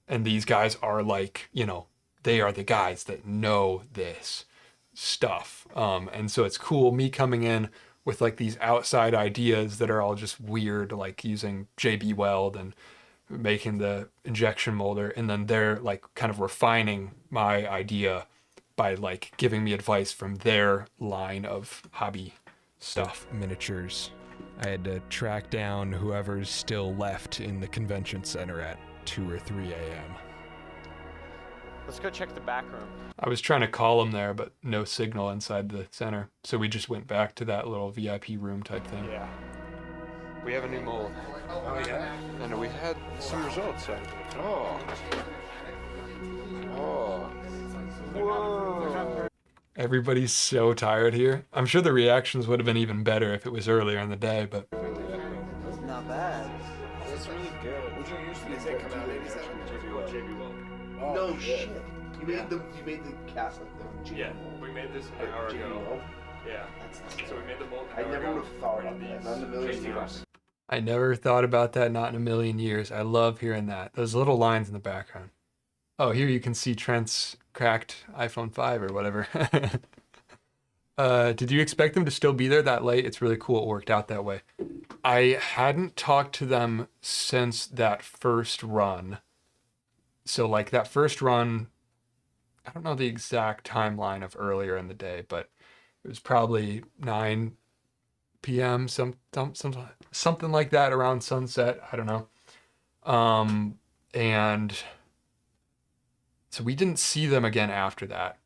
and these guys are like, you know, they are the guys that know this stuff. And so it's cool me coming in with like these outside ideas that are all just weird, like using JB Weld and making the injection molder, and then they're like kind of refining my idea by like giving me advice from their line of hobby stuff. Miniatures. I had to track down whoever's still left in the convention center at 2 or 3 a.m. Let's go check the back room. I was trying to call them there, but no signal inside the center. So we just went back to that little VIP room type thing. Yeah. We have a new mold. Oh, yeah? And we had some results out of it. Oh. Oh. Whoa. Everybody's so tired here. I'm sure the reactions would have been even better if it was earlier in the day, but That's not bad. That's really good. Which one used to be? Does that come out 87? JB Weld. Oh, No good. shit. You made the cast like the Yeah, we made this an hour ago. Yeah. So we made the mold I an hour never ago. would have thought about that. Not in a million years. I never thought about that, not in a million years. I love hearing that. Those little lines in the background. Oh, here you can see Trent's cracked iPhone 5 or whatever. Did you expect them to still be there that late? It's really cool it worked out that way. I hadn't talked to them since that first run. So like that first run, I don't know the exact timeline of earlier in the day, but it was probably 9 p.m. Something like that around sunset. I don't know. And so we didn't see them again after that.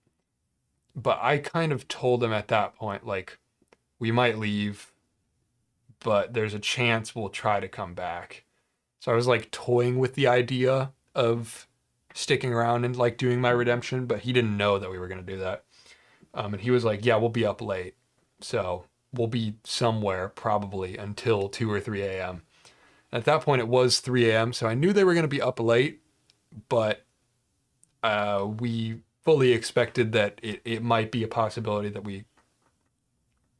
But I kind of told them at that point, like, we might leave, but there's a chance we'll try to come back. So I was like toying with the idea of sticking around and like doing my redemption, but he didn't know that we were going to do that. And he was like, yeah, we'll be up late. So we'll be somewhere probably until 2 or 3 a.m. At that point, it was 3 a.m. So I knew they were going to be up late, but we fully expected that it might be a possibility that we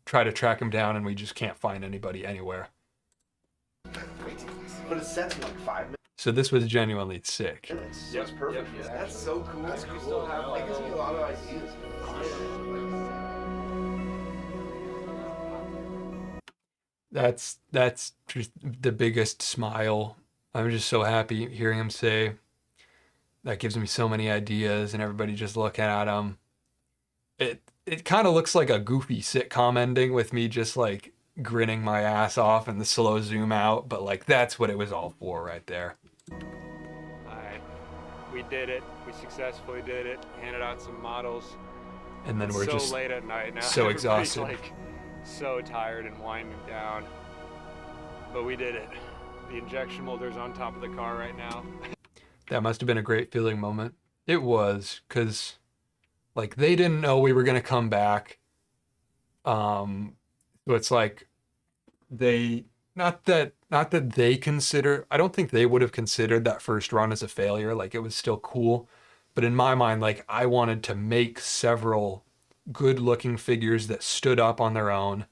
try to track him down and we just can't find anybody anywhere. But it's set to like 5 minutes. So this was genuinely sick. That's perfect. Yep. That's so cool. That's cool. That gives me a lot of ideas. That's just the biggest smile. I'm just so happy hearing him say that. Gives me so many ideas, and everybody just looking at him. it kind of looks like a goofy sitcom ending with me just like grinning my ass off and the slow zoom out, but like that's what it was all for right there. Alright, we did it. We successfully did it. Handed out some models. And then It's we're so just late at night now. so Everybody's, exhausted. like so tired and winding down. But we did it. The injection molder's on top of the car right now. That must have been a great feeling moment. It was, because like they didn't know we were gonna come back. So it's like they not that they consider, I don't think they would have considered that first run as a failure. Like it was still cool. But in my mind, like I wanted to make several good looking figures that stood up on their own,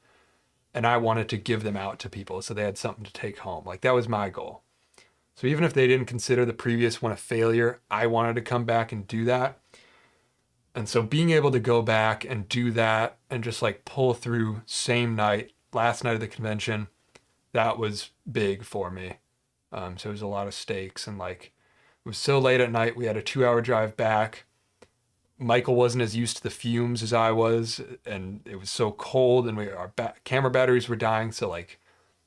and I wanted to give them out to people so they had something to take home. Like that was my goal. So even if they didn't consider the previous one a failure, I wanted to come back and do that. And so being able to go back and do that and just like pull through same night, last night of the convention, that was big for me. So it was a lot of stakes, and like it was so late at night. We had a 2-hour drive back. Michael wasn't as used to the fumes as I was, and it was so cold, and our camera batteries were dying. So like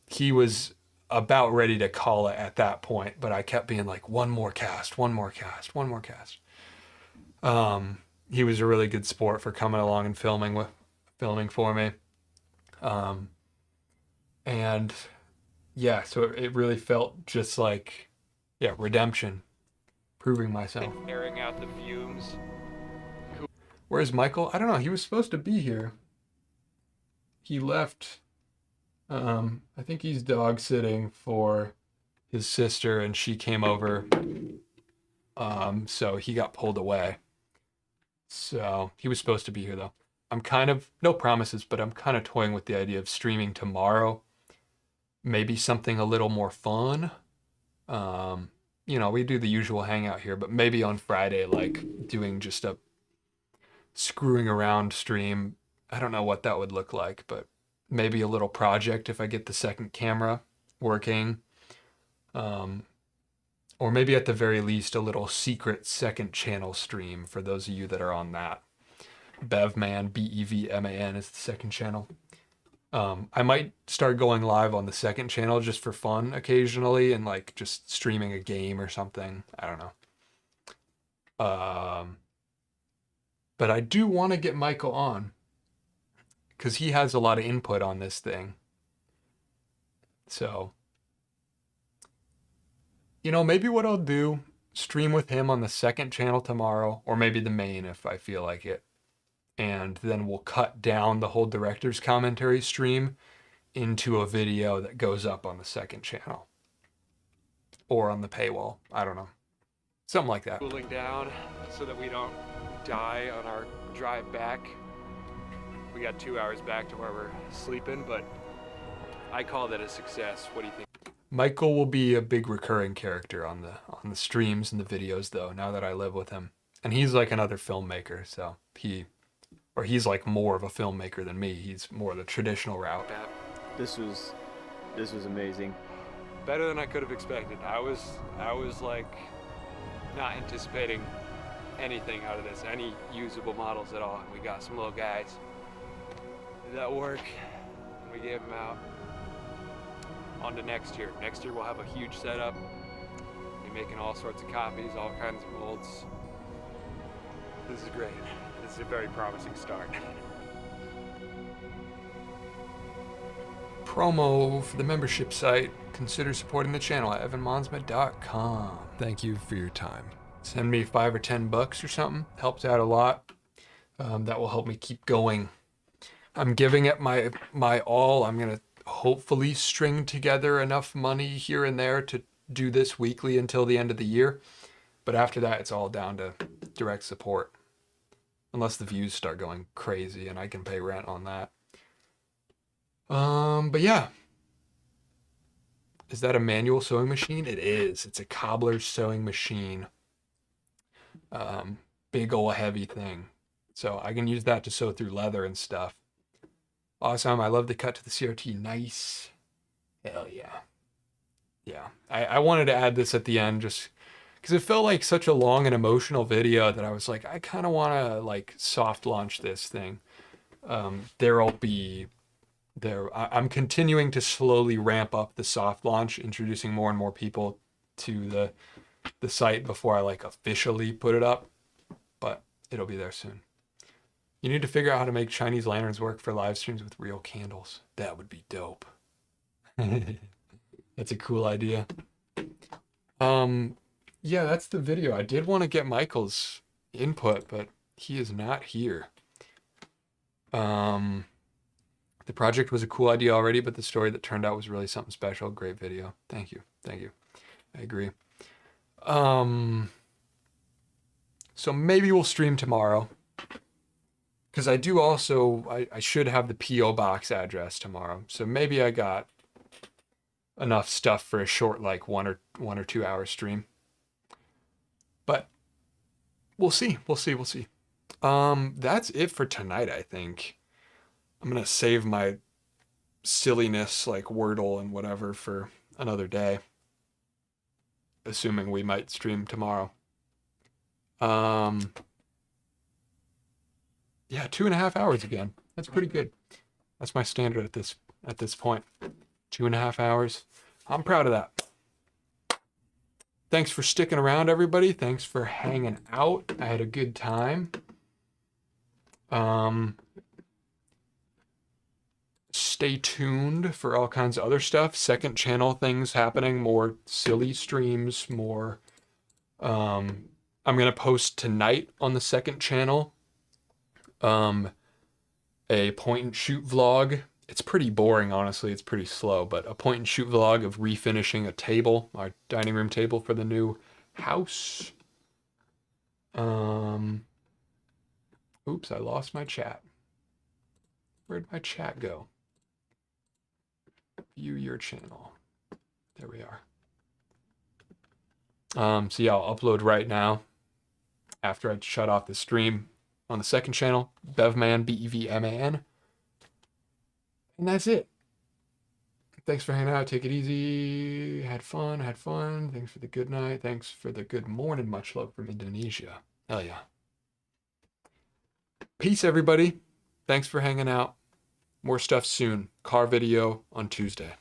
he was about ready to call it at that point, but I kept being like, one more cast, one more cast, one more cast. He was a really good sport for coming along and filming for me. And yeah, so it really felt just like, yeah, redemption, proving myself. Airing out the fumes. Where's Michael? I don't know. He was supposed to be here. He left. I think he's dog sitting for his sister, and she came over. So he got pulled away. So he was supposed to be here though. I'm kind of, no promises, but I'm kind of toying with the idea of streaming tomorrow. Maybe something a little more fun. You know, we do the usual hangout here, but maybe on Friday, like doing just a screwing around stream. I don't know what that would look like, but maybe a little project if I get the second camera working. Or maybe at the very least a little secret second channel stream for those of you that are on that. Bevman, Bevman is the second channel. I might start going live on the second channel just for fun occasionally, and like just streaming a game or something. I don't know. But I do want to get Michael on, because he has a lot of input on this thing. So, you know, maybe what I'll do, stream with him on the second channel tomorrow, or maybe the main if I feel like it. And then we'll cut down the whole director's commentary stream into a video that goes up on the second channel. Or on the paywall. I don't know. Something like that. Cooling down so that we don't die on our drive back. We got 2 hours back to where we're sleeping, but I call that a success. What do you think? Michael will be a big recurring character on the streams and the videos though, now that I live with him. And he's like another filmmaker, so he's like more of a filmmaker than me. He's more the traditional route. This was amazing. Better than I could have expected. I was like not anticipating anything out of this, any usable models at all. And we got some little guys. Did that work? And we gave them out. On to next year. Next year we'll have a huge setup. Be making all sorts of copies, all kinds of molds. This is great. This is a very promising start. Promo for the membership site. Consider supporting the channel at evanmonsma.com. Thank you for your time. Send me $5 or $10 or something. Helps out a lot. That will help me keep going. I'm giving it my all. I'm gonna hopefully string together enough money here and there to do this weekly until the end of the year. But after that, it's all down to direct support. Unless the views start going crazy and I can pay rent on that. But yeah. Is that a manual sewing machine? It is. It's a cobbler's sewing machine. Big ol' heavy thing. So I can use that to sew through leather and stuff. Awesome. I love the cut to the CRT. Nice. Hell yeah. Yeah. I wanted to add this at the end just because it felt like such a long and emotional video that I was like, I kind of want to like soft launch this thing. There'll be there. I'm continuing to slowly ramp up the soft launch, introducing more and more people to the site before I like officially put it up, but it'll be there soon. You need to figure out how to make Chinese lanterns work for live streams with real candles. That would be dope. That's a cool idea. Yeah, that's the video. I did want to get Michael's input, but he is not here. The project was a cool idea already, but the story that turned out was really something special. Great video. Thank you. Thank you. I agree. So maybe we'll stream tomorrow. Because I do also, I should have the P.O. box address tomorrow. So maybe I got enough stuff for a short, like 1 or 2 hour stream. But we'll see. We'll see. We'll see. That's it for tonight, I think. I'm going to save my silliness like Wordle and whatever for another day. Assuming we might stream tomorrow. Yeah, 2.5 hours again. That's pretty good. That's my standard at this point. 2.5 hours. I'm proud of that. Thanks for sticking around, everybody. Thanks for hanging out. I had a good time. Stay tuned for all kinds of other stuff. Second channel things happening. More silly streams. More. I'm gonna post tonight on the second channel. A point and shoot vlog. It's pretty boring, honestly. It's pretty slow, but a point and shoot vlog of refinishing a table, our dining room table for the new house. Oops, I lost my chat. Where'd my chat go? View your channel. There we are. So yeah, I'll upload right now after I shut off the stream on the second channel, Bevman, Bevman. And that's it. Thanks for hanging out. Take it easy. Had fun. Thanks for the good night. Thanks for the good morning. Much love from Indonesia. Hell yeah. Peace, everybody. Thanks for hanging out. More stuff soon. Car video on Tuesday.